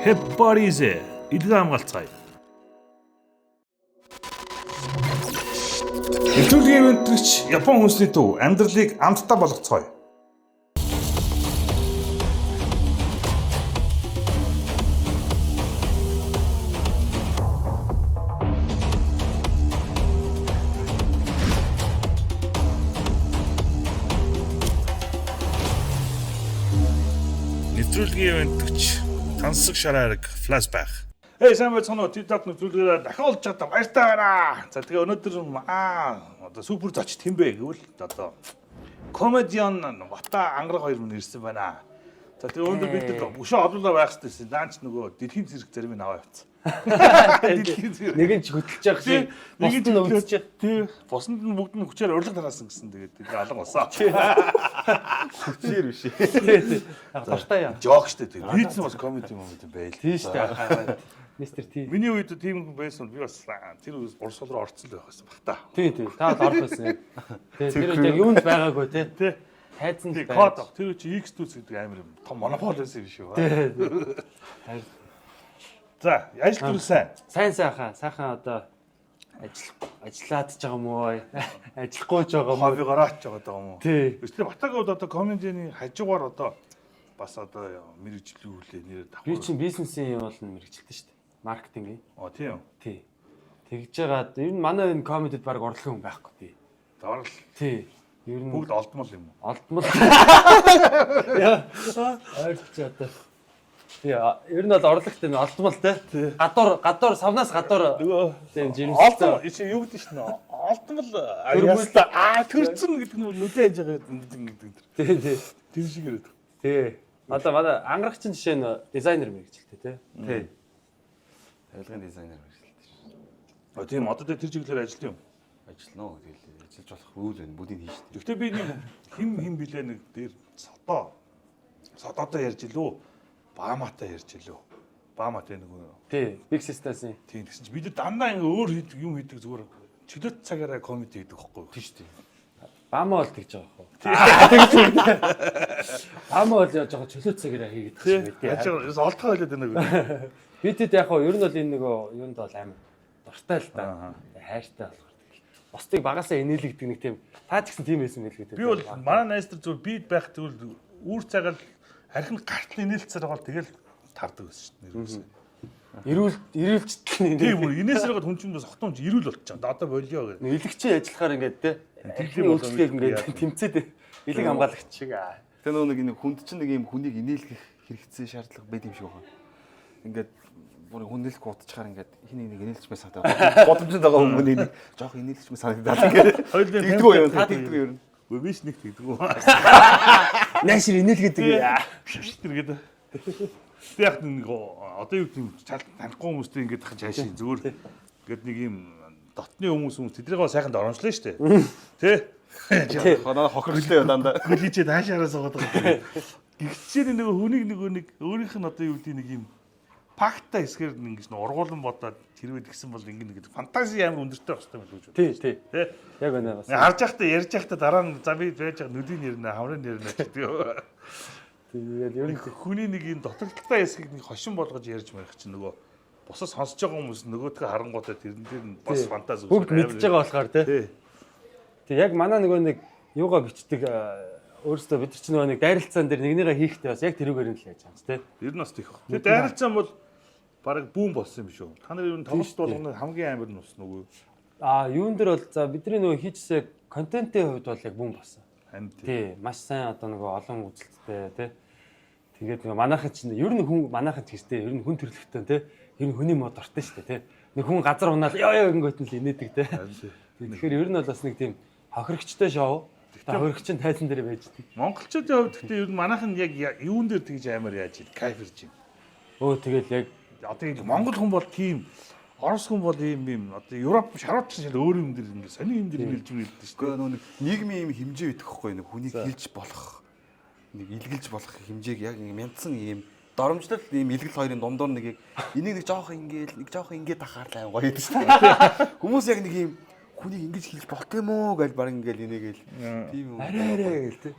Pep-Boys илгээ хамгаалцгаая. Нэвтрүүлгийн ивентрч Япон хүнсний төв амьдралыг амттай болгоцгоё. Нэвтрүүлгийн ивентрч тансаг шараарг флашбэк. Сайн байцгаана уу? TikTok нэвтрүүлгээр дахин олж чадсан баяртай байна. За тэгээ өнөөдөр одоо супер зочд хэм бэ гэвэл одоо комедиан Бата ангараг хоёр мөн ирсэн байна. За тэгээ өнөөдөр бид өшөө олуулаа байх хэрэгтэй. Даанч нөгөө дэлхийн зэрэг зарим нь аваа явцсан. Нэг нь ч хөдөлж явах шиг, нэг нь өвдөж явах. Тий. Босонд нь бүгд нь хүчээр урилга тараасан гэсэн. Тэгээд тэгээ алан болсон. Хүчээр биш. Тий. Дуртай яа. Жок штэ тий. Хийцэн бас комеди байл. Тий штэ. Мистер Ти. Миний үед тийм хүн байсан. Би бас тэр урсгал руу орцсон л байх байсан баг та. Тий. Та бол орох байсан. Тий. Тэр үед яг юунд байгаагүй тий. Тий. Хайцсан л байгаад. Тэр үед чи X2 гэдэг амар юм. Том монопол байсан юм шүү. Тий. За, ажил төрөл сайн. Сайхан одоо ажиллаад ч байгаа юм уу? Ажиллахгүй ч байгаа юм уу? Хобби гараач байгаа юм уу? Тий. Өстэй Батагууд одоо комедианы хажуугаар одоо бас одоо мэрэгжлүүлээ нэр давхар. Би чинь бизнесийн юм бол мэрэгчлээ шүү дээ. Маркетинг. Тийм. Тий. Тэгж жагаад ер нь манай энэ комедид баг орлого хүн байхгүй тий. Дорл. Тий. Ер нь бүгд олдмол юм уу? Олдмол. Яа. Ойрч одоо. Тий. Ер нь бол орлоготой олдмол тий. Гадуур савнаас гадуур тийм жирэмсэлтэй. Олдмол чи юу гэдэг шнэ? Олдмол төрцөн гэдэг нь нүдэн хэж байгаа гэдэг. Тий. Тэр шиг яриад. Тий. Одоо манай ангарагчин жишээ нь дизайнер мэрэгчлээ тий. Тий. Тавилгын дизайнер мэрэгчлээ шүү. Тийм одоо тэр чиглэлээр ажиллав юм. Ажиллана уу тэгэл ажиллаж болох үйл байна бүгдийг хийж дээ. Гэхдээ би нэг хим билээ нэг дээр содоодоо ярьж илүү баамаатай ярьж илүү. Баамаатай нөгөө. Тий, Big Sisters-ийн. Тийм гэсэн чи бид дандаа ингээ өөр юм хийдэг зүгээр чөлөөт цагаараа комеди хийдэг байхгүй юу? Тийм шүү дээ. Баамаа бол тэгж байгаа хөө. Баамаа бол яаж байгаа чөлөөт цагаараа хийгээд байгаа юм байна. Яаж олдгоо хэлээд байна уу? Бидэд яг хөө ер нь бол энэ нөгөө юунд бол амар дуртай л да. Хайртай болохоор. Бусдыг багасаа инээлгдэг нэг тийм таа ч гэсэн тийм байсан мэл гэдэг. Би бол манай найзтар зүгээр бид байх тэгвэл үүр цагаал харин гартал инээлцээр байгаа бол тэгэл тардаг байсан шүү дээ. Ирүүлжтэл тийм үү инээсээр гол хүн чинь бас хотомж ирүүл болчихоо. Одоо болио гэх. Илэгчээ ажиллахаар ингээд те. Техникийн үйлчлэгийг ингээд тэмцээд илэг хамгаалагч шиг. Тэгээ нөгөө нэг хүнд чинь нэг юм хүнийг инээлгэх хэрэгцээ шаардлага байд юм шиг байна. Ингээд бүр хүнэлэх утчаар ингээд хин нэг инээлж мэ санагдаад. Бодомжинд байгаа хүмүүс нэг жоох инээлж мэ санагдаад ингээд. Тэгдэггүй юм. Та тэгдэггүй юм. Үгүй биш нэг тэгдэггүй. Наашир инээлгээд тэр гэдэг. Яг нэг одоо юу гэдэг танихгүй хүмүүстэй ингээд хаж хаашийн зүгээр ингээд нэг юм дотны хүмүүс тэдрийгээ сайханд оромжлоо шүү дээ. Тэ? Хоноо хохирлээ дандаа. Гүлийчээ таашаараас байгаа даа. Гихчээр нэг хүнийг нэг өөрийнх нь одоо юу гэдэг нэг юм пакта хэсгээр ингэж ургуулсан бодоод хэрвээ тэгсэн бол ингэ нэг фантази амар өндөртэй байх хэрэгтэй байх гэж. Тий. Яг байна бас. Харж байхдаа ярьж байхдаа дараа нь за би байж байгаа нүдийн нэрнэ хамрын нэрнэ гэдэг. Тэгээд ер нь хүний нэг юм дотогдолтой хэсгийг нэг хошин болгож ярьж марих чинь нөгөө бусад сонсож байгаа хүмүүс нөгөөдгөө харангуудаа тэрэн дээр нь бас фантази бүгд мэдж байгаа болохоор тий. Тэг яг манай нөгөө нэг юугаа бичдэг өөрөөсөө бид чинь нөгөө нэг дайралцаан дээр нэгнийгээ хийхдээ бас яг тэрүүгээр нь л яаж байгаа тий. Ер нь бас тийх. Тэгээ дайралцаан бол бараг бүүн болсон юм шүү. Та нар юу томч болгоно хамгийн амар нь ус нөгөө. Юун дээр бол за бидний нөгөө хийжсэн контентын хувьд бол яг бүүн болсон. Тий, маш сайн одоо нөгөө олон үзэлттэй тий. Тэгээд нөгөө манайхан чинь ер нь хүн манайхан ч гэжтэй ер нь хүн төрлөختөө тий. Ер нь хүний мод дуртай шүү дээ тий. Нэг хүн газар унаал ёо ингэнгөт нь л инээдэг тий. Тэгэхээр ер нь бол бас нэг тийм хохирогчтой шоу. Хохирогч нь тайзан дээр байж дээ. Монголчуудын хувьд гэхдээ ер нь манайхан яг юун дээр тэгж амар яаж ий кайфэрж юм. Тэгэл яг одоо ингэ монгол хүн бол тийм орос хүн бол ийм одоо Европ шарууд ч өөр юм дээр ингэ сони юм дээр хэлж мэддэг шүү дээ. Нөгөө нийгмийн юм хэмжээ өгөх байхгүй нэг хүнийг хэлж болох нэг илгэлж болох хэмжээг яг мяндсан ийм доромжлол ийм илгэл хоёрын дундуур нэг энийг нэг жоох ингээд тахаарлаа гоё гэдэг шүү дээ. Хүмүүс яг нэг ийм хүнийг ингэж хэлж болт юм уу гэж баг ингээл инээгээл тийм үү арай гээл тий.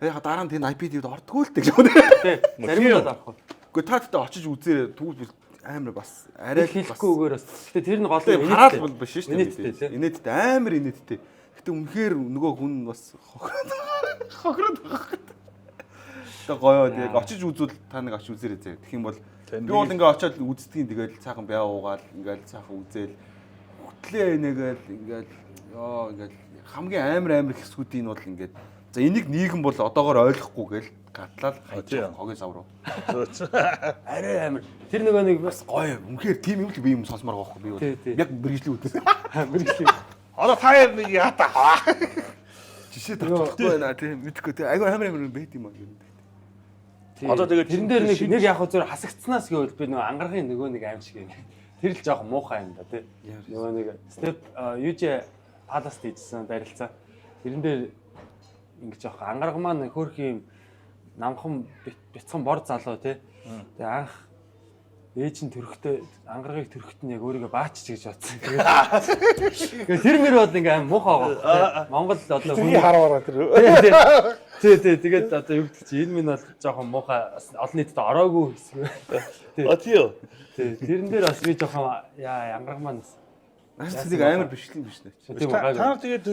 Яг дараа нь тэр iPad-д ордгоо л тэг юм. Тий. Зарим нь бол авах. Гэхдээ та тэгтээ очиж үзээрэй. Тэгвэл амар бас арай л бас хэлэхгүйгээр бас. Гэтэ тэр нь гол юм хараад бол биш шүү дээ. Инээдтэй амар инээдтэй. Гэтэ үнэхээр нөгөө хүн бас хохироод байгаа. Тэг гоё яг очиж үзвэл та нэг очиж үзээрэй зэ. Тэгэх юм бол би бол ингээ очиод үздгийн тэгэл цаахан бяа уугаал ингээл цаахан үзээл хөтлөө нэгээл ингээл ёо ингээл хамгийн амар хэсгүүдийн бол ингээд за энийг нийгэм бол одоогоор ойлгохгүй гээл гатлал хайж хогийн сав руу. Арай амар. Тэр нөгөө нэг Бас гоё үнэхээр тийм юм л би юм сонсомоор байгаа байхгүй би бол яг мэрэгжлийн үдээс. мэрэгжлийн. Одоо та яа нэг яата. Жишээ тавьчихгүй байна тийм мэдхгүй тийм айгүй амар байт юм аа юм. Одоо тэгээд тэрэн дээр нэг яг хөө зөв хасагдсанаас гэвэл би нөгөө ангарахын нөгөө нэг аим шиг юм. Тэр л жоохон муухай юм да тий. Нөгөө нэг степ юуж падаст хийжсэн барилцаа. Тэрэн дээр ингэ жоохон ангараг маань хөөх юм намхан бяцхан бор залуу тий. Тэгээ анх ээж нь төрөхтэй ангарагыг төрөхт нь яг өөрийгөө баачч гэж бодсон. Тэгээ тэр мөр бол ингээ аим муухай байгаа. Монгол одоо хүний хараараа тэр. Тий тэгээд одоо юу гэдэг чи энэ минь бол жоохон муухай олон нийтэд ороогүй хэсэг. Тийм. Тий тэрэн дээр бас би жоохон яа ангараг маань Наас нэг амар бичлэн биш нэ. Та тэгээд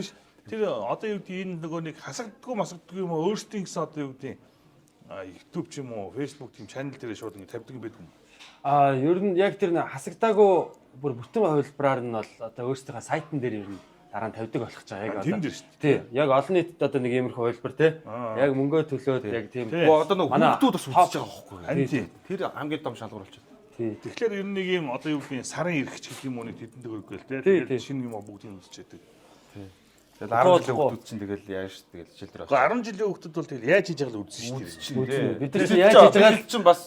тэр одоо юу гэдэг энэ нөгөө нэг хасагддгүй юм уу өөрсдийн гэсэн одоо юу гэдэг YouTube ч юм уу Facebook тийм channel дээр шууд ингэ тавьдаг юм байдаг юм. Ер нь яг тэр хасагдаагүй бүр бүтэн хувилбараар нь бол одоо өөрсдийнхээ сайтн дээр ер нь дараа нь тавьдаг болох ч байгаа яг одоо. Тий. Яг олон нийтэд одоо нэг иймэрхүү хувилбар тий. Яг мөнгөө төлөөд яг тийм. Одоо нэг хүүхдүүд бас үзэж байгаа байхгүй. Тийм. Тэр хамгийн том шалгуур болчиход. Тий. Тэгэхээр ер нь нэг юм одоо юу гэдэг сарын эрхч гэдэг юм уу нэг тэдэнд өгөөл тий. Тэгээд шинэ юм бүгдийг үзчихэдэг. Тий. Тэгэл 10 жилийн хүүхдүүд чинь тэгэл яаж тэгэл шилдэр байгаа. 10 жилийн хүүхдүүд бол тэгэл яаж хийж байгаа л үзсэн шүү дээ. Бид нар яаж хийж байгаа л чинь бас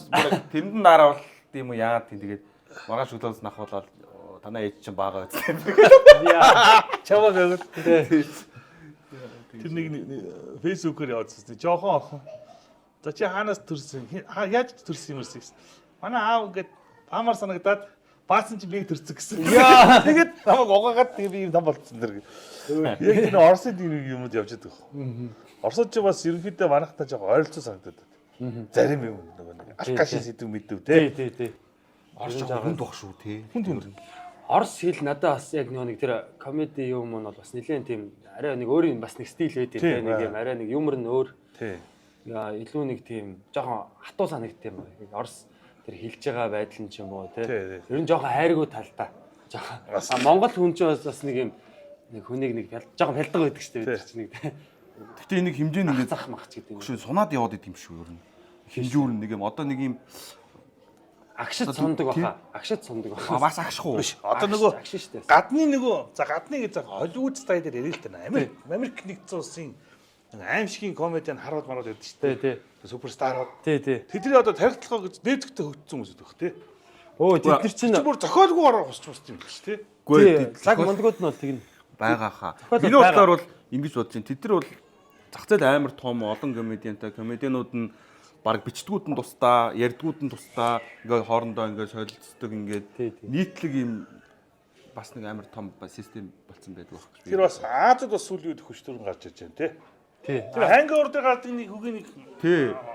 тэрэнд нь дараа бол тийм үү яагаад тийм тэгээд маргааш өглөөс нахуулаад танаа ээж чинь баага үзсэн. Чаваа гэгэл. Тэр нэг фэйсбүүкээр явуулсан. Жохон охин. За чи хаанаас төрсөн? Яаж төрсөн юм бэ? Манай аав ингээд баамар санагдаад баасан чи бийг төрсөн гэсэн. Тэгээд намайг угаагаад тэгээ би юм там болцсон дэр. Яг энэ Оросд юмуд явж байдаг. Оросд ч бас ерөнхийдөө манайхтай жоохон ойролцоо санагдаад. Зарим юм нөгөө нэг алкаши сэдв мэдв те. Тий. Орос жоохон хүнд баг шүү те. Хүнд. Орос хэл надад бас яг нэг тэр комеди юм нь бол бас нэлээд тийм арай нэг өөр юм бас нэг стил байдаг тийм нэг юм арай нэг юмр нь өөр. Тий. Илүү нэг тийм жоохон хатуу санагд юм. Орос тэр хэлж байгаа байдал нь ч юм уу тийм. Ер нь жоохон хайргүй талтай. Жоохон Монгол хүн ч бас нэг юм нэг хүнийг нэг жоохон фялдаг байдаг шүү дээ бид чинь нэг тийм. Гэтэ энийг хэмжээ нэгээ зах махч гэдэг юм. Хөшөө сунаад яваад идэм шүү ер нь. Хэмжүүр нэг юм одоо нэг юм агшид сундаг баха. Агшид сундаг баха. Бас агшгүй. Биш. Одоо нөгөө гадны нөгөө за гадны за Холливуд стайл дээр ярил л тань. Америк нэгдсэн улсын аимшигын комедиан харуулж марууд байдаг шүү дээ. Суперстарууд. Тий. Тэдний одоо тархитлогоо гэж нээдэгтэй хөгжсөн хүмүүс байх тий. Оо тэд нар чинь бүр зохиолгүй ороо босч босч юм биш тий. Үгүй лаг мондгууд нь бол тэгнэ. Байгаа хаа. Миний бодлоор бол ингэж бодож байна. Тэд нар бол зах зээл амар том олон комедиантай комедианууд нь баг бичдгүүд нь тусдаа, ярьдгүүд нь тусдаа ингээд хоорондоо ингээд солилцдог ингээд нийтлэг юм бас нэг амар том систем болцсон байдаг байх. Тэр бас Азад бас сүүлийн үед хөштөрн гарч ирж байна тий. Тэр хангаур дээр гардаг нэг хөгийн нэг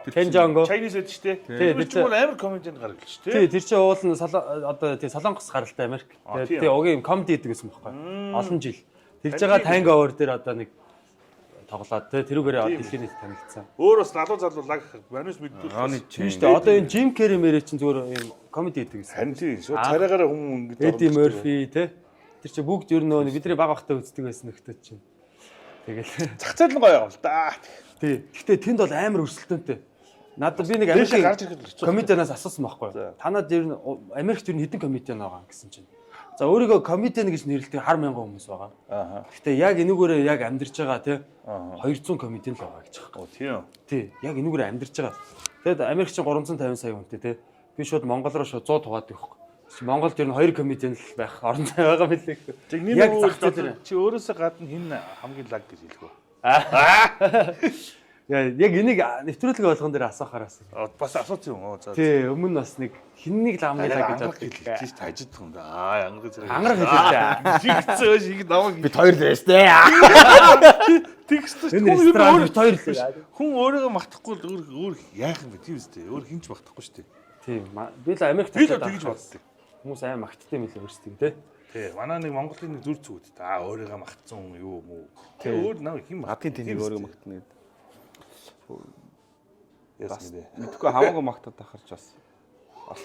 Кенжонго Chinese байдаг шүү дээ. Тэр чинь бол амар комедиан гаргал шүү дээ. Тэр чинь уул нь одоо тий Солонгос гаралтай Америк. Тэгээ угийн комеди гэдэг юм байхгүй. Олон жил. Тэрж байгаа хангаур дээр одоо нэг тоглоод тэрүүгээрээ дэлхийн нийт танигдсан. Өөр бас залуу залуулаг манус мэддэг. Тийм шүү дээ. Одоо энэ Jim Carrey мэрэ чинь зүгээр юм комеди гэдэг гэсэн. Харин тийм шүү. Царайгаараа хүн ингэж Eddie Murphy тий. Тэр чинь бүгд ер нь нөгөө бидний баг багтаа үздэг байсан нөхдөд чинь. Тэгэл зах зээл нь гоё юм л да. Тий. Гэхдээ тэнд бол амар өрсөлдөөнтэй. Надад би нэг Америкийн комедианаас асуусан байхгүй. Танад ер нь Америкт ер нь хэдэн комедиан байгаа гэсэн чинь. За өөрийгөө комедиан гэж нэрлэдэг 10,000 хүмүүс байгаа. Гэхдээ яг энүүгээрээ яг амьдарч байгаа тий 200 комедиан л байгаа гэж байгаа. Тийм. Тий. Яг энүүгээрээ амьдарч байгаа. Тэгэд Америк чинь 350 сая хүнтэй тий. Би шууд Монгол руу шууд 100 тугаад байхгүй. Монголд ер нь 2 комедиан л байх орондоо байгаа мэлээ. Яг чи өөрөөсөө гадна хин хамгийн лаг гэж хэлэх үү? Яг энийг нэвтрүүлэг болгон дээр асуухараас. Бас асуусан юм уу? Тий, өмнө бас нэг хиннийг л амны лаг гэж боддог. Тийш тажид юм да. Ангар зэрэг. Ангар хэлээ. Жигцөө шиг намайг бид хоёр л байж тээ. Тэгс энэ ресторан бид хоёр л. Хүн өөрийгөө мартахгүй л өөр яах юм бэ тийм үстэй. Өөр хинч мартахгүй шүү дээ. Тийм. Би л Америкт Би л тэгж бодсон. Хүмүүс амар магттай юм лээ өөрсдөө тий. Тий, манай нэг Монголын нэг зүр зүгүүд. Өөрийгөө магтсан хүн юу мүү. Тий, өөр нав хин Адгийн тэнийг өөрийгөө магтана гэдэг. Яасан бэ? Мэдхгүй хамаагүй магтаад ахарч бас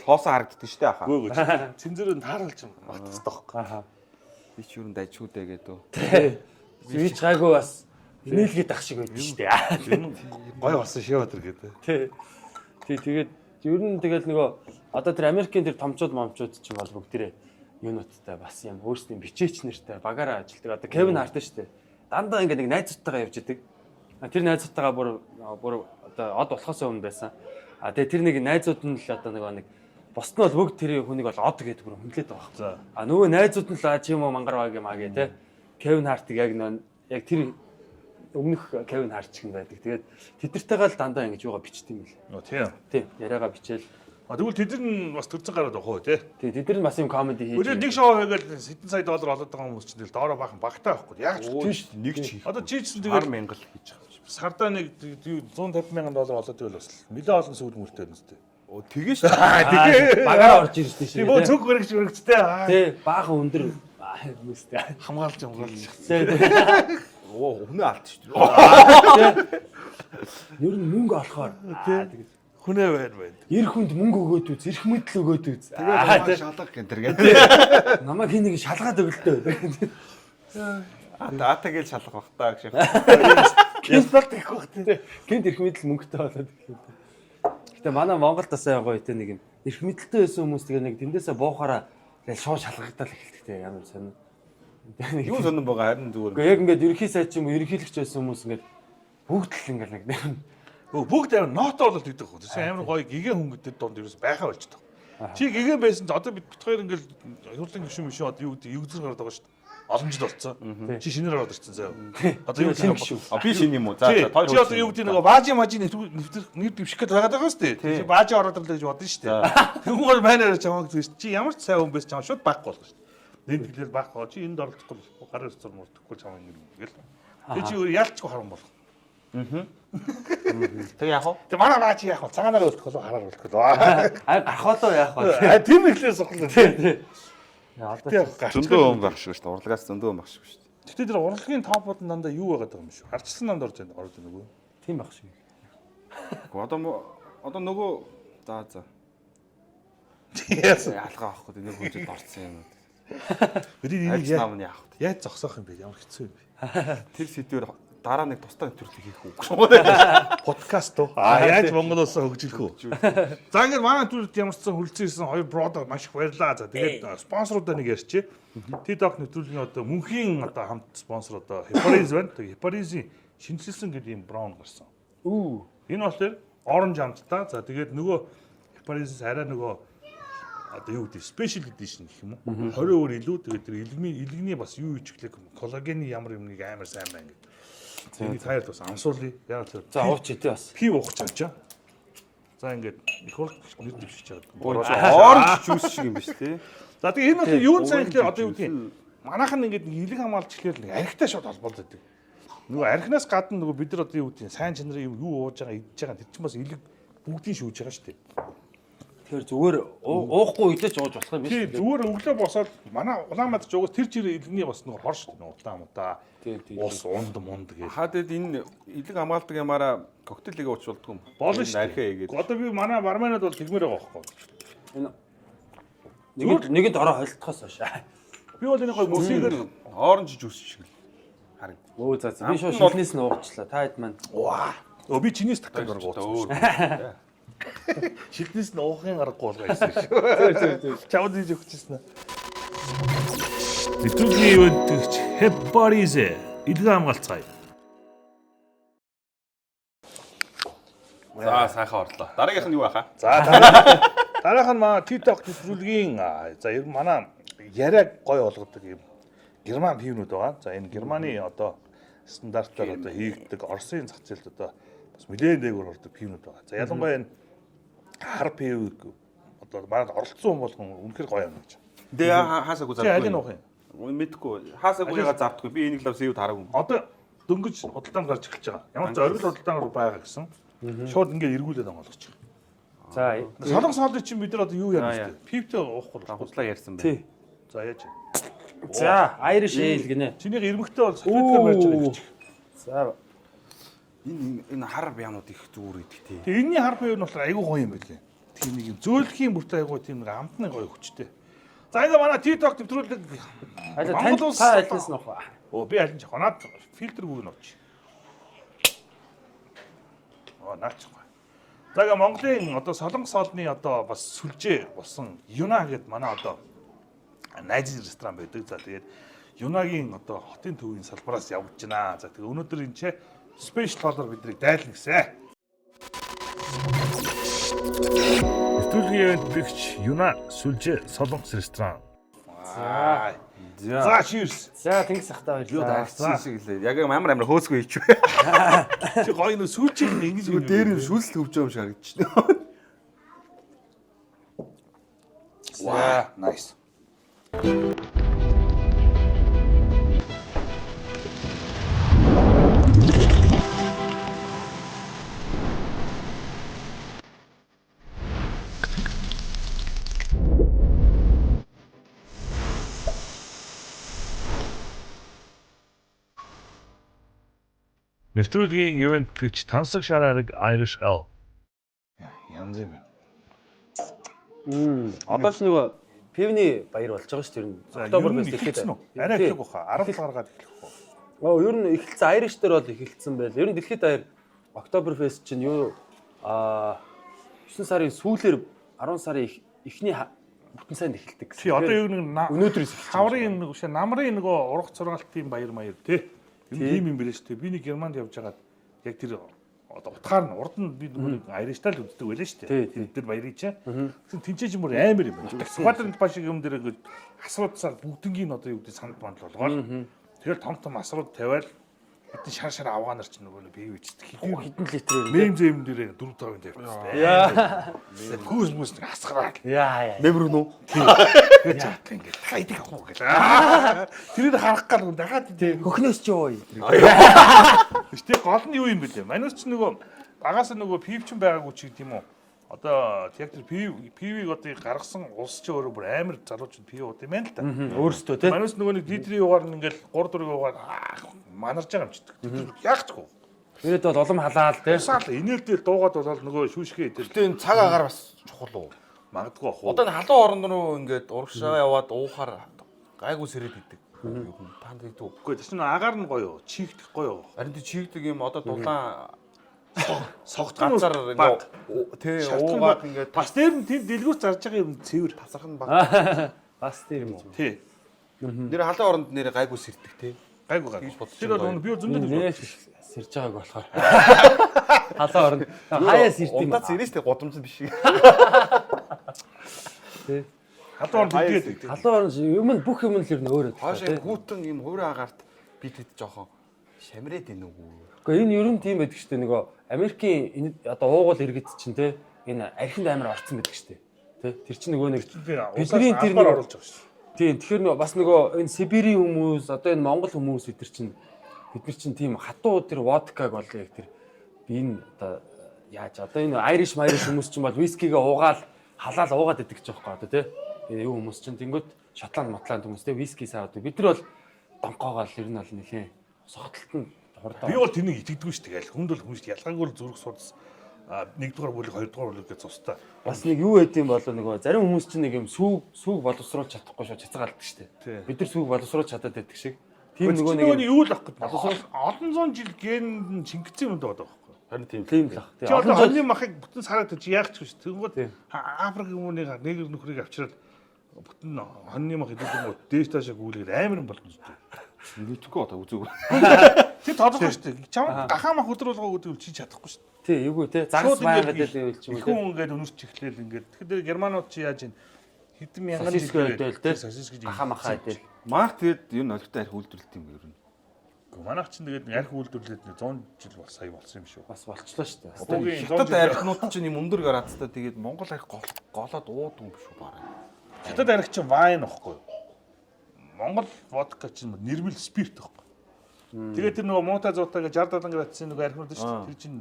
хоосон харагддаг шүү дээ ахаа. Гүйгөө. Цэнзэрэн тааралж магтцдаг байхгүй. Аха. Би ч юу дайчгүй дээ гэдэг. Тий. Би ч гайгүй бас нээлгээд ах шиг байдаг шүү дээ. Энэ гой болсон шиватэр гэдэг. Тий. Тэгээд ер нь тэгэл нөгөө одоо тэр Америкийн тэр томчууд момчууд ч юм бол бүгдээрээ юунуудтай бас юм өөрсдийн бичээч нартай багаараа ажилладаг. Одоо Кевин Харт шүү дээ. Дандаа ингээд нэг найзуудтайгаа явж идэг. Тэр найзуудтайгаа бүр одоо од болохоос өмнө байсан. Тэгээ тэр нэг найзууд нь л одоо нэг босд нь бол бүгд тэр хүнийг бол од гэдэг бүр хүндлээд байгаа. Нөгөө найзууд нь л чи юм уу мангар баг юм аа гэ тэ. Кевин Хартыг яг тэр өмнөх Кевин Харт шиг байдаг. Тэгээд тэдэртэйгээ л дандаа ингэж юугаа бичдэг юм бэл. Тийм. Яриагаа бичээл. Тэгвэл тэд нь бас төрцөн гараад авах уу тий. Тэд нар бас юм комеди хийж. Өдөр нэг шоу хийгээл хэдэн сая доллар олоод байгаа хүмүүс чинь доороо баахан багтаа байхгүй. Яг ч тийм шүү дээ. Нэг ч хийх. Одоо чи ч тэгээд 10,000 хийж байгаа. сардаа нэг 150,000 доллар олоод байвал бас нэлээд олон сүүл мөртэй юм зү. Тэгээ шүү. Тэгээ багаараа орж ирсэн шүү. Тийм бөө цөг өргөжтэй. Тий, баахан өндөр хүмүүстэй хамгаалж хамгаалж. Хүнээ алт шүү дээ. Ер нь мөнгө олохоор тэгээд Хүнээ байна. эр хүнд мөнгө өгөөд үз, эрх мэдэл өгөөд үз. Тэгээд шалгах гэнтэр гэдэг. Намайг хий нэг шалгаад өглөө. Дата гэж шалгах бах таа гэж. Кинсталт гэх бах тий. Гинт эрх мэдэл мөнгөтэй болоод гэхэд. Гэтэ манай Монголд бас гоё тий нэг юм эрх мэдэлтэй байсан хүмүүс тэгээ нэг тэндээсээ буухаараа тэгэл шоо шалгагдал эхэлдэг тий ямар сонир. Юу сонирн байгаа харин зүгээр. Гэхдээ яг ингээд ерөнхий сайд ч юм уу ерөнхийлөгч байсан хүмүүс ингээд бүгд л ингээд нэг Бүгд амар нот болоод идэх хөө. Тэсээ амар гоё гигэн хөнгөдөд донд ерөөс байхаа болчихдог. Чи гигэн байсан ч одоо бид хоёр ингээл хурдан гişүн мишүү одоо юу гэдэг югзэр гараад байгаа шүү дээ. Олон жил болцсон. Чи шинээр ороод ирсэн заяа. Одоо юу шинэ гişүн. Би шинэ юм уу? За хоёр. Чи одоо юу гэдэг нэг баажи мажи нэр дэвших гээд байгаад байгаа шүү дээ. Чи баажи ороод ирлээ гэж бодсон шүү дээ. Тэгвэл манайраа чамаг гэж чи ямар ч сайн хүн байсан чам шууд байхгүй болох шүү дээ. Нэнд тэглэл байхгүй. Чи энд оролдохгүй гар өрцөр мөрдөхгүй чамаг ингэл. Тэг чи ялчгүй харан болох. Тэг яах вэ? Тэг манай баачи яах вэ? Цагаанаар өлтөх болоо хараар өлтөх болоо. Гарах болоо яах вэ? Тийм ихлээр суглаа. Тий. Одоо Зөндөө юм байх шүү дээ. Урлагаас зөндөө юм байх шүү дээ. Гэтэ тэр урлагийн топод дандаа юу байгаад байгаа юм шүү. Арчсан намд орж байгаа нөгөө. тийм байх шиг. Одоо нөгөө за. Яас. Ялгаа авахгүй нэг хүнжид орцсон юм. Энийг яах вэ? яаж зогсоох юм бэ? Ямар хэцүү юм бэ? Тэр сэдвэр дараа нэг тустай нэвтрүүлэг хийх үү? Подкаст уу? Яаж Монголоос хөгжүүлэх үү? За ингээд манай түрд ямар ч сан хүлцэн ирсэн хоёр бродо маш их баярлаа. За тэгээд спонсорудаа нэг ярьчих. TikTok нэвтрүүлгийн одоо мөнхийн одоо хамт спонсор одоо Hyperiz байна. Тэгээд Hyperizийн шинжилсэн гэдэг юм браун гарсан. Энэ бол тэр orange амттай. За тэгээд нөгөө Hyperizээс арай нөгөө одоо юу гэдэг special edition гэх юм уу? 20 өөр илүү тэгээд тэр илэгний бас юу ичглэх коллагены ямар юмныг амар сайн байна гэдэг. Энийг тайлд бас амсуулъя. Яг л за ууч идэ бас. Пив уух гэж. За ингээд их бол нэр дэвшиж Оранж жуус шиг юм биш тий. За тэгээ энэ бол юун сайн гэхээр одоо юу гэдэг манайхан ингээд илэг хамгаалж эхлэхээр нэг архитай шууд холбоолдог байдаг. Нөгөө архинаас гадна нөгөө бид нар одоо юу гэдэг сайн чанарын юу ууж байгаа идж байгаа тэр чинь бас илэг бүгдийг шүүж байгаа шүү дээ. Тэгэхээр зүгээр уухгүй идэж ууж болох юм биш. Тий зүгээр өглөө босоод манай Улаанбаатар жогоос тэр чирээ илэгний бас нөгөө хор шүү дээ. Улаанбаатар. Ус унд гэдэг. Хаадэд энэ илэг хамгаалдаг ямаараа коктейлийг ууч болдгоо юм. Болно шүү дээ. Архиа ийгээд. Одоо би манай барменад бол тэгмээр байгаа байхгүй. Энэ нэгэнд ороо холтохоос хойш. Би бол энэ гой мөсөөр оранж жуус шиг л харин. Өө за би шууд шилнээс нь уучлаа. Та хэд маань. Ваа. Өө би чинээс татдаг гаргуулсан. Шилнээс нь уухын гаргагүй болгоо гэсэн шүү. Чавд хийж өгчээсэн. Нэвтрүүлгийн ивент Hyperiz илэг хамгаалцгаая. За сайхан орлоо. Дараагийнх нь юу байхаа? За дараах нь маа TikTok нэвтрүүлгийн за ер нь манай яриаг гой болгодог юм герман пивнүүд байгаа. За энэ германы одоо стандартаар одоо хийгддэг Оросын зах зээлд одоо бас нэлээд дээгүүр ордог пивнүүд байгаа. За ялангуяа энэ хар пив одоо манайд оролцсон хүн болгон үнэхээр гоё юм гэж. Дэ хаасаагүй За аль нь уух юм? Мэдгүй. Хаасаагүйгаа зардаггүй. Би энийг лав сэвд хараагүй. Одоо дөнгөж худалдаанд гарч эхэлж байгаа. Ямар ч оргил худалдаан руу байгаа гэсэн. Шууд ингээд эргүүлээд онгоолгоч. За Солонгос хоолны чинь бид нар одоо юу яах вэ? Пивтэй уухгүй. Худлаа ярьсан байна. тий. За яаж. За Irish Ale гинэ. Чинийх эрмэгтэй бол сахилттай барьж байгаа юм. За Энэ хар бямнууд их зүгээр идэх тий. Тэгээ энэний хар бив нь болохоор айгүй гоё юм байлээ. Тийм нэг юм зөөлхийн бүртээ айгүй тийм нэг амтны гоё хүчтэй. За энэ манай TikTok нэвтрүүлэг танд та альнаас нь авах. Оо би аль нь жаа. Наад фильтр бүгд нь авчих. Наач. За ингээ Монголын одоо Солонгос хоолны одоо бас сүлжээ болсон Юна гэдэг манай одоо найз ресторан байдаг. За тэгээд Юнагийн одоо хотын төвийн салбараас явж байна. За тэгээд өнөөдөр энэ ч спешиал хоолоор биднийг дайлна гэсэн. Нэвтрүүлгийн бигч Юна сүлжээ Солонгос ресторан. За cheers. За тэнгис ахтаа Юу баярлалаа. дагцсан шиг лээ. Яг амар хөөсгүй ич. Чи гоё нөө сүүлчийн ингэж Дээр нь шүлс төвж байгаа юм шиг харагдчихна. Wow, nice. Нэвтрүүлгийн ивент гэж тансаг шараарэг Irish Ale. Янз юм. Одоо ч нөгөө пивний баяр болж байгаа шүү дээ. Октобер фест эхэлсэн үү? Арай эхлэх баха. 10 гаргаад эхлэх баха. Ер нь эхэлсэн Irish дээр бол эхэлсэн байл. Ер нь дэлхийд даяар Октобер фест чинь юу 9 сарын сүүлээр 10 сарын эхний бүтэн сайнд эхэлдэг. Тий одоо юу нэг өнөөдрөөс эхэлж хаврын нэг шээ намрын нөгөө урах зургаалтын баяр маяр тий. Тийм юм билээ шүү дээ. Би нэг Германд явж байгаад яг тэр одоо утгаар нь урд нь би нэг Irish-тай л үздэг байлаа шүү дээ. Тэр баярыг чи. Тэгсэн тэнцээж мөр амар юм байна. Сквадрын башиг юм дээр асруудсаар бүгднгийн одоо юу гэдэг санд мандал болгоод тэгэл том асрууд тавиал хэдэн шар авгаанаар ч нөгөө бие үчдэг. хэдэн литрээр Мэм зэм дээрээ 4 тавын тавьчихсан. Яа. Гүүс мүс нэг асгараа. яа. Мемрүн үү? Тэгээд чаат ингээд та идэх авах гэлээ. Тэрийг харах гал дахиад Хөхнөөс ч юу. Гэтэ гол нь юу юм бэ? Манайс ч нөгөө багаас нөгөө пивчин байгаагүй ч гэдэг юм уу? Одоо яг тэр пивийг одоо гаргасан улс ч өөрөө бүр амар залуучууд пив ууд юм байна л да. Өөрөөсөө тий. Манайс нөгөө нэг литрийн югаар нь ингээл 3 4 югаар манарж байгаа юм ч гэдэг. Яг ч гоо. Ирээд бол улам халаал тий. Усаал инээлдэл дуугаад болол нөгөө шүүшгээ идэл. Гэтэ энэ цаг агаар бас чухал уу? Магадгүй ах уу. Одоо энэ халуун орон руу ингээд урагшаа яваад уухаар гайгүй сэрээд идэг. Танд идүү. Үгүй тийм агаар нь гоё, чигдэх гоё. Харин тий чигдэг юм одоо дулаан Согтгон газар ингээд тий уугаад ингээд бас дээр нь тийм дэлгүүр зарж байгаа юм цэвэр. тасарх нь баг. Бас тийм юм уу? Тий. Нэр халуун оронд нэр гайгүй сэрдэг тий. Гайгүй. Тэр бол би зөндөө Нээж сэрж байгааг болохоор. Халаа орно. Хаяа сэрд юм. Удаа сэрэж тий гудамж биш. Тий. Халуун бидгээд. Халаа орно юм нь бүх юм нь л ер нь өөрөө. Хаашаа гүтэн юм хуурай агаарт бид хэд жоохон шамрээд ийн үгүй. Гэхдээ энэ ер нь тийм байдаг шүү дээ. Нөгөө Америкийн одоо уугуул иргэд чинь те энэ архинд амар орцсон байдаг шүү дээ. Тэ тэр чинь нөгөө нэг бидний тэр нэг оруулж байгаа шүү. Тийм тэгэхээр бас нөгөө энэ Сибирийн хүмүүс одоо энэ Монгол хүмүүс бид нар чинь тийм хатуу тэр водкаг бол яг тэр би энэ одоо яаж одоо энэ Irish хүмүүс чинь бол вискигээ уугаал халаал уугаад идэх гэж байгаа одоо те энэ юу хүмүүс чинь тэнгөт Шотланд хүмүүс те виски саад бид нар бол донкоогоол ер нь бол нэлээ согтолт нь хурдаа. Би бол тэнийг итгэдэггүй шүү дээ. Хүнд бол хүмүүст ялгаагүй зүрх судас нэгдүгээр бүлэг хоёрдугаар бүлэг гэж цустай. Бас нэг юу байд юм бол нөгөө зарим хүмүүс чинь нэг юм сүүг боловсруулж чадахгүй шүү цэцгаалдаг шүү дээ. Бид нар сүүг боловсруулж чадаад байдаг шиг. Тийм нөгөө нэг юу л ах гэдэг. Олон зуун жил генд шингэсэн юм даа байхгүй. Харин тийм л ах. Чи одоо хоньны махыг бүтэн сараад чи яах ч биш. Тэнгууд Африк хүмүүний нэгэр нөхрийг авчираад бүтэн хоньны мах идэхгүй дээш таашаа гүйлгээд амар юм болно шүү дээ. Мэдээгүй одоо үзээгүй. Тэг тодорхой шүү дээ. Чам гахаа мах өдрүүлгөө гэдэг чи чадахгүй шүү дээ. Тий, эйгүү тий. Загас байгаад л байвал ч юм уу. Хүн ингээд өнөрч эхлээл ингээд. Тэгэхээр германууд чи яаж ийн хэдэн мянган жил гэдэг тий. сосис гэж Гахаа махаа идэл. Манайх тэгээд ер нь олигтой арх үйлдвэрлэдэг юм ер нь. Манайх чинь тэгээд арх үйлдвэрлээд 100 жил бол сая болсон юм шүү. Бас болчлоо шүү дээ. Хятад архнууд чинь юм өндөр градустай тэгээд Монгол арх голоод ууд юм биш үү бараа. Хятад арх чинь вайн واخгүй. Монгол водка чинь нэрмэл спирт واخгүй. Тэгээд тэр нөгөө муутай зуутайгаа 60 70 градусын нөгөө архнууд шүү дээ. Тэр чинь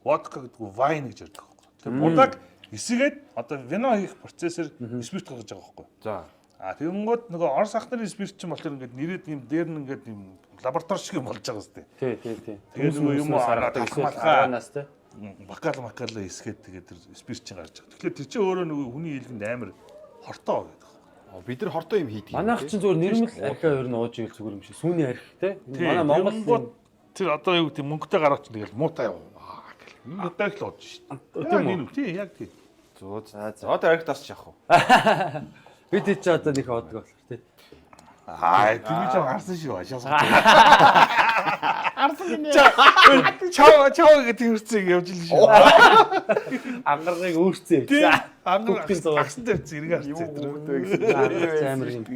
водка гэдэг нь вайн гэж ярьдаг واخгүй. Тэр будаг эсгээд одоо вино хийх процессор спирт гаргаж байгаа байхгүй. За. Тэгэнгүүт нөгөө орос ах нарын спирт чинь болохоор ингээд нэрэд юм дээр нь ингээд юм лаборатори шиг юм болж байгаа зү. Тий. Тэгээд нөгөө юм хараадаг араас тий. Бакал эсгээд тэгээд тэр спирт чинь гарч байгаа. Тэгэхээр тэр чинь өөрөө нөгөө хүний хэлгэнд амар хортоо гэдэг. Бид нар хортой юм хийдэг. Манайх чинь зүгээр нэрмэл архиа хоёр нь ууж ийл зүгээр юм шиг. Сүүний арх тий. Манай Монгол тэр одоо юу гэдэг мөнгөтэй гараач тэгэл муутай яваа гэл. Энэ удааг л ууж шít. Тийм үү? Тий, яг тий. За одоо арх тасч явах уу? бид ч одоо нэг уудаг болохоор тий. Тэр би ч харсан шүү ашаас. Арсан гинэ. Чаа гэдэг хөрцөг явж л шүү. Ангарыг өөрцөө. Ангарыг агсан дээр зэрэг харцээ тэр. Амар юм.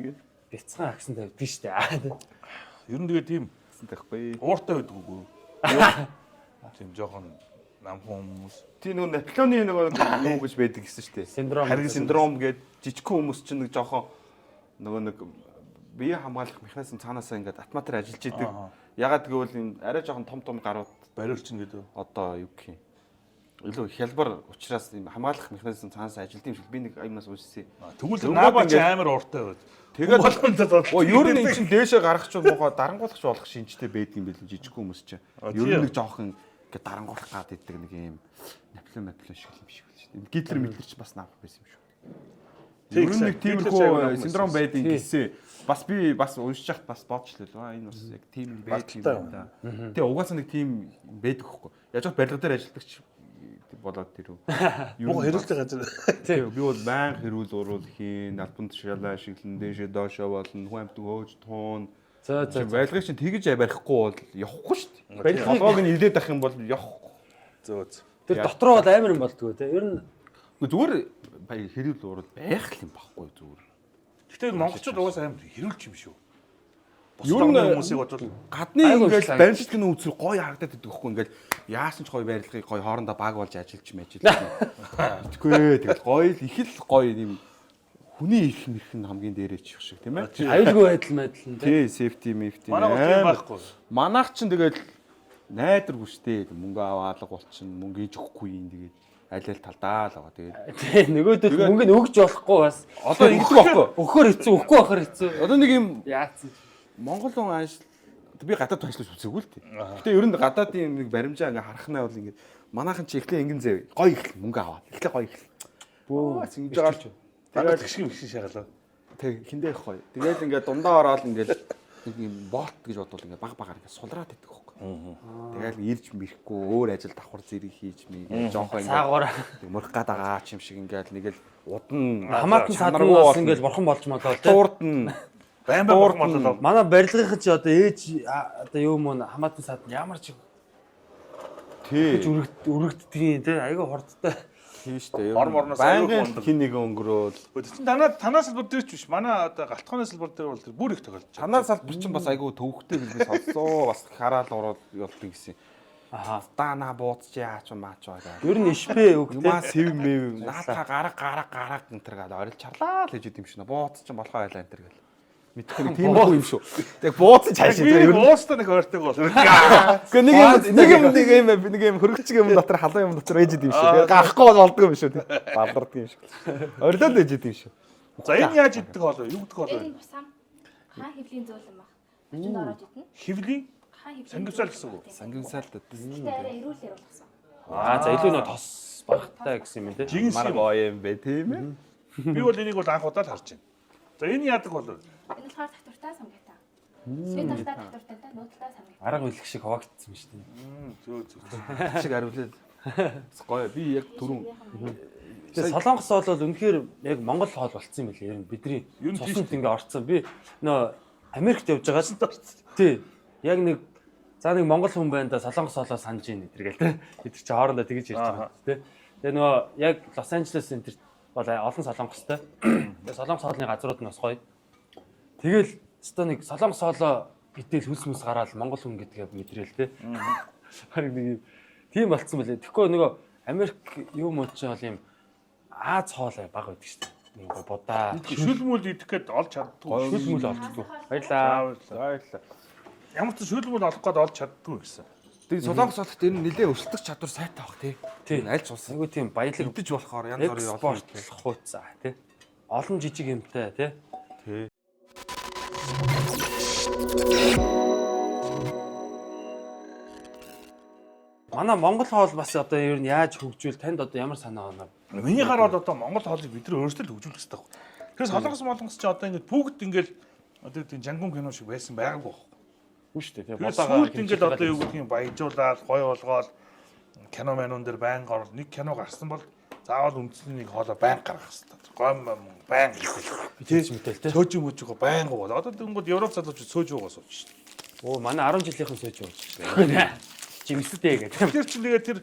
Бяцхан агсан тавьдаг штэ. Ер нь тэгээ тийм байхгүй. Ууртай байдаг үгүй. Тийм жоохон намхан хүмүүс. Тийм нөгөө Наполеоны нөгөө юм гэж байдаг гэсэн шүү дээ. Синдром гэдэг жижигхэн хүмүүс чинь нэг жоохон нөгөө нэг бие хамгаалах механизм цаанаасаа ингээд автоматар ажиллаж идэг. Ягаад гэвэл энэ арай жоохон том гарууд бариулчин гэдэг. Одоо юу гэх юм. Илүү хялбар учраас юм хамгаалах механизм цаанаасаа ажилтдаг юм шиг би нэг аймаас үзсэн. Тэгвэл наабач амар ууртай байд. Тэгээд ер нь энэ чинь дээшээ гарах ч муугаа дарангуулах ч болох шинжтэй байдаг юм байл жижиг хүмүүс чинь. Ер нь нэг жоохон ингээд дарангуулах гад идэг нэг юм Наполеон шиг юм шиг байна шүү дээ. Гитлер мэтлэр ч бас наах байсан юм шүү. Ер нь нэг тиймэрхүү синдром байдаг гэсэн. Бас би бас уншиж хат бас бодчихлоо. Энэ бас яг тийм юм байдаг юм да. Тэгээ угаасаа нэг тийм байдаг хөхгүй. Яаж ч барилга дээр ажилладаг ч болоод тэр үү. Юу хэрүүлдэг газар. Тийм би бол баян хэрүүл уруул хийн, албан тушаалаа шиглэн дээшээ доошоо болно, хүн амт хөөж туун. За барилгыг чинь тэгж барихгүй бол явахгүй шүү дээ. Барилгыг нь илээд ах юм бол явахгүй. Тэр дотроо бол амар юм болдгоо те. Ер нь зүгээр баян хэрүүл уруул байх юм байхгүй зүгээр. Гэтэ монголчууд угаасаа амар хэрүүлж юм шүү. Ер нь хүмүүсийг бодвол гадны ингээд баримтлагын үзэл гоё харагдаад байдаг байхгүй ингээд яасан ч гоё барилгыг гоё хоорондоо баг болж ажиллаж мэжилж. Тэггүй тэгэл гоё их л гоё юм хүний их нэрх нь хамгийн дээрээ чих шиг тийм ээ. аюулгүй байдал мэдл нь тий safety mafety манай тийм байхгүй. Манайх чинь тэгэл найдваргүй штэ мөнгө аваалга болчихно мөнгө иж өгөхгүй юм тэгээд аль талдаа л байгаа тэгээд тий нөгөөдөл мөнгө нь өгж болохгүй бас одоо ингэдэг байхгүй өгөхөр хэцүү өгөхгүй байхаар хэцүү одоо нэг юм яатсан Монгол хүн би гадаад ажиллаж үзээгүй л тий. Гэтэ ер нь гадаадын нэг баримжаа ингээ харахнаа бол ингээ манайхан чи эхлээ ингэн зэв гоё их мөнгө аваад эхлээ гоё их бөө ингэж байгаа ч тэгээд гişгэн шагалаа. Тэг хиндээ их гоё. Тэгээд ингээ дундаа ороод ингээл нэг юм болт гэж бодвол ингээ баг багаар ингээ сулраад идэх хөхгүй. Тэгээд ирж мэрэхгүй өөр ажил давхар зэрэг хийж мэйгээ жоохон ингээ мөрөх гад байгаа ч юм шиг ингээл нэгэл удан хамаатан садарнаас ингээл бурхан болж молоо тий. Дуурдан Байн болоо. Манай барилгын чи одоо ээж одоо юу мөн хамаатан сад ямар ч тий өргөддөг тий айгаа хордтой тийм шүү дээ. Орноос байнгын хин нэг өнгөрөөл. Чин танаас салбар дээр ч биш. Манай одоо галтхооны салбар дээр бол тэр бүр их тохиолдож. Танаас салбар чинь бас айгүй төвхтэй билбэл сонсоо бас хараал ороод явуулдаг гэсэн. Даана бууцч яач маач байгаа. Ер нь ишпэ үг юмаа сэв мэв наата гараг гэнтэр гал орил чарлаа л гэж идэм шнэ. Бууц чинь болохоо байлаа энтер гэл. Мэдхгүй нэг тийм юм шүү. Тэг бууцж хаашаа. Ер нь уустаа нэг ойртойг бол. Гэхдээ нэг юм хөргөчг юм дотор халуун юм дотор ээж идэм шүү. Тэгээ гарахгүй болдгоо юм шүү. Балдардаг юм шүү. Орилоод ээж идэм шүү. За энэ яаж иддэг болов? Юу гэдэг болов? Энэ бусам хаан хөвлийн зөөл юм баг. Очинд ороод идэнэ. Хөвлийн Хаан хөвлийн сангивсаал гэсэн үг. Сангивсаал Тэгтээ арай эрүүлэр болгосон. за илүү нөө тос багтай гэсэн юм тий. Жигэнс мар юм. гоё юм бэ тийм ээ. Би бол энийг бол анх удаа л харж байна. За энэ яадаг болов? Энэ болохоор татвартай самгитай. Свет талтай татвартай, нуудлаа самгитай. Арга үлгэх шиг хуваагдсан юм шүү дээ. Зөө. Шиг ариулаад. Гоё би яг түрүүн Тэгээ Солонгос бол үнэхээр яг Монгол хоол болцсон юм билээ. Ер нь бидний цуснд ингээ орцсон. Би нөө Америкт явж байгаа ч тий. Яг нэг за нэг Монгол хүн байна да Солонгос хоолоо санаж ийн гэтэргээл тий. Эдгээр чи хоорондоо тэгж ярьж байгаа тий. Тэгээ нөө яг Лос Анжелес энэ төр бол олон солонгостой. Тэгээ солонгос хоолны газрууд нь бас гоё. Тэгэл өстой нэг солонгос хоолоо гэтэл хөлс мэс гараад Монгол хүн гэдгээ мэдрээл тий. Харин нэг тийм болцсон байлээ. Тэгэхгүй нөгөө Америк юу муу ч бол юм Аз хоол баг байдаг шүү дээ. Нэг будаа. Шүлмүл идэх гээд олж чаддгүй. Шүлмүл олддгүй. Баярлаа. Баярлалаа. Ямар ч шүлмүл олох гээд олж чаддгүй гэсэн. Тэгээ Солонгос болоод энэ нэлээ өрсөлдөх чадвар сайтай баг тий. Аль ч улс айгу тийм баялаг идэж болохоор янз бүрийн олон экспортлох хууцаа тий. Олон жижиг юмтай тий. тий. Манай Монгол хоол бас одоо ер нь яаж хөгжүүл танд одоо ямар санаа байна? Миний гараад одоо Монгол хоолыг бид нар өөрсдөө л хөгжүүлэх хэрэгтэй байна. Тэгэхээр солонгос ч одоо ингээд бүгд ингээд одоо тийм жангун кино шиг байсан байгаагүй байна. Үгүй шүү дээ. Сүүлд ингээд одоо юу гэдгийг баяжуулаад гоё болгоод кино манун дээр байнга орол нэг кино гарсан бол заавал үндэсний нэг хоолоо байнга гаргах хэрэгтэй. Гом байнга хийх. Битэж мэтэл те. Сөөж мөжгөө байнга бол. Одоо тэнгууд Европ залуучууд сөөж байгаа сууж шүү дээ. Оо манай 10 жилийнхэн сууж байгаа шүү дээ. Жимсдээ гэдэг. Тэр чинь тэгээ тэр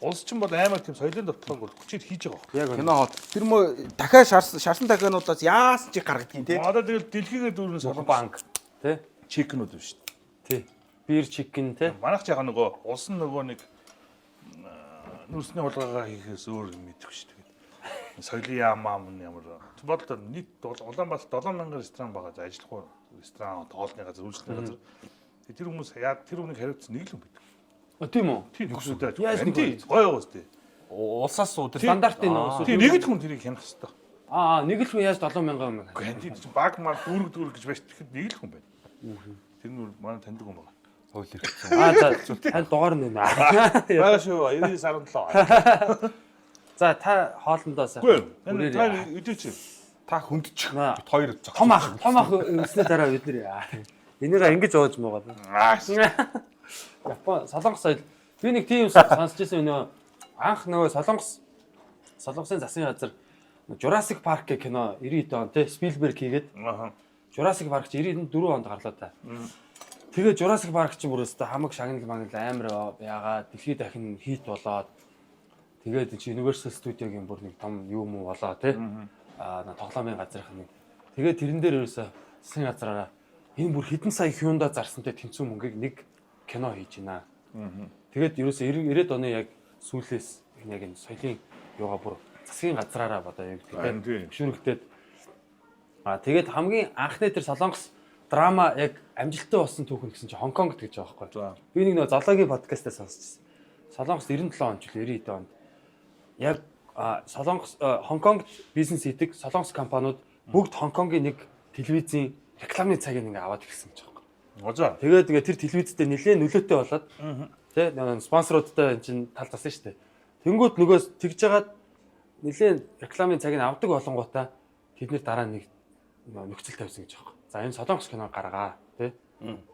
улс чинь бол амар тийм соёлын дотор бол хүчээр хийж байгаа. Яг Кино хот. Тэр мө дахиад шарсан дахиануудаас яасан чи гаргадгийг тий. Одоо тэгэл дэлхийгээ дүүрнээс Солонгос банк те. чекнүүд байна шүү дээ. Тий. Бир чикен те. Манайх жаахан нөгөө улс нь нөгөө нэг нүрсний хулгайгаа хийхээс өөр юм мэдэх шүү дээ. Соёлын яамаа ямар бодол нийт Улаанбаатар 7000 ресторан байгаа ажиллах ресторан тоолны газар үйлчлэх газар. Тэр хүмүүс яг тэр үнийг хариуцсан нэг л юм бид. Тийм үү? Тийм нөхөсөдөө. Яаж нэг гоё гоос тий. Улсаас сууд Стандартын нөөс. Тийм нэг л хүн тэрийг хянах хэрэгтэй. Нэг л хүн яаж 7000 юм бэ? Гэхдээ тийм баг мар дүүрэг гэж байж тэгэхэд нэг л хүн байна. Тэр нь манай таньдаг хүн байгаа. хууль хэрэгцээ. За тань дугаар нь байна. Бага шүү 99.7. За та хоолндоос. Үгүй энэ та өдөөч. Та хүндчих. Бид хоёр зогсож. Том ах өснөө дараа бид нэр энийгээ ингэж ууж муугаад. Япон солонгос соёл би нэг тийм сонсч ирсэн нөө анх нөгөө солонгосын засгийн газар Jurassic Park гэх кино 90-д он тий Spielberg хийгээд Jurassic Park чи 94 онд гарлаа та. Тэгээ Jurassic Park чи бүр өстө хамаг шагнал магнал амар яагаад дэлхийд дахин хит болоод тэгээд чи Universal Studio-гийн бүр нэг том юм уу болоо тий тоглоомын газрынх нэг тэгээд тэрэн дээр ерөөсө засгийн газраараа энэ бүр хэдэн сая Hyundai зарсантай тэнцүү мөнгийг нэг кино хийж байна. Тэгээд ерөөсө 90-ад оны яг сүүлээс яг энэ соёлын юугаа бүр засгийн газраараа одоо яг тэгээд хөшүүрэгдээд тэгээд хамгийн анхны тэр солонгос драма яг амжилттай болсон түүхэн гэсэн чинь Хонконгт гэж байгаа байхгүй. Би нэг зоологийн подкастаас сонсчихсан. Солонгос 97 он ч 90-ад онд яг солонгос Хонконгт бизнес хийдэг солонгос компаниуд бүгд Хонконгийн нэг телевизийн рекламны цагийг ингээ аваад ирсэн гэж байгаа. Гожоо. Тэгээд тэр телевизтэй нэлээд нөлөөтэй болоод тий спонсоруудтай чинь тал засан шүү дээ. Тэнгүүд нөгөөс тэгж жагаад нэлээд рекламын цагийг авдаг болонгуудаа тэд нэр дараа нэг нөхцөл тавьсан гэж байгаа. За энэ солонгос кино гаргаа тий.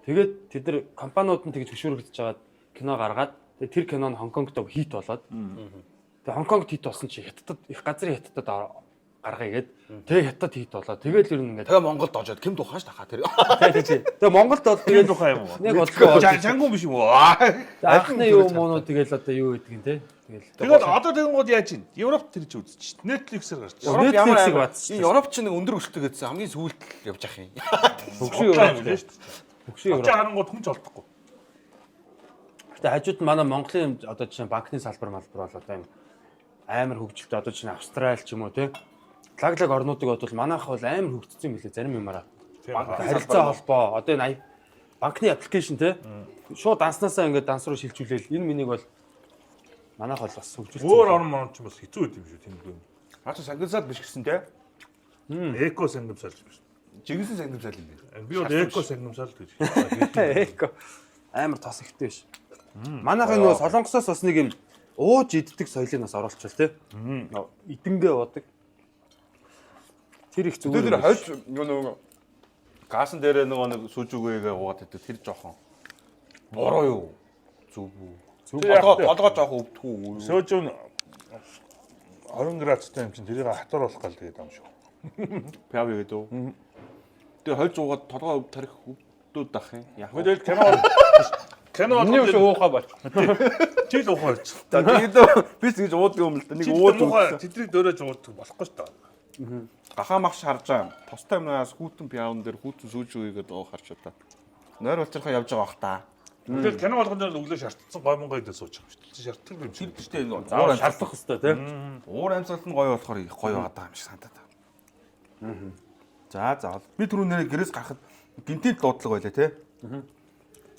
Тэгээд тэд нар компаниуд нь тэгж хөшөөрөгдөж жагаад кино гаргаад тэр кино нь Хонконгт хит болоод тэгээд Хонконгт хит болсон чи хятадд их газрын хятадд гаргая гээд тэгээ хятад хит болоо. Тэгээд ер нь ингээд тэгээ Монголд очоод ким тухайн ш тахаа тэр. Тэгээ Монголд бол тэгээд тухайн юм уу? нэг бодлоо. Жангун биш юм уу? Анхны юу муунууд тэгэл одоо юу гэдэг юм те. Тэгээд одоо тэгэнгүүт яаж ийн? Европт тэр ч үзчих. Netflix-ээр гарч. Европ ямар Netflix-ийг амар. батсан. Энэ Европ ч нэг өндөр өрсөлдөг гэсэн хамгийн сүүлд явж ах юм. Хөгшин Европ шүү дээ. Хөгшин Европ. Харангууд хүн ч олдохгүй. Гэтэ хажууд нь манай Монголын одоо жишээ банкны салбар бол одоо юм амар хөгжилтэй одоо жишээ Австрали ч юм уу те. Лаглаг орнуудыг бодвол манайх бол амар хөгжсөн юм билээ зарим юмараа. Харилцаа холбоо одоо энэ банкны аппликейшн те. Шууд данснасаа ингээд данс руу шилжүүлээл энэ минийг бол манайх бол бас хөгжүүлсэн. Өөр орн мон ч бас хэцүү байт юм шүү тэмдэг. Хаач сангисаад биш гэсэн те. Эко сангамсал биш. Жигсэн сангисаал юм бэ. Би бол эко сангамсал гэж. Эко амар тос ихтэй биш. Манайхын нөгөө солонгосоос бас нэг юм ууж иддэг соёлыг бас оруулчихвал те. Идэнгээ уудаг. Тэр их зүгээр. Тэр хойч нөгөө гасан дээр нөгөө сүжүүгээгээ уугаад идэг тэр жоохон бороо юу? Зүг үү? Толгой жоохон өвдөх үү? Сөөжөн 20 градустай юм чинь тэрийг хатар болох гал тэгээд юм шүү. Пяв гэдэг үү? Тэгээ хойч уугаад толгой тарих өвдөөд ах юм. Яг Тэгэл кино миний өшөө уухаа бач. Жил уухаа байж. За тэгээд би ч гэж уудаг юм л да. Нэг ууж тэдрийг дөөрөж уудаг болохгүй шүү дээ. гахаа мах харж байгаа. Тустай юмнаас хүүтэн пиаун дээр хүүтэн сүүжүүгээд харж удаа. Нойр болчихоо явж байгаа бах та. Тэгэл кино болгоно дээр өглөө шаардсан гой монгой дээр сууж байгаа шүү дээ. Шаарддаг юм шиг. Гэхдээ Заавал шалдах хэрэгтэй тийм. Уур амьсгал нь гоё болохоор их гоё байгаа юм шиг санагдаад байна. За. Би түрүү нэр гэрээс гарахад гинтийн дуудлага байлаа те.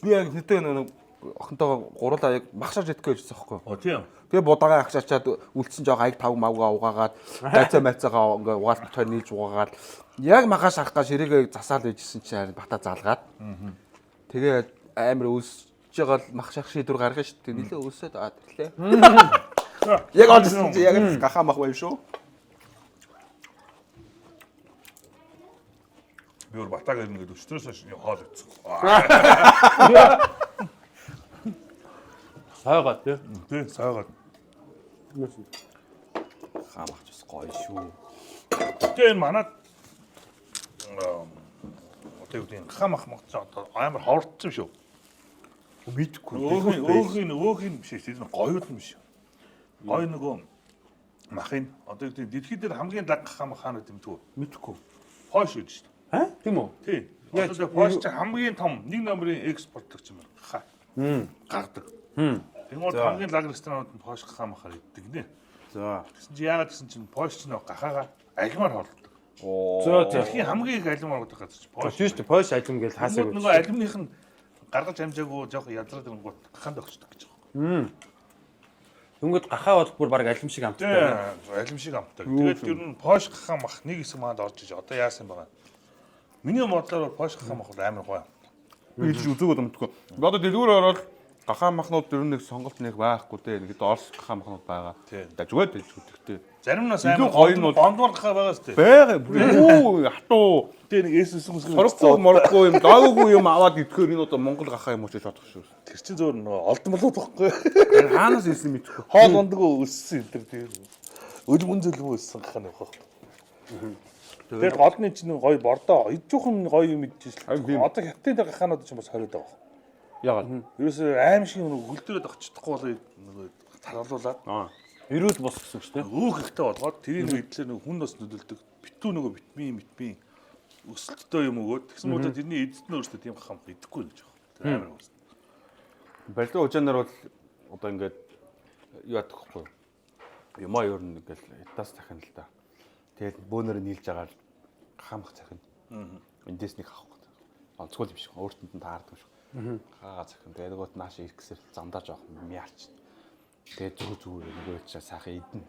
Би яг хэдэн нэг охинтойгоо гурлаа яг махшааж идэх гэж байсан байхгүй. Тийм. Тэгээ будагаа агшаачаад үлдсэн жоо аяг тав мавгаа угаагаад байцаа майцаагаа ингээ угаалт тоо нийлж угаагаад яг магаш харах га ширээгээ засаал байжсэн чинь харин бата залгаад. Тэгээ амар өсөж байгаа махшах шийдвэр гаргана шүү дээ. Нилээ өсөөд ирлээ. Яг олсон чи яг гахаа мах байв шүү. Би өөр батаг ирнэ гэдэг өчтөрөөс хоол өгсөн. Сайгаа тий. Тийм сайгаад. Гахаа мах ч гоё шүү. Тэгээ энэ манад одоо юу гэдэг хамах мах одоо амар ховордсон шүү. Мэдгүй. Өөхийн биш тийм гоёуд юм биш. Гоё нөгөө махын одоо юу гэдэг дэлхийд дээр хамгийн лаг хамах хаана гэдэг юм түү. Мэдгүй. Польш үү шүү дээ. Тийм үү? Тийм. Одоо Польш чинь хамгийн том нэг номерын экспортлогч юм байна. Хаа. Гардаг. Тэгмээ хамгийн лаг ресторанууд нь Польш хамахаар иддэг нэ. За. Тэгсэн чи яагаад гэсэн чинь Польш чинь гахаага алимаар холддог. Зөө Дэлхийн хамгийн их алимаар гэдэг газар чинь Польш. тийм шүү дээ. Польш алим гэж хаасаа. Нөгөө алимных нь гаргаж амжаагүй жоох ядраад ирэнгүүт гахаанд өгчдөг гэж байна. Тэнгүүд гахаа бол бүр баг алим шиг амттай. Тийм, алим шиг амттай. Тэгээд ер нь Польш гахаа мах нэг хэсэг манд орж иж одоо яасан байгаа. Миний бодлоор Польш гахаа мах бол амар гоё. Би ч үзээгүй мэдгүй. Одоо дэлгүүр ороод гахаа махнууд ер нь нэг сонголт нэг байхгүй дээ. Нэг орс гахаа махнууд байгаа. Зүгээр дээ зүтгэвтэй. Зарим нь илүү амар гоё нь бол гондвар гахаа байгаа шүү дээ. Бага. Хатуу. Тэгээ нэг эс үсгэн Хорхгүй морхгүй юм, дааггүй юм аваад идэхээр энэ одоо Монгол гахаа юм уу ч бодох шүү. тэр чинь зөөр нөгөө олдон болоод байхгүй. Хаанаас ирсэн мэдэхгүй. Хоол ундгүй өссөн энэ тэр өлмөн зөлмөө өссөн гахаа нэг байхгүй. Тэгээд голны чинь гоё бордоо идчихэн гоё юм идэж шээ. Одоо хятадын дээр гахаанууд чинь бас хориод байгаа. Ягаад? Ерөөсөө аим шиг нөгөө хөлдөрөд оччихдохгүй болоо нөгөө таргалуулаад. Эрүүл бос гэсэн шүү дээ. Өөх ихтэй болгоод тэрийг идлээ нөгөө хүн бас нөлөөлдөг. Битүү нөгөө витамин өсөлттэй юм өгөөд тэгсэн мөрөд тэрний эзэд нь өөртөө тийм гахам идэхгүй гэж байна. Тэр амар үст. Барилгын хужаанаар бол одоо ингээд юу яддаг вэ? Юмаа ер нь ингээл этаас захин л та. Тэгээд бөөнөр нийлж агаад хамах захин. Эндээс нэг авах гэдэг. Онцгой юм шиг өөртөнд нь таардаг шүү. Хаагаа захин. Тэгээд нөгөөт нааш ирэх гэсэр замдаа жоох мяарч. Тэгээд зүг нөгөө ч сайхан идэн.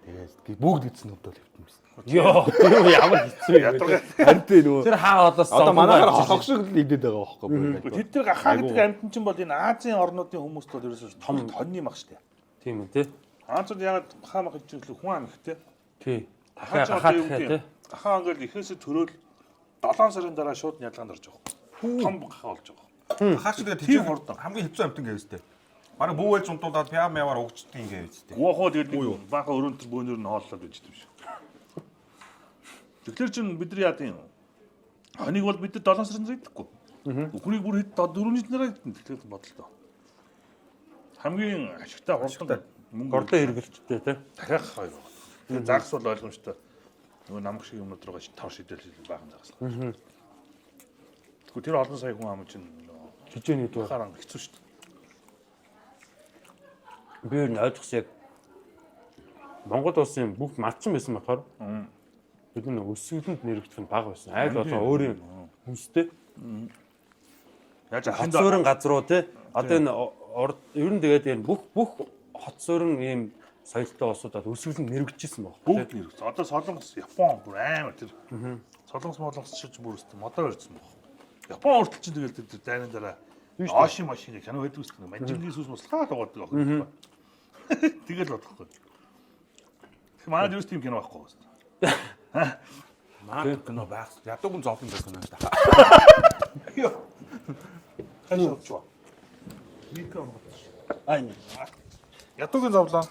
Тэгээд бүгд идсэн өдөө л хэвтэн байсан. Йоо, тийм ямар хэцүү юм. Харин нөгөө Тэр хаа одоос одоо манайхаар хохох шиг л идээд байгаа байхгүй. Тэд тэр гахаа гэдэг амтэн чинь бол энэ Азийн орнуудын хүмүүст бол ерөөсөө том тонны мах шүү дээ. Тийм үү тий. Азууд ягаад гахаа мах гэж хэлэх хүн ам ихтэй. Тий. Гахаа тий. Гахаа ингээл ихээсээ төрөөл 7 сарын дараа шууд ялгаанд орж байгаа. Том гахаа болж байгаа. Хаач тэгээд Тийм хурдан. хамгийн хэцүү амтан гэвэстэй. Бараг бүүвэлж унтуулаад пяам яваар өгчдөг юм гэвэстэй. Уухаа тэгээд баахан өрөөнд бөөнөр нь хооллоод байж дээ биш. Тэгэхээр чин бидний яа тийм хоныг бол бид 7 сарын дараа идэхгүй. Үхрийг бүр хэд 4-ний дараа идэх тэгэхээр бодлоо. Хамгийн ашигтай хурдан мөнгө Гордон хэрэгэлттэй тий. дахиах хоёр байна. Тэгээд загас бол ойлгомжтой. Нөгөө намх шиг юмнууд руугаа тоош идэл баахан загас. Тэгвэл тэр олон сая хүн ам чинь Хижээний дүү. харан хэцүү шүү дээ. Би ер нь ойлгосон яг Монгол улсын бүх малчин байсан болохоор бид нэг өсвөлөнд нэрвэгдэх нь бага байсан. Айл болоо өөрийн хүнстэй. Яаж Хот суурин газруу тий. Одоо энэ ер нь тэгээд энэ бүх хот суурин ийм соёлтой улсуудад өсвөлөнд нэрвэгдэжсэн баг. бүгд нэр. Одоо Солонгос, Япон бүр амар тэр. Солонгос шиж бүр өстө модоо ирсэн баг. Япон хүртэл чинь тэгэл тэр дайны дараа Оши машин кино байдаг үстэй. Манжингийн сүс муслахаа дуугадаг баг. Тэгэл бодохгүй. Манай дэвс тийм кино байхгүй байна. Маад кино байх. Ядууг нь зовлон байсан юм байна. Йоо. Хашаа чуу. Микро. Аа. Ядуугийн зовлон.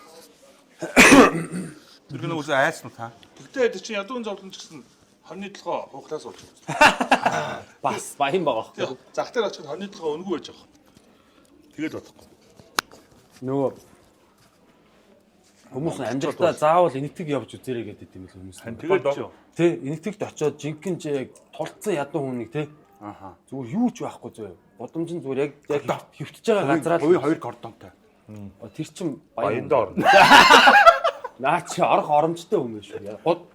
Тэр кино үсээ айсан та. Тэгтээ тэр чинь ядуугийн зовлон ч гэсэн хоньны толгой хуухлаас болж байгаа. Бас баян байгаа. Зах дээр очиход хоньны толгой өнгөө байж байгаа. Тэгээд бодохгүй. Нөгөө хүмүүс амьдралдаа заавал энэтэг явж үзээрэй гэдэг юм л хүмүүс. Тэгээд ч Тэ энэтэгт очиод жинхэнэ яг тулцсан ядуу хүнийг те. Аха. Зүгээр юу ч байхгүй зөө. Годомж нь зүгээр яг хөвтөж байгаа газараа хоёр кордонтой. Тэр чин баянд орно. Наа чи орох оромжтой хүн биш үү? Год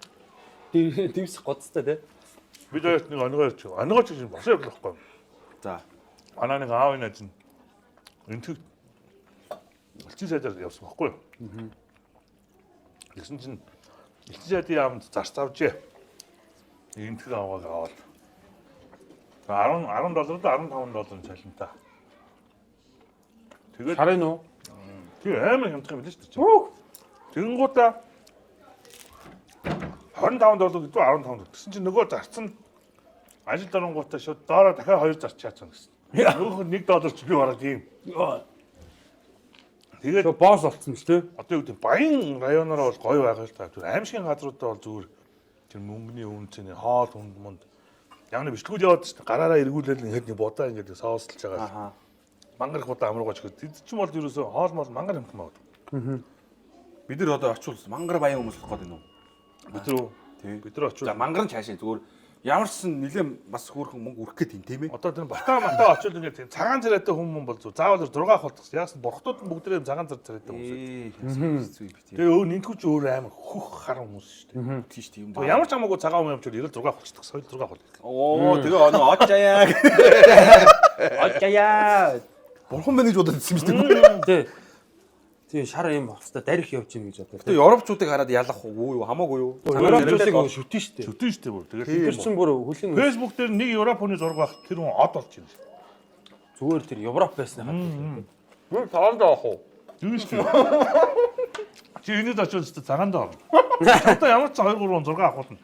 дэвс гоцтой те. Бид хоёрт нэг онгойч. Онгойч чинь босоо явах байхгүй. За. Манай нэг аав энэ чинь энтэг элчин сайдаар явсан байхгүй юу? Тэгсэн чинь элчин сайдын яамд зарц авчээ. Энтэг аваад аваад. $10 $15 цалинтай. Тэгээд Харин уу? тийм амар хямдхан юм биш үү? Тэнгуудаа $25 гэдэг $15. Тэгсэн чинь нөгөө зарц нь ажил дарангуудаа шууд доороо дахиад 2 зарч чаацсан гэсэн. Нөгөөх нь $1 ч би бараг тийм. Тэгээд босс болцсон шүү дээ. одоо юу гэдэг Баян районоор бол гоё байгаа л та. Тэр аимшигын газруудаа бол зүгээр тэр мөнгөний үнцний хоол хүнд мунд яг нэг бичлэгүүд яваад шүү дээ. Гараараа эргүүлээл ингээд нэг будаа ингээд соосолж байгаа. Мангар их будаа амруугаач гэдэг. Тэд чинь бол ерөөсөө хоол мол мангар юм байна. Бид нар одоо очвол мангар баян хүмүүс болох гэдэг юм уу? Бид нар очвол За мангар нь цаашаа зүгээр ямар ч нэлээд бас хөөрхөн мөнгө үрэх гэдэг юм тийм ээ. одоо тэр батаа очвол ингээд тийм цагаан царайтай хүмүүс бол зү заавал 6 хултгас. Яасан бурхтууд нь бүгдээ цагаан царайтай хүмүүс. Тэгээ өө нинтгүүч өөр амар хөх хар хүмүүс шүү дээ. Тийм шүү дээ. Тэгээ ямар ч хамаагүй цагаан хүн явж 96 хулцдаг. Соёл 6 хул. Оо тэгээ оноо очаяа. Очаяа. Бурхан мэн гэж бодоод ирсэн юм шүү дээ. Тэгээ шар юм болцтой дарих явж гин гэж бодоо. Тэгээ европчуудыг хараад ялах уу юу хамаагүй юу? Европчуудыг шүтэн штэ. Шүтэн шүү дээ бүр. Тэр Тэгээд чинь бүр хөлийн Facebook дээр нэг Европ хүний зураг байх тэр хүн од болж байна. зүгээр тэр Европ байсан хаа. Бүр цагаан даа ах уу? Юу шүү дээ. Чи энэд очиж та цагаан даа. Одоо ямар ч 2 3 6 авахулна.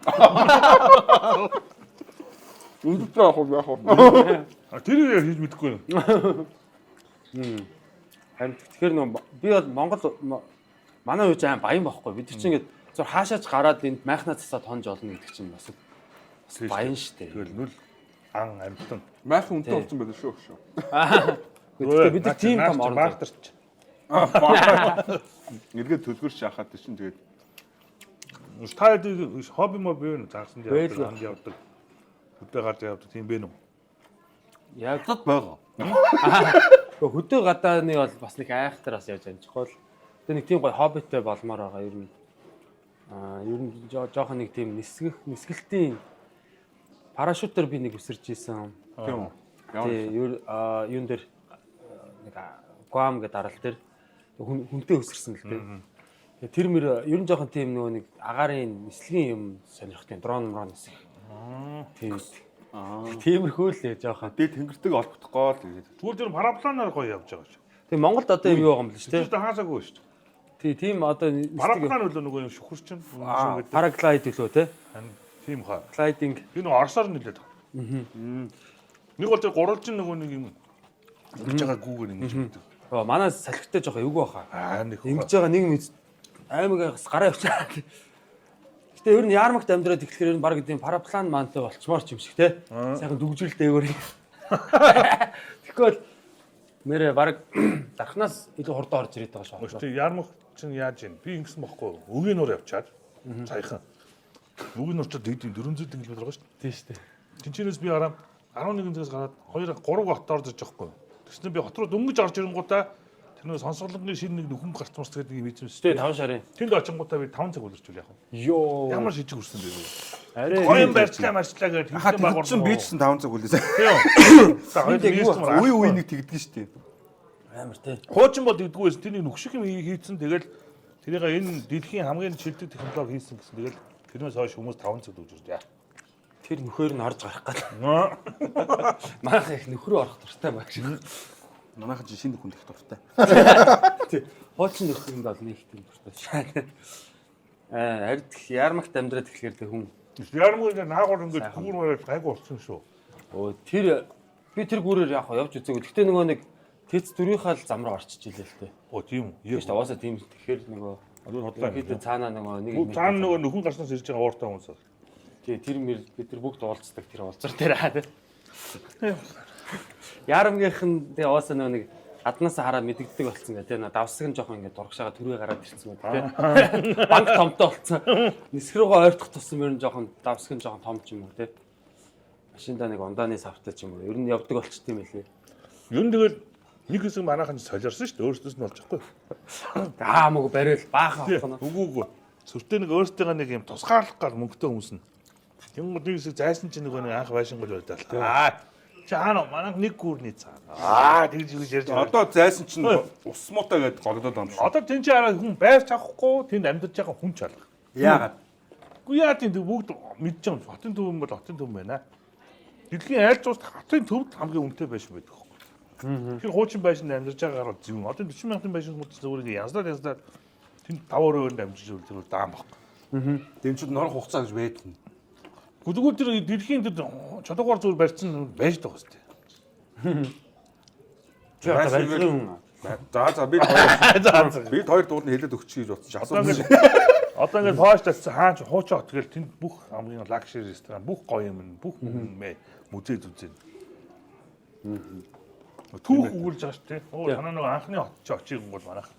Үндтэй ах уу яах вэ? Тэр яг хийж мэдэхгүй байна. Харин тэгэхээр нөө би бол Монгол манай үеч аим баян байхгүй. Бид чинь ингээд зөв хаашаач гараад энд майхнаа цасаа тонж олно гэдэг чинь бас баян штэ. Тэгэл нүл ан амьтан. Майхан үнтэй болсон байдаг шүү. Тэгэхээр бид тийм том орон баартарч. Эргээд төлгөрч яхаад чинь тэгээд Та хобби мо бий нэ заагсан явдаг ханд явдаг. Хөдөө гадаа явдаг тийм бэ нүү? яг цад байгаа. хөдөө гадааны бол бас нэг айхтар бас яаж амжихгүй л. Тэгээ нэг тийм гоё хоббитэй болмоор байгаа ер нь. Ер нь жоохон нэг тийм нисгэлтийн парашютээр би нэг өсөрч ийсэн. Тийм үү. Юун дээр нэг Гуам гэдэг арал дээр хүнтэй өсөрсөн л дээ. Тэр мөр ер нь жоохон тийм нөгөө нэг агаарын нислэгийн юм сонирхтой дрон нисэх. Тийм. Тиймэрхүү л жоохон. Дээд тэнгэртэйг олбохдохгүй л тэгээд. Зүгээр тэр парапланаар гоё явж байгаа шүү. Тэгээ Монголд одоо юм юу байгаа юм л шүү дээ. Тэр хаасаагүй шүү. Тийм одоо Параплан үлээ нөгөө юм шүхэр чинь. параглайд гэлөө те. Тийм хаа. Глайдинг. Би нөгөө Оросоор нэлээд байгаа. Нэг бол тэр гурвалжин нөгөө нэг юм ингэж байгаа гүүгээр ингэж байдаг. Манай салхитай жоохон эвгүй баха. Нэг Ингэж байгаа нэг мэд аймагаас гараа явчаа. Гэтэ ер нь яармагт амьдраад тэгэхээр баг гэдэг параплан маантай болчмоор ч юм шиг те. Сайхан дүгжүүл дээгүүр. Тэгэхгүй мэрэ баг дархнаас илүү хурдан орж ирээд байгаа шүү. Өчтөр ярмах чинь яаж юм? Би ингэсэн бохгүй. Өгийн нуур явчаад. Саяхан. Өгийн нуур чинь 400 км байгаа шүү. Тийм шүү. Тинчнээс би гараад 11 цагаас гараад 2 3 хот орж иж байгаа хгүй. Тэгснэ би хот руу дөнгөж орж ирэнгуудаа тэр нөө сонсголонгийн шин нэг нөхөн гарцмас гэдэг юм ийцэн шүү. Тэгээ 5 шарын. Тэнд очингуудаа би 5 цаг үлэрчүүл яах вэ? Йоо. Ямар шижиг үрсэн бэ? Арай Гоён барьчлаа гэдэг Хаад чинь би ч 5 цаг үлээсэн. Тийм. Үе үе нэг тэгдэж штеп. Амар те. Хуучин бол дэгдгүй байсан. Тэрний нөхшиг юм хийцэн тэгэл тэрийг энэ дэлхийн хамгийн шилдэг технологи хийсэн гэсэн тэгэл тэрнээс хойш хүмүүс 5 цаг дүүж ирж. Тэр нөхөр нь орж гарах гал. Манайх их нөхрөө орох дуртай баг шиг. Манайхан чи шинэ хүн их дуртай. Тий. Хуучин нөхөр нь бол нэг тийм дуртай. Ард ярмагт амьдраад тэгэхээр тэг хүн. Ярмаг наагур ингээд гүүр мөрөөр гайгүй болсон шүү. Тэр би тэр гүүрээр яг явж үзээгүй. Гэхдээ нөгөө нэг тэц дөрвийнхаа л зам руу орчиж илээ л дээ. Тийм үү. Тийм шүү. Уусаа тийм тэгэхээр нөгөө одоо хотлоо. хэд цаанаа нөгөө нэг цаана нөгөө нөхөн гарснаас ирж байгаа ууртай хүмүүс. Тий, тэр мэр бид тэр бүгд уулздаг тэр уулзар дээр аа тий. Ярамгийнх нь тэгээ уусаа нөгөө нэг гаднаас хараад мэдэгддэг болсон гэх тий. Давсаг нь жоохон ингээд дургашаага түргээ гараад ирсэн гэх тий. Банк томтой болсон. Нисэх рүүгээ ойртох тусам ер нь жоохон давсаг нь жоохон том ч юм уу тий. Машиндаа нэг ундааны савтай ч юм уу. Ер нь явдаг болчт юм байлээ. Ер нь тэгэл нэг хэсэг манайхан солиорсон шүү дээ. Өөрсдөөс нь болж байхгүй. Мөг барил баахан авах нь. Үгүй. Сүртэй нэг өөртөө нэг юм тусгаарлах гал мөнгөтэй хүмүүс нь. Тэнгууд нэг хэсэг зайсан чинь нөгөө нэг анх байшингуул байлаа. Чи хаана манайх нэг гүрний цаа. Тэгж ярьж байгаа. Одоо зайсан чинь ус муутай гэдээ голдоод байгаа юм шиг. Одоо тэн чи хараа хүн байрч авахгүй тэнд амьдарч байгаа хүн ч алга. Яагаад? Үгүй яа тийм бүгд мэдж байгаа юм. Хотын төв юм бол хотын төв байна. Дэлхийн айл зуурт хотын төвд хамгийн үнэтэй байшин байдаг хөө. Тэгэхээр хуучин байшинд амьдарч байгаагаар зөв. Одоо 40 мянган байшин хүмүүс зөвхөн янзлаад тэнд 5 амьдарч зүйл даам баг. Тэм чинь норох хугацаа гэж байдаг юм. Гүдгүүд тэр дэлхийн тэр чодгоор зүйл барьсан байж байгаа хэвчээ. За бид хоёр дууд нь хэлээд өгч гэж бодсон. Асуусан. Одоо ингээд поош татсан хаач хуучаа тэгэл тэнд бүх хамгийн лакшери ресторан бүх гоё юм бүх музей зүзэн. Түүх өгүүлж байгаа шүү дээ. Танаа нэг анхны хот ч очиг гол манайх.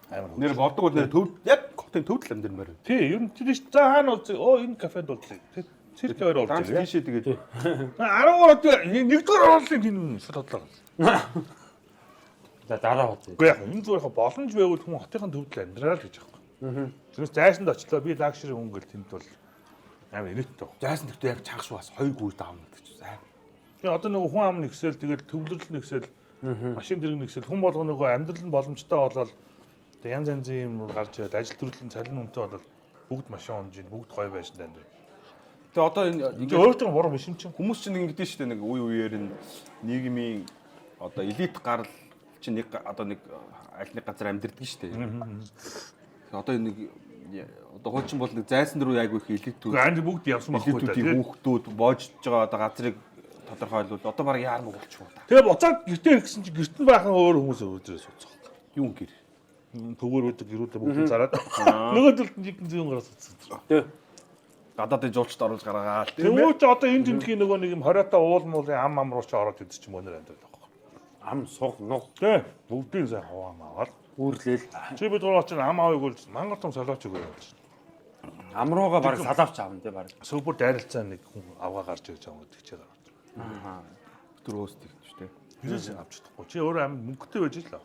Амар. Нэр боддог бол нэр төв яг хотын төвд л амьдмаар. Тий, ер нь тэр ш за хаана уулзъя? Энэ кафед уулзъя. Цирк хоёр уулзъя. Тийшээ тэгээд 13 нэгдүгээр оруулалтын тийм шууд бодлоо. За дараа уулзъя. Үгүй яг энэ зүгээр боломж байвал хүн хотын төвд л амьдраа л гэж байгаа. Тэрнээс зайсанд очлоо би лакшери хүн гэл тэнд бол амар инээдтэй. зайсан тэгтээ яг чагш бас 2 гүйд аавна гэж сайн. Тэгээ одоо нөгөө хүн ам нэгсэл тэгэл төвлөрөл нэгсэл машин дэрэг нэгсэл хүн болгоо нөгөө амьдрал нь боломжтой болоод тэгээ янз янзын юм гарч ирээд ажил төрлийн цалин үнэтэй болоод бүгд машин унж ийн бүгд гоё байшин амьдрал. Тэгээ одоо ингээ өөртөө буруу биш юм чинь. хүмүүс чинь ингэдэж штэ нэг үе үеэр нь нийгмийн одоо элит гарал чинь нэг одоо нэг аль нэг газар амьдэрдэг штэ. Одоо нэг одоо хуучин бол нэг зайсан руу айгүй их элитүүд. Ганди бүгд явсан байхгүй та тийм. Хүүхдүүд боожж байгаа одоо газрыг тодорхойлвол одоо баг яармаг болчихоо та. Тэгээ буцаад гэртээ ирсэн чи гэрт нь байхан өөр хүмүүс өөдрөөс уцах. Юу гэр. Төгөр үүдэг гэрүүдээ бүгд зараад. Нөгөөдөлд нэг зүүн гараас уцсан. Тэг. Гадаадын жуулчд оруулж гаргаад тийм үү ч одоо энэ тэмдгийн нөгөө нэг юм 20-та уул муулын ам руу ч ороод идэж чи мөнөр амьдрал байхгүй. Ам суг нуг Тэ бүгдийг сайн хаваа аваад үүрлээл. чи бид гурав ч ам авыг бол мангар том салаач өгөө явуулж. Амрууга баг салавч аавн те баг. Супер дайралцаа нэг хүн авгаа гарч ирж байгаа гэдэг чи гараад. дөрөөс тэгч тээ. Юусэн авч чадахгүй. Чи өөрөө амин мөнгөтэй байж л.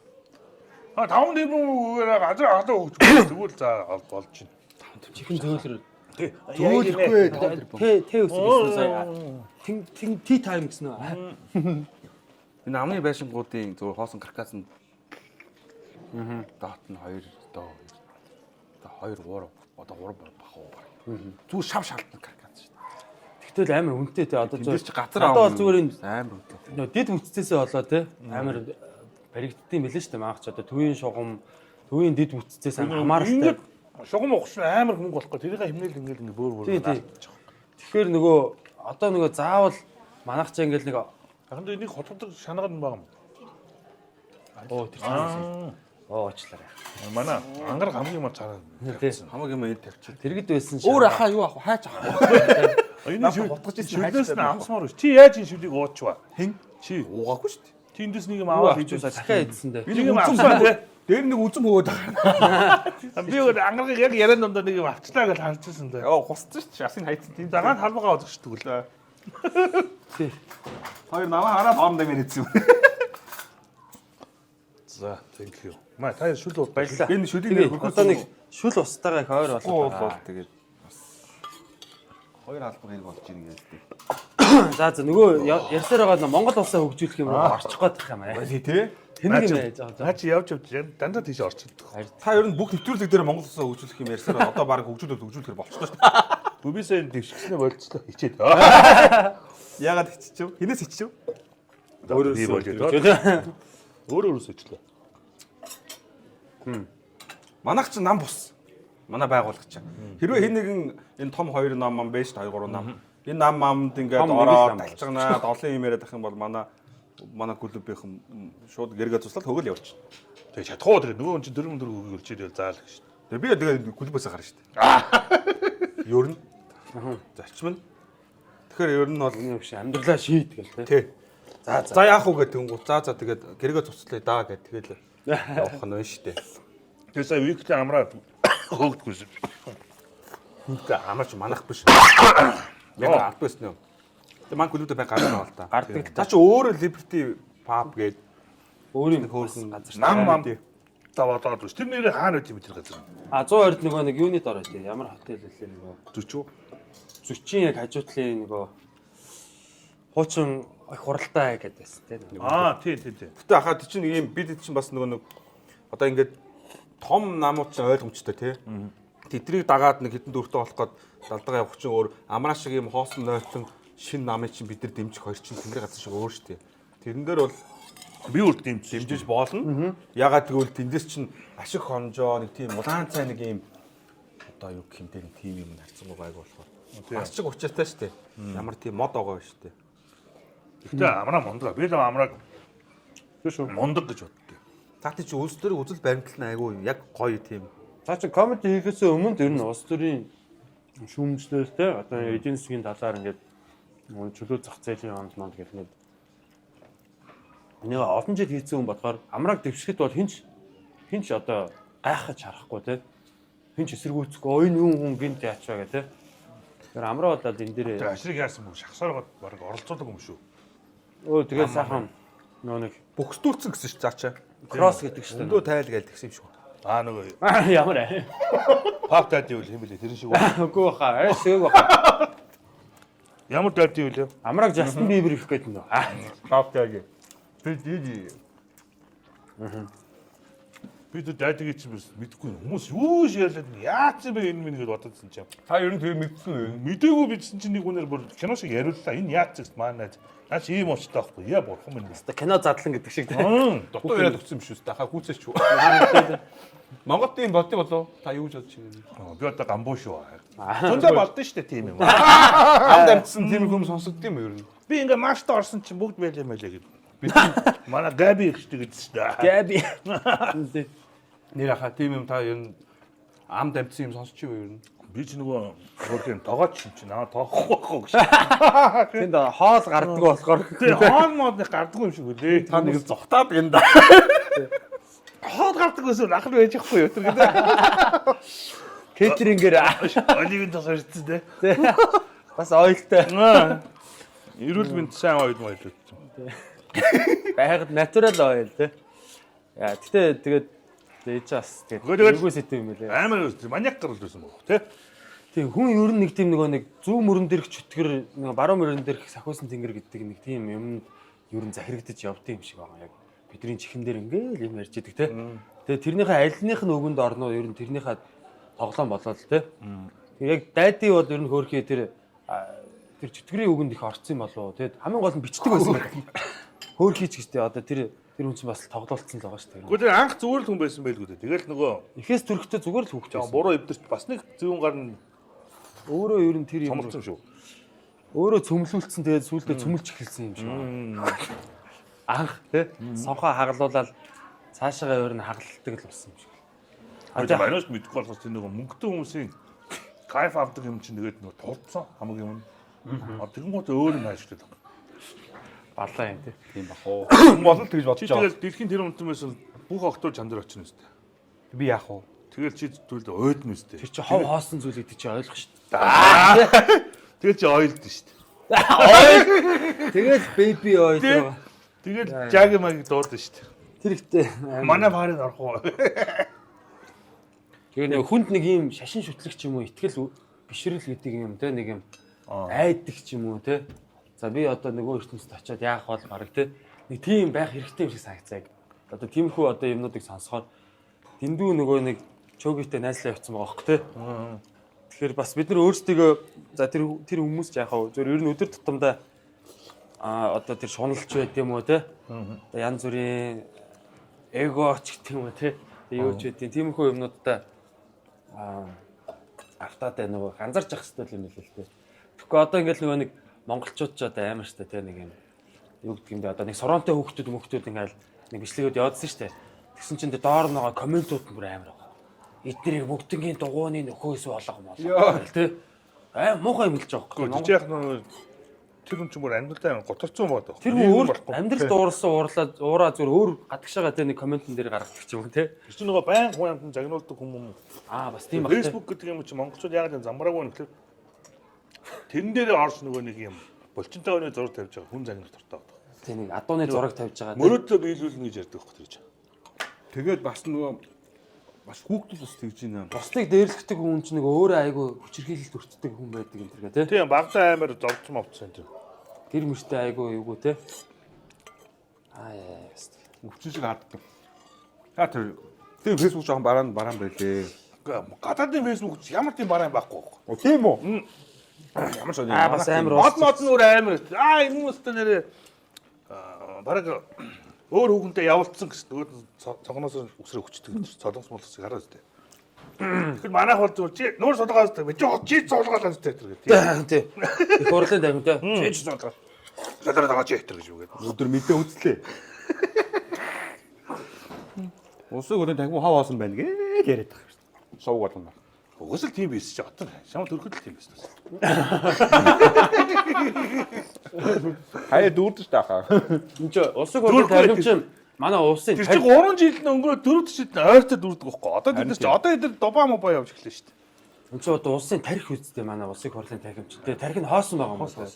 5 тэрбумээр газар хатаа өгч тэгвэл за болж чинь. Чихэн зөөлөр. Зөөлөхгүй. Тэ үсгэсэн сая. Тин ти тайм гэсэн үү? Энэ амны байшингуудын зөв хоосон каркас нь дот нь 2 доо. Одоо 2 3 одоо 3 бах уу. Зүгээр шав шалтна каркас шүү. Тэгтэл амар үнэтэй те одоо Тэндээс чи газар одоо бол зүгээр энэ амар үнэтэй. нөө дид үтцээсээ болоо те амар баригддсан мэлэн шүү дээ маах ч одоо төвийн шугам төвийн дид үтцээс хамааралтай. Шугам ухсан амар хөнгө болохгүй. Тэрийг хэмнээл ингээл ингээ бөөр бөөр. Тэгэхээр нөгөө одоо нөгөө заавал манайх ч ингээл нэг Ахын энийг хотод шанаад нь байгаа юм. оо тэр чинь оо очлаа. Манай ангар хамгийн мал цараа. Хамаг юм энд тавьчих. Тэргэд байсан шээ. Өөр ахаа юу ах хайж ах. Энэ шүлээс нь амсмаар биш. Чи яаж энэ шүлийг уучваа? Хэн? Чи Уугаагүй шүү дээ. Чи эндээс нэг юм аваад хийжсэн дахиад идсэн дээ. би нэг юм авсан тий. Дээр нэг үзм хөөд байгаа. Би ангарыг яг яриан дондоо нэг юм авчлаа гэж харчихсан тий. Яа хусчих чи ясын хайцсан тийм Дагаад халбагаа озгочдөг л. Тий. Хоёр наваа хараад хоорондоо мэрэгсэн. За, thank you. Маа та шүл Баярлалаа. Энэ шүлийг Одоо нэг шүл устдаагаа их ойр болоо. тэгээд бас хоёр албаг хэрэг болж ийн гэдэг. За нөгөө ярьсаар байгаа Монгол улсаа хөгжүүлэх юм уу орчих гээд байх юм аа. Тий. Тэнэг юм яаж байгаа. Наа чи явж дандаа тийш орчихдог. Та ер нь бүх нэвтрүүлэг дээр Монгол улсаа хөгжүүлэх юм ярьсаар одоо баг хөгжүүлэхээр болчихлоо шүү дээ. Бүбисээ дэвшгснээ болцлоо. Хичээд. Яагаад хиччихв? Хинээс хиччихв? Өөрөөсөө болоод. Өөрөөс өчлөө. Манайх ч нам бус. Манай байгууллага чинь. Хэрвээ хэн нэгэн энэ том 2 нам мам байж 2 3 нам. Энэ нам мамд ингээд ороод талчганаа долын юм яриад ах юм бол манай клубийнхэн шууд гэргээ туслаад хөгөл явуулчих. Тэгээ чадахгүй тэгээ нөгөө хүн чинь 4 өгүүлж ирэл заал гэж. Тэгээ би тэгээ клубээс гарна шүү дээ. Ер нь. Зарчим нь. Тэгэхээр ер нь бол Энэ биш амьдралаа шийдгээл тий. За яах вэ гэдэг тэнгуут. За тэгээд гэргээ туслая даа гэдэг тэгэл явах нь байна шүү дээ. Тэгээ сая виктэй амраад хөөгдгүйсэн. Үгүй амарч манах биш. Яг аль байсан юм. Тэгээ маань клубд бай гарсан байна л та. Гардаг. За чи өөрөө Liberty Pub гээд өөрийн хөөрхөн газар. Нам мам даваад биш. Тэр нэрээ хаана үт юм тэр газар. 120-д нөгөө нэг юунит ороо тий. Ямар хотел хэлээ нөгөө 40. 40-ийн яг хажуутлын нөгөө хуучин их хуралтай гэдээс тий. Тий. Гэтэ хахад чинь ийм бид чинь бас нэг одоо ингээд том намууд чинь ойлгомжтой тий. Тэдрийг дагаад нэг хитэн дөрөвтэй болох гээд далдгаа явах чинь өөр амраа шиг ийм хоосон нойтон шин намын чинь бид нар дэмжих хоёр чинь тэнгэр газар шиг өөр шүү дээ. Тэрэн дээр бол Би үрд дэмжиж болно. Ягаад гэвэл тэндээс чинь ашиг хонжоо нэг тийм улаан цай нэг ийм одоо юу гэх юм дээр тийм юм харцангуй гайг болохоор. Ашиг учиртай шүү дээ. Ямар тийм мод байгаа шүү дээ. Гэтэ амраа мундаг. Би л амрааг мундаг гэж боддог. Таатай чи улс төрийн үзэл баримтлал нь айгүй яг гоё тийм. Цаа чи комеди хийхээс өмнө ер нь улс төрийн шүүмжлэлтэй одоо эдийн засгийн талаар ингээд чөлөө зах зээлийн онолнод гэх нэг нэг олон жил хийсэн хүн болохоор амрааг дэвшгэд бол хинч одоо гайхаж харахгүй те хинч эсэргүүцэхгүй энэ юм хүн гинт яачаа гэх те тэр амраа болоод энэ дээр Ашрыг яасан мөн шахсараад баг оролцуулдаг юм шүү. тэгээ сайхан нэг Бөхсдүүлсэн гэсэн ш заачаа. кросс гэдэг шүү дээ. Өндөө тайл гээл тэгсэн юм шүү. Нөгөө Ямар аа. пап дайд юу юм бэлээ тэрэн шиг үү. Үгүй баха. Эсээг баха. Ямар дайд юу лээ? Амрааг Justin Bieber их гэдэг нөө. Пап дайг. Би Бид дайдыг чи мэдгүй хүмүүс юу ширлээд яац юм бэ энэ минь гэж бододсон ч юм. та ер нь тэгээ мэдсэн үү? Мдээгүй бидсэн чинь нэг хүнээр бүр кино шиг яриуллаа. Энэ яац гэж маанаад. Наач ийм уучтай байхгүй. Яа бурхан минь. Оо кино задлан гэдэг шиг те. Дутуу яриад өгсөн юм шүү дээ. Хаа хүүцээч шүү. Монгол тийм болтой болов. Та юу гэж бодож байна? Би одоо гамбуу шүү. Зөндөө болдсон шүү дээ тийм юм. Хамд амтсан тийм хүмүүс сонсогд юм ер нь. Би ингээ маршта орсон чинь бүгд байлаа мэлээ гэдэг. Би манай Габи ихтэй гэдсэн шүү дээ. Gabi. Нэр хаа тийм юм та ер нь амд амтсан юм сонсч юу ер нь? Би ч нөгөө хөргийн тоогооч чинь аа тоохгүй байхгүй гэж. Тэнд хоол гарддаг болохоор Тэгээ хоол модны гардгүй юм шиг үлээ. Та нэг зогтаад гэнэ да. Хоол гардаг гэсэн ахал байж ихгүй юу тэр гэдэг. Кетрингээр Оливын тасаар ирсэн дээ. бас ойлтой. Эрүүл мэнд сайн ойл мойл. Байгаад натурал ойл те. Яа гэтээ тэгээд ээж бас тэгээд үгүй сэтэв юм лээ. Амар маниак гарал байсан баг тий. Тийм хүн ер нь нэг тийм нэг зүү мөрөн дээрх чөтгөр нэг баруун мөрөн дээрх сахиусан тэнгэр гэдэг нэг тийм юм ер нь захирагдаж явдсан юм шиг байгаа яг бидний чихэн дээр ингээл юм ярьж идэг те. Тэгээ тэрнийхээ альных нь өгөнд орноо ер нь тэрнийхээ тоглоом болоод те. Тэгээ яг дайди бол ер нь хөөрхий тэр чөтгөрийн өгөнд их орцсон юм болов те. Хамгийн гол нь бичдэг байсан байдаг. Хөөрхий ч гэжтэй одоо тэр хүн чинь бас тоглолцсон л байгаа шүү дээ. Гэхдээ тэр анх зүгээр л хүн байсан байлгүй дээ. Тэгэл нөгөө Эхээс төрөхтэй зүгээр л хүүхд байсан. буруу эвдэрч бас нэг зүүн гар нь Өөрөө ер нь тэр юм цомлцсон шүү. өөрөө цөмлүүлсэн тэгээд сүүлдээ цөмөлж эхэлсэн юм шиг байна. Анх тий сонхоо хагалуулаад цаашаа өөр нь хагалдаг л болсон юм шиг. Одоо манайш мэдгүй болохоос тэр нөгөө мөнгөтэй хүмүүсийн кайф авдаг юм чинь тэгээд нөгөө тулцсан хамаг юм. Тэгэн гот өөр юм ажилладаг. Балаа юм тий. Тийм бах уу. Хүн бол тэгж бодож байгаа. Тэгэл дэлхийн тэр үнтмээс бүх охтууд чам дээр очно үстэй. Би яах вэ? Тэгэл чи зүйлд ойдно үстэй. Тэр чи хов хоосон зүйлийг чи ойлгох шүү дээ. Тэгэл чи ойлд шүү дээ. Тэгэл baby oil байгаа. Тэгэл жаг маг дуудсан шүү дээ. Тэр ихтэй Манай баарыг орох уу? тэгээ нэг хүнд нэг юм шашин шүтлэг ч юм уу итгэл бишрэл гэдэг юм те нэг юм айдаг ч юм уу те. За би одоо нөгөө ертөнцид очиод яах бол баг те нэг тийм байх хэрэгтэй юм шиг санагцааг. Одоо тиймэрхүү одоо юмнуудыг сонсохоор дэндүү нөгөө нэг чөөгийтэй найзлаа явцсан байгаа хөөхгүй те. Тэгэхээр бас бид нар өөрсдөө за тэр хүмүүс ч яхаа зөв ер нь өдөр тутамдаа одоо тэр шуналж байд юм уу те. Одоо янз бүрийн эгоч гэх юм уу те. Юу ч үгүй тиймэрхүү юмнуудтай автаатай нөгөө ганцарч явах хэрэгтэй юм л те. Тэгэхгүй одоо ингээл нөгөө нэг монголчууд ч одоо амар штэ те нэг юм юу гэдэг юм бэ одоо нэг соронтой хүүхдүүд ингээл нэг бичлэгүүд явуулсан штэ. Тэгсэн чинь доор нөгөө комментууд бүр амар байгаа. Эднэрийг бүгднгийн дугууны нөхөөс болгоо тий. Муухай юм хэлж байгаа байхгүй. Жижиг тэр хүн ч бүр амьдралдаа готорцсон байдаг. Тэр хүн амьдрал дуурсан уураа зүгээр өөр гадагшаага тий нэг комментэн дээр гаргадаг ч юм тий. Тэр чинь нөгөө баян хүн амтан загнуулдаг хүмүүс. Бас тийм байна. Facebook гэдэг юм чи монголчууд яагаад юм замбраагүй нөхлөө. Тэрэн дээр орж нөгөө нэг юм булчинтай өнөө зураг тавьж байгаа хүн загнуулт дуртай байдаг. Тий нэг адууны зураг тавьж байгаа. Мөрөөдлөө биелүүлнэ гэж ярьдаг байхгүй тэр. Тэгээд бас нөгөө бас хүүхдүүд бас тэгж байна. Бусдыг дээрлэхдэг хүн чинь нэг өөрөө айгүй хүчирхийлэлд өртдөг хүн байдаг юм тэргээ тий. Тийм багтаа амар зовж мовцсон тийм. гэр мөртөө айгүй юугүй те. Яа. Өвчин шиг харддаг. Тэр фэйсбүүк жоохон бараан байлээ. Гадаадын фэйсбүүк ямар тийм бараа юм байхгүй. Тийм үү? Ямар сони. Бас амар мод нүр амар. Энэ хүмүүстэй нэрээ бараг өөр хүүхэнтэй явуулсан гэсэн нөгөө цогноос үсрээ хүчдэг гэж цолонгос молсыг хараад тээ. Тэгэхээр манайх бол зүгээр чи нүүр сулгаас тээ. Чи сулгаалаа тээ гэдэг. тий. Их хурлын тайм те. Чи сулгаа. Гадараа дагаа чи хэтэр гэж үгээд. Өдөр мэдээ үзлээ. Усыг өрөө тагмуу хаваасан байна гэж яриад байгаа юм шүү. Сувг болгоно. Угсэл тийм биш чи отор. Шам төрөхөд л тийм биш. Хаяа дүүрдэж таахаа. Энд чи улсын хурлын тахимч манай улсын Тэр чи 3 жил нь өнгөрөө 4 жил ойртол дүүрдэг байхгүй. Одоо бид чи одоо эдгээр дубаа мобаа явж эхэллээ шүү дээ. Энд чи одоо улсын тарих үсттэй манай улсын хурлын тахимч. Тэгээ тарих нь хоосон байгаа юм байна.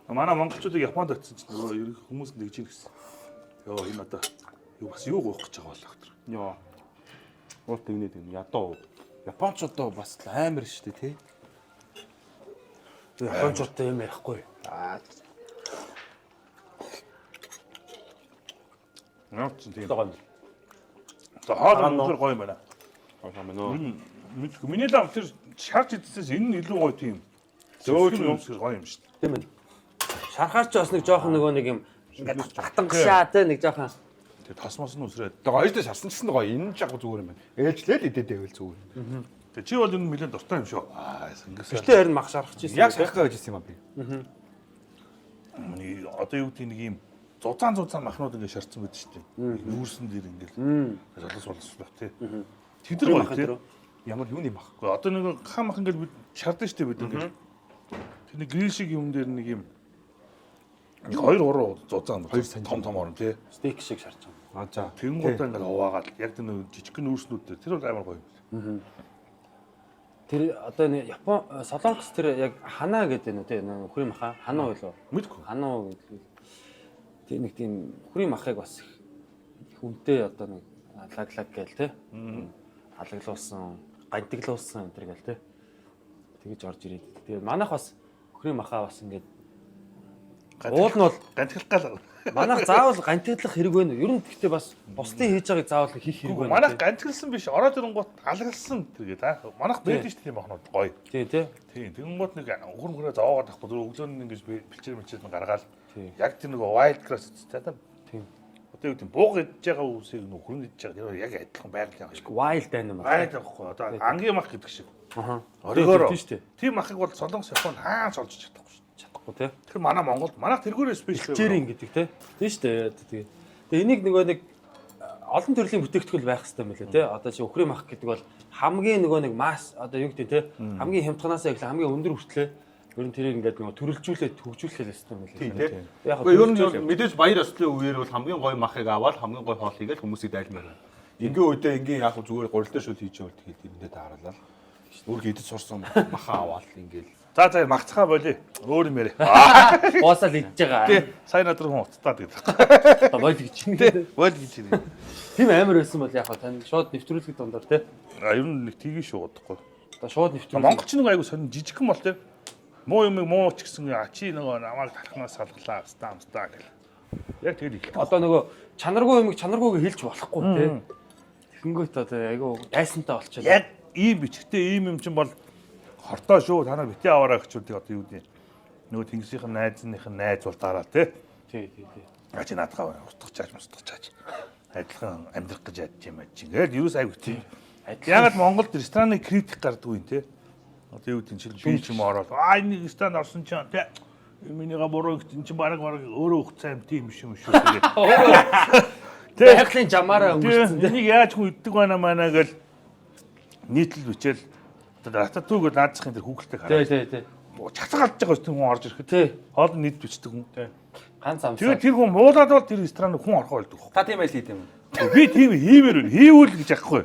Манай монголчуудыг Японд очсон чинь нөгөө ерөнхий хүмүүс нэгж ийн гэсэн. Йоо энэ одоо юу бас юу гоох гэж байгаа болоо гэдэг. Йоо. Уул тэгнэ тийм ядуу. Японочдоо бас амар шүү дээ тий. Японочтой юм ярихгүй. Наач тийм. Тагон. За хоол өндөр гоё юм байна. Хоолоо мөн. Миний лам тэр шарж идсээс энэ нь илүү гоё тийм. Зөөлөн өмсгөр гоё юм шүү дээ. Тийм ээ. Шархаар ч бас нэг жоохон нөгөө нэг юм ингээд татангашаа те нэг жоохон тэр тосмос нь үсрээд. Тэгээ хоёртой шарсан ч гэсэн гоё энэ ч яг зүгээр юм байна. Ээлжлээл идээдээ байвал зүгээр. Тэр чи бол энэ нэлээд дуртай юм шүү. Ингэсэн. биштэй харин мах шархаж ирсэн. Яг шархах гэж ирсэн юм аа би. Миний одоо юу гэдэг нэг юм зузаан махнууд ингэ шарцсан байдаг шүү дээ. Нүүрсэн дээр ингээл солос болсоо тий. Тэд нар гоё тий. Ямар юуны мах. Одоо нэг хам мах ингээл бид шардсан шүү дээ бид ингээл. Тэр нэг грил шиг юм дээр нэг юм 2-3 зузаан том орно тий. Стейк шиг шарч байгаа. За. Тэнгуудаа ингээл хуваагаад яг тэр нэг жижиг нүүрснүүд дээр тэр бол амар гоё юм. Тэр одоо нэг Япон Солонгос тэр яг ханаа гэдэг нь тий хүрийн маха ханаа байлоо. Мэдгүй. Ханаа гэдэг. Тэр нэг тийм хүрийн махыг бас их үнэтэй одоо нэг лаглаг гээл тий. Халаглуулсан, гантиглуулсан энэ төр гээл тий. Тэгэж орж ирээд. Тэгээд манайх бас хүрийн махаа бас ингээд уул нь бол гантиглах гал. манайх заавал гантиглах хэрэг байна. Ер нь гэхдээ бас бусдын хийж байгааг заавал хийх хэрэг байна. Манайх гантигласан биш. Ороод ирэнгуут алгалсан тэргээд аа. Манайх байдаг шүү дээ тийм ахнууд гоё. Тий, тий. Тийм. Тэнгуут нэг ухрмграа зоогоод авахгүй зөв өглөө нь ингэж бэлчээр гаргаад яг тэр нэг wild grass та тийм. Одоо юу гэдэг бууг идж байгаа үсийг нөхрөн идж байгаа яг адилхан байгалийн юм шиг. Wild animal. Wild байхгүй. Одоо ангийн мах гэдэг шиг. Аха. Оригоор. Тийм шүү дээ. Тийм махыг бол Солонгос Японд хаач олж чадахгүй шүү. Чадахгүй тий. Тэгэхээр манай Монголд манайх тэргүүрээ спешиал Жирийн гэдэг тий. Тийм шүү дээ. Тэгээ. Тэгээ энийг нөгөө нэг олон төрлийн бүтээгдэхүүн байх хэрэгтэй юм лээ тий. Одоо чи өхрийн мах гэдэг бол хамгийн нөгөө нэг масс одоо юу гэдэг тий. Хамгийн хямдханаас эхлээ хамгийн өндөр хүртлээ ер нь тэрийг ингээд нөгөө төрөлжүүлээд хөгжүүлэх хэрэгтэй юм лээ. Тийм тий. Яг Ер нь мэдээж баяр ёслолын үеэр бол хамгийн гоё махыг аваад хамгийн гоё хоол хийгээл хүмүүсийг дайлмаар байна. Ингийн үедээ ингийн яг зүгээр гурилтай шүл хийж явал тэгээд тэрэндээ тааралаа. Өөр идэж сурсан махаа аваад ингээл. За магцхаа болий. Өөр юм яриа. боосаал идж байгаа. Тий. Сайн надрын хүн уцтаад гэдэг. Одоо бойл гэж чинь. Бойл гэж юм. Тийм амар байсан бол яг хаа тань шууд нэвтрүүлэх дундор тий. Ер нь нэг тгий шүү удахгүй. Одоо шууд нэвтрүүлэх. Монголч нэг айгу сонин жижигхэн бол тий. Муу юм муу ч гэсэн чи нөгөө намайг тархнаас салглаа стамстаа гэл. Яг тэгэл их. Одоо нөгөө чанаргүй юмыг чанаргүйг хэлж болохгүй тий. Тэгэнгүүт одоо айгу дайсантай болчихлоо. Яг ийм бичгтээ ийм юм чинь бол хортоо шүү. Та нар битээ аваараа гэчүүдийг одоо юу гэдэг нөгөө тэнгисийнхэн найзныхын найз бол дараа тий. Тий. Ачи наадгаа устгах чааж. Адилхан амьдрах гэж ядж юм аж. Ингээл юус айгу тий. Ягаад Монголд рестораны критик гардгүй юм тий. Одоо юу гэдэг чинь би ч юм ороод энэ ресторан орсон ч тий. Минийга буруу гэдэг чинь бараг өөрөө ухцаа юм тийм биш юм шүү тэгээд. Байгалийн жамаараа өнгөрсөн тий. Энийг яаж хүн иддэг байна маа гэл нийтлэл бичээл рататуг наадсахын тэр хүүхэлтэй хараа. Тий. Чацгалж байгаа тэр хүн орж ирэхэд Тий. хоол нийт бичдэг хүн. Тий. Ганц амсаа. Тэгээд тэр хүн муулаад бол тэр рестораныг хүн орох болдог. Та тийм байл хийх юм. Би тийм хиймээр байна. Хийвэл гэж ахгүй.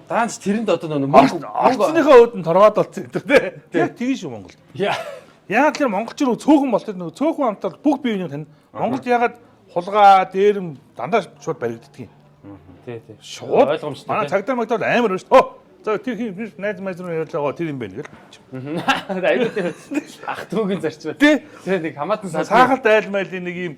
Даанч тэрэнд одоо нөгөө Орцныхаа өөд нь торгоод болцсон тэр тий. Яг тийм шүү Монголд. Яг тэр монголчууд цөөхөн болтой нөгөө цөөхөн амтал бүх биеийн тань. Монголд ягаад хулгай дээрэм дандаа шууд баригддаг юм. Тий. Шууд Ойлгомжтой. манай цагдаа магдал амар байна шүү. За тэр хин найз руу ярьж байгаа тэр юм байна гэл. Айгуу тэр ах түүгийн зарчмаа. Тэгээ нэг хамаатан сахалт айлмайлын нэг юм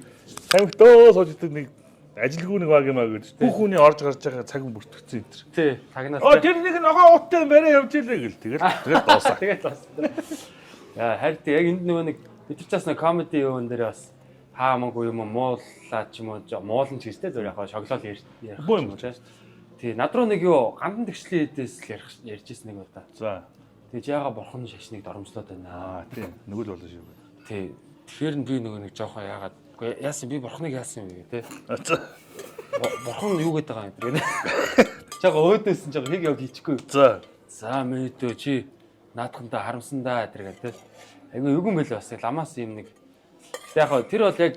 тавигтөө сууж идэг нэг ажилгүй нэг баг юм аа гэж. Бүх хүний орж гарч байгаа цаг бүртгэгдсэн энэ. Тий, тагнаас. Тэр нэг ногоо уттай барай явж илээ гэл. Тэгэл дуусаа. Тэгээд бас. Яа, харин яг энд нөгөө нэг бид ч бас нэг комеди юун дээр бас хаа мангу юм мууллаа ч юм уу муулан ч гэжтэй зөв яг шоглол ярих юм тийм. Тий, над руу нэг юу гандан тэгшлийн хэдээс л ярьж ирсэн нэг удаа. За. Тэгж яага бурхан шашныг доромжлоод байна. Тийм. Нөгөө л болоо шүү. Тий. Тэгэхээр би нөгөө нэг жоохон яагаад үгүй яасан би бурханыг яасан юм бэ те. Бурхан юу гэдэг байгаа юм гэдэг. Жага өөдөөс нь жага хийг яг хийчихгүй. За. За мэдөө чи наадхандаа харамсандаа тэргээл те. Айгу югэн байл бас ламаас юм нэг. Яг тэр бол яг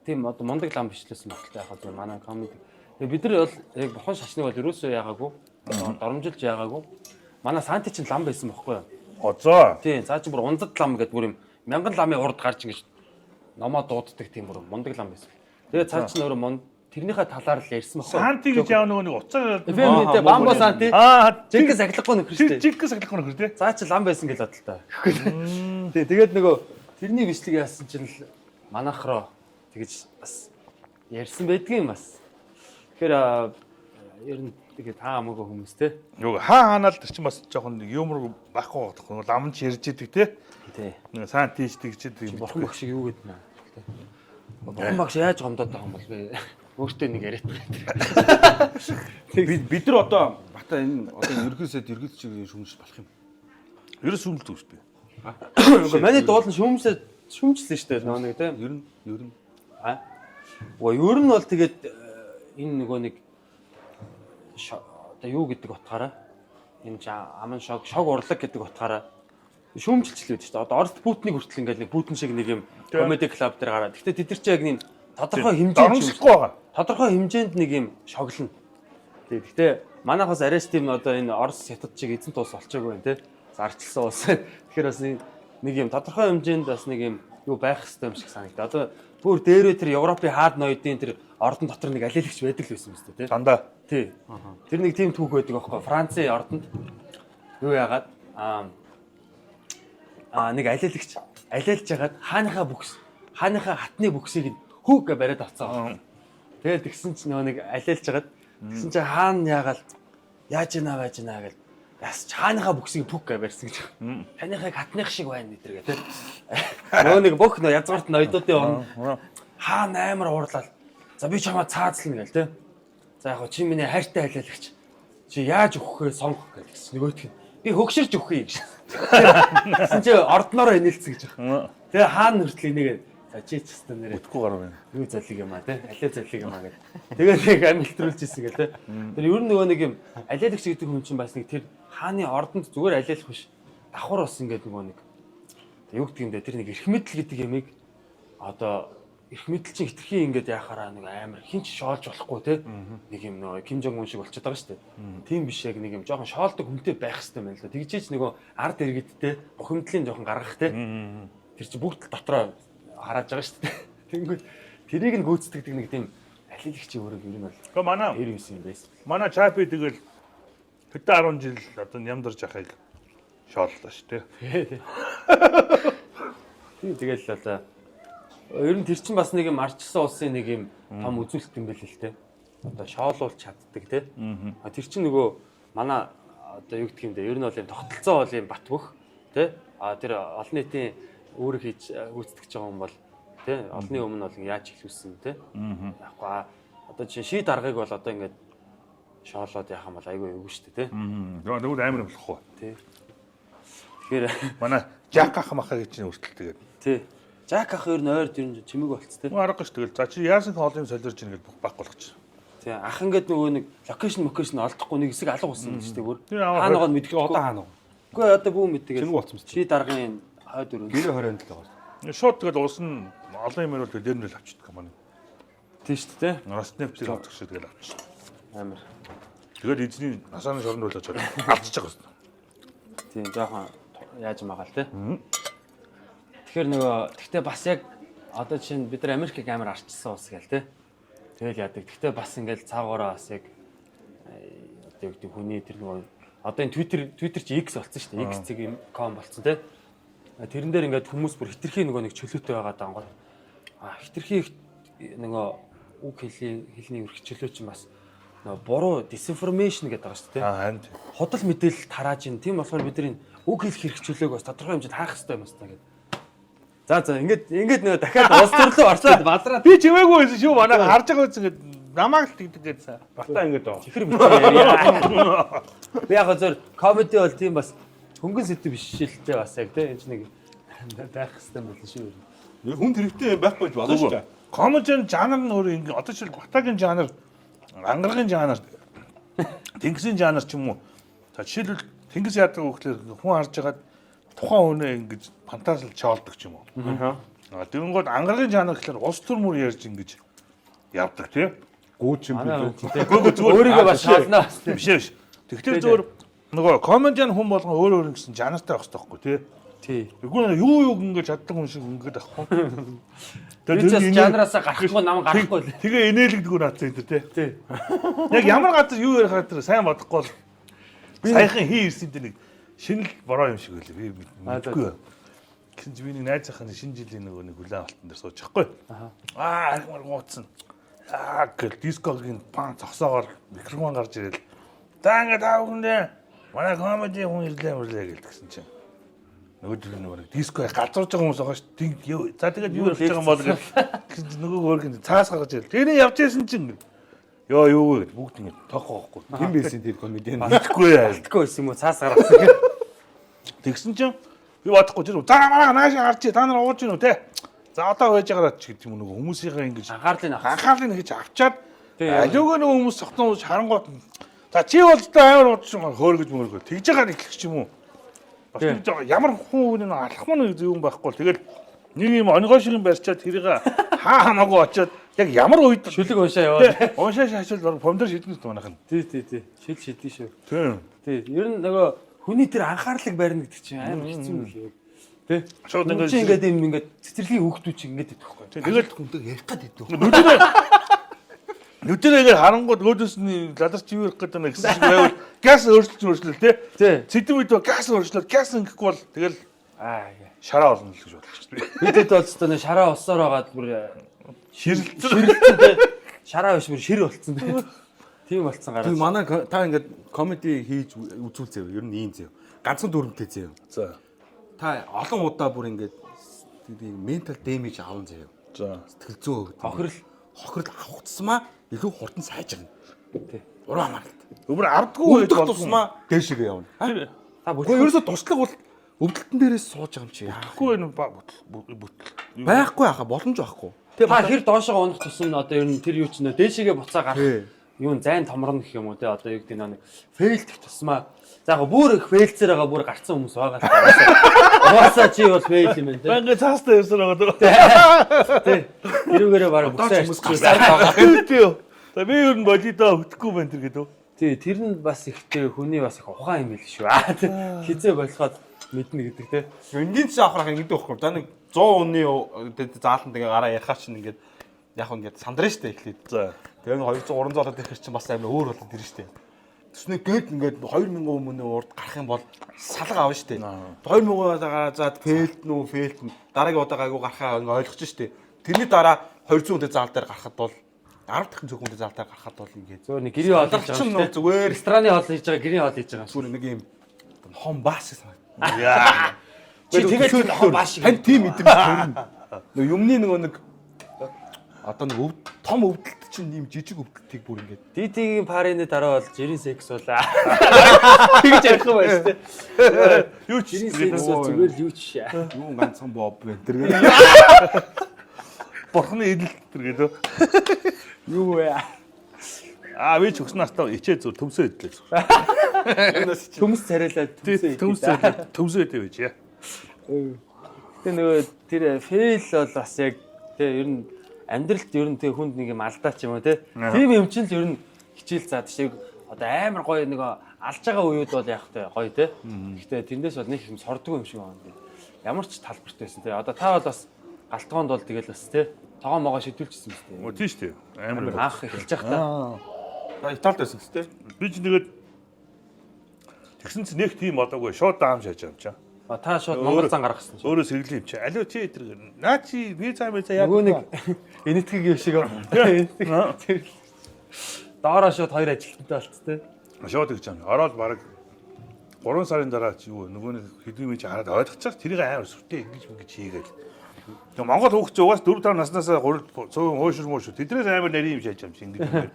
тийм одоо мундаг лам бичлээсэн багтал яг зөв манай комеди. Тэгээ бид нар бол яг бурхан шашныг бол ерөөсөө яагаагүй. Доромжилж яагаагүй. Манай Санти ч лам байсан байхгүй юу? За. Тийм, цаа чи бүр унзад лам гэдэг бүр юм мянган ламын урд гарч ингэж номоо дууддаг тийм бүр мундаг лам байсан. Тэгээ цаа чи нөрөө тэрнийхээ талаар л ярьсан байхгүй. Санти гэж яа нөгөө нэг уцаа. Фэмтэй бамбо санти. Жинкс сахилахгүй нөхөр шүү дээ. Жинкс сахилахгүй нөхөр тий. Цаа чи лам байсан гэж бодлоо та. Тий, тэгээд нөгөө тэрний бичлэг яасан чинь л манайх руу тэгэж бас ярьсан байдгийн бас. Тэгэхээр ер нь тэгээд хаа хамаагүй хүмүүс те. Юу хаанаа л тэр чинь бас жоохон юмр байхгүй байхгүй ламж ярьж идэг те. Тий. Сайн тийждэг ч гэдэг. Бурхан багш юу гэдэг нэ. Бурхан багш яаж гомдоод байгаа юм бол би өөртөө нэг яриад байгаа. Бид нар одоо бата энэ одоо ерөөсөд ерөөсчгийн шүмжил болох юм. Ерөөс шүмжлдэг шүү дээ. Үгүй манай дуулан шүмжлэн шүү дээ нөгөө нэг те. Ер нь. Ер нь бол тэгээд энэ нөгөө нэг одоо юу гэдэг утгаараа энэ аман шог урлаг гэдэг утгаараа шүүмжилчлээ гэдэг чинь одоо Оросд Путинийг хүртэл ингээл нэг Путин шиг нэг юм комеди клуб дээр гараад. Гэхдээ тэд нар чи яг нэг тодорхой хэмжээнд байгаа. Тодорхой хэмжээнд нэг юм шоглоно. Гэхдээ манайх бас арайч тийм одоо энэ Орос хятад шиг эзэн туус болчихоогүй юм те. Зарчилсан уус. Тэгэхээр бас нэг юм тодорхой хэмжээнд бас нэг юм юу байх хэрэгтэй юм шиг санагдаа. Одоо бүр дээрээ тэр Европын хаад ноёдын тэр ордон дотор нэг алиалагч байдаг л байсан юм шүү дээ те. Дандаа. Тий. Тэр нэг тийм түүх байдаг аахгүй. Францын ордонд юу яагаад нэг алиалагч алиалж ягаад хааныхаа хатны бүксийг хүүг гэ бариад авцгаа. Тэгээд тэгсэн чинь нэг алиалж ягаад тэгсэн чинь хаан яагаад яаж байна гэж яс хааныхаа бүксийг бүк гэ барьсан гэж. Таныхыг хатных шиг байна нэтэр гэ. Нөө нэг бүх нөө язгарт ноёдуудын хаан амар уурлал. За би чамаа цаазлна гээл те. За яг чи миний хайртай алиалагч. Чи яаж өгөхөө сонгох гээл. Нөгөөх нь би хөгшөрч өгөхье гэж. Тэгсэн чи ордноороо инээлцэн гэж байна. Тэгээ хаан хүртэл энийг за чи ч гэсэн нэрээ утггүй гарав байна. юу залиг юм а те. Алиа залиг юм а гэдэг. Тэгээд нэг амилтрүүлж ирсэн гээл те. Тэр ер нь нөгөө нэг юм алиалагч гэдэг хүн чинь бас нэг тэр хааны ордонд зүгээр алиалах биш. Давхар бас ингээд нөгөө нэг юу гэдэг юм бэ тэр нэг эрх мэдэл гэдэг ямиг одоо эрх мэдэл чинь хитрхи ингээд яхаараа нэг амар хинч шоолж болохгүй те нэг юм нөө Ким Жонг Un шиг болчиход байгаа шүү дээ. Тийм биш яг нэг юм жоохон шоолдог хүнтэй байх хэрэгтэй байна л да. Тэгжээч нөгөө ард иргэдтэй бухимдлын жоохон гаргах те. Тэр чинь бүгд дотроо харааж байгаа шүү дээ. Тэнгүүд тэрийг нь гүйцэтгэдэг нэг тийм алиалагч өөрөг ер нь бол. Гэхдээ манай 99 юм байсан. Манай Чапи тэгэл хэдэн 10 жил одоо нямдарч ахыг шооллоо шүү дээ. Тийм тэгэл одоо ер нь тэр чинь бас нэг юм арчсан улсын нэг юм том үзүүлэлт юм байл л те. Одоо шоолуулж чаддаг те. Тэр чинь нөгөө манай одоо юу гэх юм бэ? Ер нь бол юм тогтолцоо бол юм Батбөх те. Тэр олон нийтийн үүрэг хийж гүйцэтгэж байгаа юм бол те. Олонний өмнө бол яаж хэлүүлсэн те. Яахгүй одоо чинь ший даргаыг бол одоо ингээд шоолоод яах юм бол айгүй эвгүй шүү дээ те. Нөгөө амар болохгүй. Тий. Тэгэхээр манай Жак ах махаа гэж чинь хүртэл тэгээд. Тий. Жак ах ер нь ойр тэр чимэг болц те. Нөгөө аргагүй ш тэгэл. За чи яасан хоолыг солиорж ийн гэж бүх баг болгоч. Тий. Ах ингээд нөгөө нэг локейшн олдохгүй нэг хэсэг алга болсон шүү дээ бүр. Хаанаа мэдгүй одоо хаана вэ? Үгүй одоо бүү мэддэг. Чимэг болсон чи даргын хойд өрөө. Гэрээ 27 байгаа. Шууд тэгэл уус нь олон юм ирвэл дээр нь л авчдаг юм байна. Тий шүү дээ. Роснефтийг авчих шиг тэгэл авчих. Амар. Тэгэл эзний насааны шоронд болооч алдчих жоох юм. Тийм жоохон яаж магаал те. Тэгэхээр нөгөө тэгтээ бас яг одоо чинь бид нар Америкийг амар арчсан улс гээл те. Тэгэл яадаг. Тэгтээ бас ингээл цаагаараа бас яг одоо юу гэдэг хүний тэр нөгөө Одоо энэ Twitter чи X болсон шүү дээ. X.com болсон тий. Тэрэн дээр ингээд хүмүүс бүр хитрхи нөгөө нэг чөлөөтэй байгаа даангууд. Хитрхи нөгөө үг хэлний өргөчлөө чинь бас нөгөө буруу disinformation гэдэг байгаа шүү дээ. Харин Худал мэдээлэл тарааж ин. Тийм болохоор бид нар үг хэлэх хэрэгчлөөг бас тодорхой хэмжээнд хаах хэрэгтэй юм байна гэдэг. За ингээд нөгөө дахиад улс төрлөө орчоод бадраад би чимээгүй байсан шүү. Манай харж байгаа үс ингээд намайг л тэгдэг гэсэн. Бата ингээд оо. чихэр бичээ. Би яг зөв комеди бол тийм бас хөнгөн сэдв биш шилтэй бас яг тийм энэ нэг байх хэрэгтэй болно шүү. Хүн хэрэгтэй байхгүй болно шүү дээ. Комедийн жанр нь өөр ингээд одоо жишээл батагийн жанр, ангаргийн жанр, тэнгисийн жанр ч юм уу. За жишээлбэл тэнгис яадаг вэ гэхээр хүн харж байгаад тухайн хүнээ ингэж фантазил чаалдаг ч юм уу. Тэгэнгүүт ангаргийн жанр гэхээр улс төр мөр ярьж ингэж явдаг тий. Гүүч юм Манай билүү. өөрийгөө бас шалнаа Биш. Тэгэхээр зөвөр нөгөө комедиан хүн болгон өөр гэсэн жанртай байх хэрэгтэй байхгүй тий. тий. Тэгвэл юу ингэж чаддаг хүн шиг ингэж байхгүй. Тэгээд жанраасаа гарахгүй нам гарахгүй л. Тэгээ инээлгдэггүй наацсан энэ тий. Тий. Яг ямар газар юу ярих хатар сайн бодохгүй бол саяхан хийсэн дээр нэг шинэл бороо юм шиг үлээ. Би мэдгүй. Гэсэн чи би нэг найз захын шинэ жилийн нөгөө нэг хүлээн авалтан дээр сууж байхгүй. Аргамар гооцсон. Гэл дискогийн пан цогсоогоор микрофон гарч ирэл. За ингээд таавгүндээ манай комеди хүн ирлээ гэсэн чинь. Нөгөө диско газарж байгаа хүмүүс байгаа шүү. За тэгээд юу хийж байгаа юм бол гэж нөгөө өөргөн цаас гаргаж ирэл. Тэрний явж байсан чинь ёо юу вэ гэд бүгд ингэ тоохоохгүй. Хэн байсан тэр комедиан? Мэдхгүй яа. Мэдхгүй байсан юм уу цаас гаргасан. Тэгсэн чинь би бодохгүй тэр за манай наашаа гарч та нар ууж гинүү те. За одоо байж байгаараа ч гэдэг юм нөгөө хүмүүсийнхээ ингэж анхаарлыг хийж авчаад аливаа нөгөө хүмүүс сохтон ууж харангуут за чи бол та амар ууж хөөргөж мөргөө тэгж байгаа ихлэх ч юм уу. Бас тэр ямар хүн нэг алхам нэг юм байхгүй. Тэгэл нэг юм онгой шиг юм барьчаад тэрийг хаа хамаагүй очоод яг ямар үед шүлэг уншаа яваа. Уншаа шашил помдор шидэнэ манайх нь. Тий. Шил шидэн шүү. Тийм. Тий. Ер нь нөгөө хүний тэр анхаарлыг барина гэдэг чинь амар хэцүү юм лээ. Тий. Шууд ингээд юм ингээд цэцэрлэгийн хүүхдүүд чинь ингээд идэх байхгүй. Тэгэл хүнтэй ярих гэдэг. Нүдэрээ харангууд өөдөөс нь ладарч юу ярих гэдэг нэг гэсэн шиг байвал газ өөрчлөл тий. Цэдэн үед газ өөрчлөл газ ингэхгүй бол тэгэл шараа болно л гэж бодлоо шүү дээ. Бидэд бол ч нэг шараа уссаар байгаад бүр ширэлцэн шараа биш бүр шир болцсон тий. Тийм болцсон гараад. Тийм манай та ингээд комеди хийж үзүүлцээ. Ер нь ийм зэв. Ганцхан дүрмтэй зэв. За. Та олон удаа бүр ингээд ментал дэмэж аван зэв. За. Сэтгэл зүй хохирол авах тусмаа илүү хурдан сайжирна. Тий. Уруу хамааралт. Өөр ардгүй Өвдөх тусмаа дээшгээ явна. Та Гэхдээ ерөөсө туслах бол өвдөлтөн дээрээс сууж байгаа юм чи. Яахгүй энэ бүтэл. Байхгүй яха боломж байхгүй. Та хэр доошоо унах тусам одоо ер нь тэр юу ч нэ дээшгээ буцаа гарах юу зайн томрно гэх юм уу те одоо юу гэдэг нэг фейлдэх тусмаа за яг бүр их фейлцээр байгаа бүр гарцсан хүмүүс байгаа. Угаасаа чи бол фейл юм байна те. Банга цаастаа явсан байгаа. Тий. Тэрүүгээрээ бараг Удаач хүмүүс гарсаад байгаа. Тий. За би ер нь бодидоо өгөхгүй байна тэр гэдэг. Тий, тэр нь бас ихтэй хүний бас их ухаан юм байл шүү. Хизээ болоход мэднэ гэдэг те. Энгийн ч авах ингэдэг байхгүй. За нэг 100 үнний заалтанд ингээ гараа ярихаар чинь ингээд яг ингээд сандрна штэ эхлээд. За. Тэгээ 200 300 ороод ирэх чинь бас амар өөр болоод ирнэ штэ. Тэснэ гээд ингээд 2000 өмнө урд гарах юм бол салга авна штэ. 2000-аас гараад за фейлт нь дараагийн удаа гайгүй гарахаа ойлгож штэ. Тэрний дараа 200 үнэтэй заал дээр гарахад бол 10 дахин зөвхөн үнэтэй заал дээр гарахад бол ингээд Зөөр нэг гэрийн хоол хийж байгаа шүү. зүгээр Рестораны хоол хийж байгаа, гэрийн хоол хийж байгаа. зүгээр нэг юм хом баас гэсэн. Яа. Чи тэгээд хоо бааш. Тань тийм мэдрэмж төрнө. Нөгөө юмны нэг одоо нэг том өвдөлт чинь ийм жижиг өвдөлтийг бүр ингээд DT-ийн парины дараа бол жирийн секс болаа. Тэгж ярих юм байна шүү дээ. Юу ч Жирийн секс бол зүгээр л юу ч шээ. юу ганцхан боб байна тэр. Бурхны эдэлт тэр гэдэг. Юу вэ? Би ч өксөн настаа ичээ зүр төмсөө идлээ. Төмс царайлаад Төмсөө идэв гэж яа. Тэгээ нөгөө тэр фейл бол бас яг тэгээ ер нь амьдралд ер нь тэг хүнд нэг юм алдаа ч юм уу те. Тийм юм чинь л ер нь хичээл заад шиг одоо амар гоё нэг алж байгаа үеуд бол яг тэ гоё те. Гэхдээ тэндээс бол нэг юм сордгүй юм шиг байна. Ямар ч талбарт байсан те. Одоо та бол бас галтгоонд бол тэгэл бас те. Тоогоо могоо шидүүлчихсэн юм тест. Тийм шүү дээ. Амар Анх эхэлж явах та. Италид байсан тест. би ч тэгээд Тэгсэн чинь нэг тийм одоогүй шууд даам шааж байгаа юм чаа. Та шууд Монгол зан гаргасан чинь. Өөрөө сэргэлэн юм чи. Алуу чи тэр наа чи виза яа. Нөгөө нэг энэтхэг юм шиг доороо шууд хоёр ажилтнтай болцтой. Шууд гэж юм. Ороод баг 3 сарын дараа чи юу нөгөө нэг хэдэн юм чи хараад ойлгочих тэрийг амар сүртэй ингэж хийгээл. Тэгээ Монгол хүүхд чи угаас 4 5 наснаас 3 хөөшөр мөөшөө тэдрээс амар нарийн юм шааж юм чи ингэж.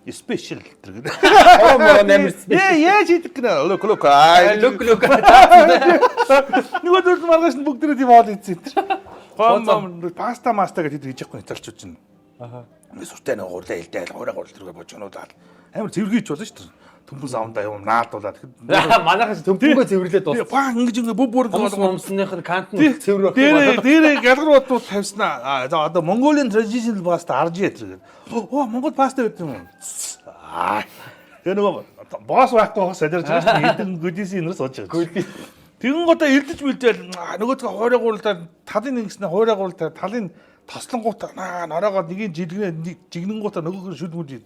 Special гэдэг. Амар Яа хийдэг гэнэ. Лук. лук. Нөгөө дөрөв маргааш бүгд тэрэ тийм хоол ийцэн. Гом паста гэдэг хийж явахгүй италчууд чинь. Аха. Сүртэй нэг гурлаа илдээл хуурай тэргээ бочонуудаад амар цэвэргийч болно шүү дээ. Төмпөс авандаа юм наадуулаад. Манайхаас төмпөнгөө цэвэрлээд дууссан. Паа ингэж бүр Момсных нь кант нь цэвэр байна. Дээр галгаруутууд тавьснаа. Одоо Mongolian traditional pasta арж яа. Оо Монгол паста гэдэг юм. Тэгээ нөгөө босс байхгүй садирж байгаа шүү дээ. Эдэн гүдисийн нэрс сууж байгаа. Тэгэн годоо илдэж мэлдээл нөгөөдгөө хуурай гурлаа талын нэгснэ хуурай гурлаа талын тослонгуудаа нороогоо нэгийн жигнэнгуудаа нөгөөхөр шүлмүүд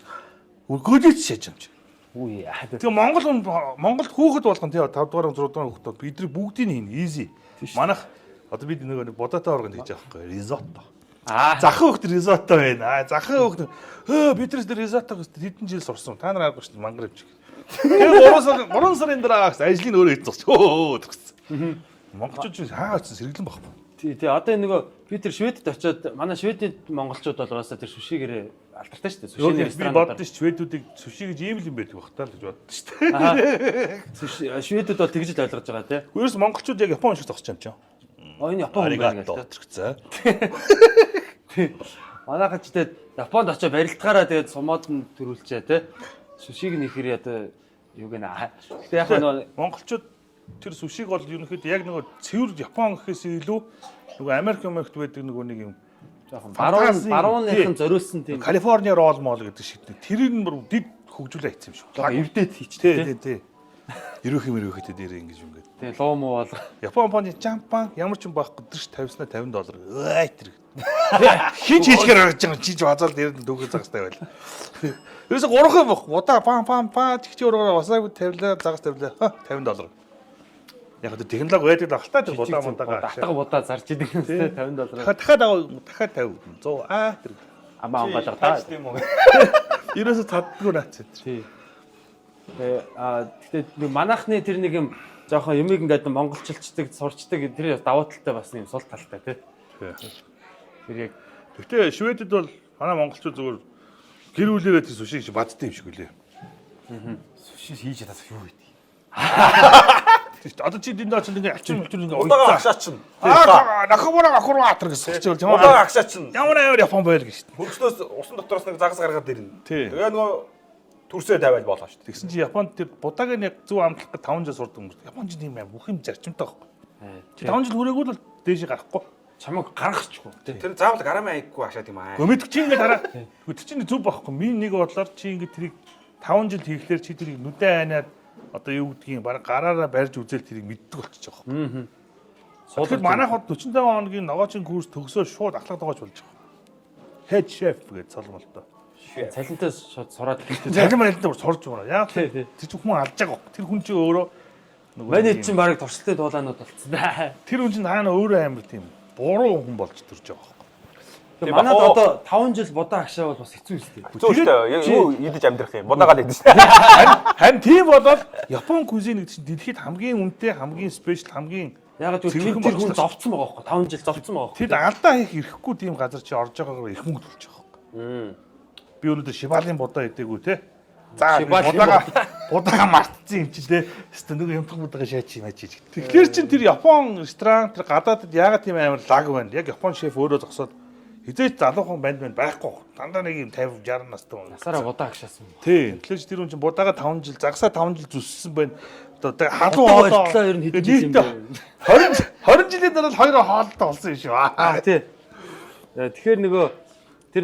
гүдэж шааж юм чи. Үгүй яа. Тэгээ Монголд хүүхэд болгон тий 5 дугаар 6 дугаар хүүхдүүд бидний бүгдийг хийн easy. Манайх одоо бид нөгөө бодотой орган хийж байгаа байхгүй risotto. Захын хүүхд risotto байна. Захын хүүхд биднээс risotto гэж хэдэн жил сурсан. Та нар аргагүй шүү дээ мангар авчих. Тэгээ 3 сарын дараа ажлыг өөрөө хийж зогч. Тэгсэн. Монголчууд ч хаа очсон сэргэлэн багхгүй. Тий одоо нөгөө би тэр Шведэд очиод манай Шведэд монголчууд болоосаа тэр сушигээрээ алдартай шүү дээ. Сушины ресторан. Би боддоо ш Шведүүдийг суshi гэж ийм л юм байдаг бах таа л гэж боддоо шүү дээ. Шведүүд бол тэгж л ойлгож байгаа тий. Өөрөөс монголчууд яг Япон шиг зогсож юм чинь. Энэ Япон хүн байна гэдэг. Тий. Манайхад ч тий Японд очиж барилдгаараа тэгээд сумууд нь төрүүлчээ тий. Сушиг нэхэр одоо юу гэнэ. Гэтэ яг нөгөө монголчууд тэр сушиг бол ерөнхийдөө яг нөгөө цэвэр Япон гэхээс илүү нөгөө Америк байдаг нөгөө нэг юм жоохон барууныхан зориулсан тийм Калифорни рол мол гэдэг шиг тэр нь бүр дид хөгжүүлээ хийсэн юм шиг. Эвдээд хийчихтэй. Тий. Ерөөхөд дээр ингэж юм гээд. Тий, луу муу бол Японы жампан ямар ч юм байхгүй дэрч тавьснаа $50. Ой тэр. Хинч хийчихээр гаргаж байгаа чиж базар дээр нь дүүгээ загастай байл. Ерөөсө 3 бох. Удаа пам чигч өрөөрөө васааг тавилаа, загас тавилаа. $50. Яг тэр технологи байдаг дагалтаа тэр будаа мундагаа. Атга будаа зарж идэг юм тий $50. Дахиад 50 100 тэр. Амаа онголоо та. Ерөөсө цаддгүй наац. Тий. Гэтэ манайхны тэр нэг юм жоохон юмыг ингээд монголчилчдаг, сурчдаг тэр давуу талтай бас юм сул талтай тий. Тэр яг гэхдээ Шведэд бол манай монголчууд зүгээр гэр бүлээрээ тэр сушиг шиг бадтай юм шиг үлээ. Суши хийж чадах юу вэ? Одоо чи дэнд очсон ингээ ачир ингээ удаага агшаа чинь. Нахамаараа ахураа атар гэсэн чинь тийм. Удаага агшаа чинь. Ямар Япон байл гэж шүү дээ. Хөргснөөс усан дотроос нэг загас гаргаад ирнэ. Тэгээ нөгөө төрсөө тавиал болоо шүү дээ. Тэгсэн чи Японд тэр будааг нэг зөв амтлах гэж 5 жил сурдаг юм. Япон ч тийм бүх юм зарчимтай байхгүй. 5 жил хүрээгүй л дээш гарахгүй. чамайг гаргахчгүй. Тэр заавал гарамаа айггүй ашаад юм аа. Гомэд чи ингээ дараа. Тэр чинь зөв байхгүй. Миний нэг бодлоор чи ингээ тэрийг 5 жил хийхлээр чи тэрийг нүдэн айнаад одоо юу гэдгийг баг гараараа барьж үзэл тэрийг мэддэг болчих жоох. Тэгэхээр манайхад 45 хоногийн ногоочин курс төгсөө шууд ахлах дагаж болж байгаа. Head chef гэж цолмолтой. Цалинтай шууд сураад цалин малтай сурж байгаа. Яг тэр чинь хүн алж байгаа. Тэр хүн чинь өөрөө манай чинь баг туршилтын дуулаанууд болцсон да. Тэр хүн чинь хаана өөрөө амар тийм буруу хүн болж төрж байгаа. Тэгээ манайд одоо 5 жил будаа агшаа бол бас хэцүү юм шүү дээ. Хэцүү шүү дээ. Яг юу идэж амьдрах юм. Будаагаал идэж шүү. Харин тийм болоод Япон кузин гэдэг чинь дэлхийд хамгийн үнэтэй, хамгийн спешиал, хамгийн яг тэр хүн зовцсон байгаа байхгүй 5 жил зовцсон байгаа. Тэд алдаа хийх ирэхгүй тийм газар чи орж байгаагаар их мөнгө төлж байгаа байхгүй. Би өнөөдөр Шибалын будаа идээгүй те. За будаа мартцсан юм чи те. Хэвээ нөгөө юмтг будаа шаач юм ачиж. Тэгэхээр чин тэр Япон ресторан тэр гадаадд яагаад тийм амар лаг байна. Яг Япон шеф өөрөө зогсоод хизээч залуухан банд байхгүй. Дандаа нэг юм 50 60 настай хүн. Насаараа будаа агшаасан юм. Тийм. Тэгэхээр тэр хүн чинь будаагаа 5 жил, загсаа 5 жил зүссэн байна. Одоо халуун хоолоо ер нь хэдэн жил юм бэ? 20 жилийн дараа л хоёроо хоолтой болсон юм шүү. Тий. Тэгэхээр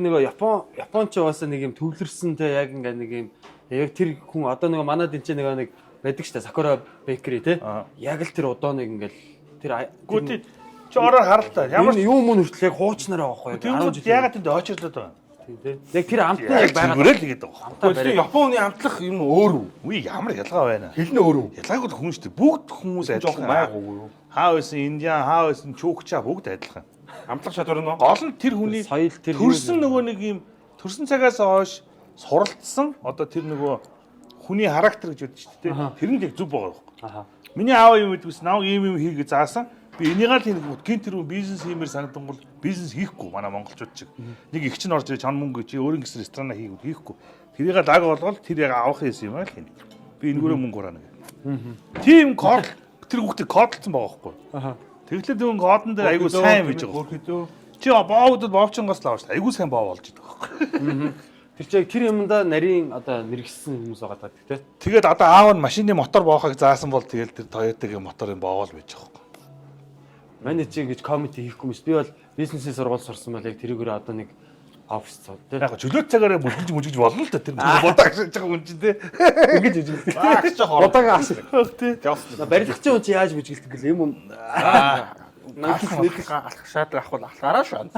нөгөө Японч бас нэг юм төвлөрсөн те яг ингээ нэг юм яг тэр хүн одоо нөгөө манад энэ ч нэг байдаг штэ Sakura Bakery те. Яг л тэр удооныг ингээл тэр гүти чи ороор харалтаа. Ямар юм мөн хүртэл яг хуучнараа байхгүй. Тэр ягаад тэнд очирлоод байгаа. тий. Яг тэр амтны яг байгаа. Зүгээрээ л игээд байгаа. Амтаа барай. Японы амтлах юм өөр үү? Үгүй ямар ялгаа байна. Хэл нь өөр үү? Ялгаагүй хүн шүү дээ. Бүгд хүмүүс Жохон адилхан. майг уу? Хаа байсан Индиан, хаа байсан Чукча бүгд адилхан. Амтлах чадвар нь Гол нь тэр хүний соёл тэр төрсөн нөгөө нэг юм төрсөн цагаас хойш суралцсан одоо тэр нөгөө хүний характер гэж үүдэж шүү дээ. Тэр нь яг зөв байгаа байхгүй. Аха. Миний аав юм гэдгээс наав ийм хийгээ заасан. Би энийг л хийх гин тэр бизнес хиймээр санагдангуул бизнес хийхгүй манай монголчууд чиг. Нэг их чинь орж ирж хан мөнгө чи өөрийн гэсэн ресторан хийгүүл хийхгүй. Тэрийг лаг болгоод тэр яг авах юм аа л хийнэ. Би энэгээрээ мөнгө ураана гэх. Тийм код тэр хүүхдээ кодлцсон байгаа байхгүй. Аха. Тэглээд нөгөө кодн дээр айгуу сайн байж байгаа. Чи боовдод боовчонгоос л авах шүү дээ. Айгуу сайн боов болж байгаа байхгүй. Тэр чинь тэр юмда нарийн одоо мэрэгсэн хүмүүс байгаа даа тий. Тэгээд одоо аав нь машины мотор боохыг заасан бол тэгэл тэр Toyota-гийн моторын боовол байж байгаа байхгүй. Манай чи гэж коммент хийхгүй юмс. Би бол бизнесийн сургууль сурсан бол яг тэрүүгээр одоо нэг офис цоо тий. Яг чөлөөт цагаараа мүжгэж болно л да тэр бодог шиж байгаа хүн чинь тий. Ингэж үжилдэг. Аагч жоо Бодог ашиг. Тий. Барилгачин хүн чи яаж бүжгэлдэг гэл юм. алах шаардлага авах бол алхаараа шүү.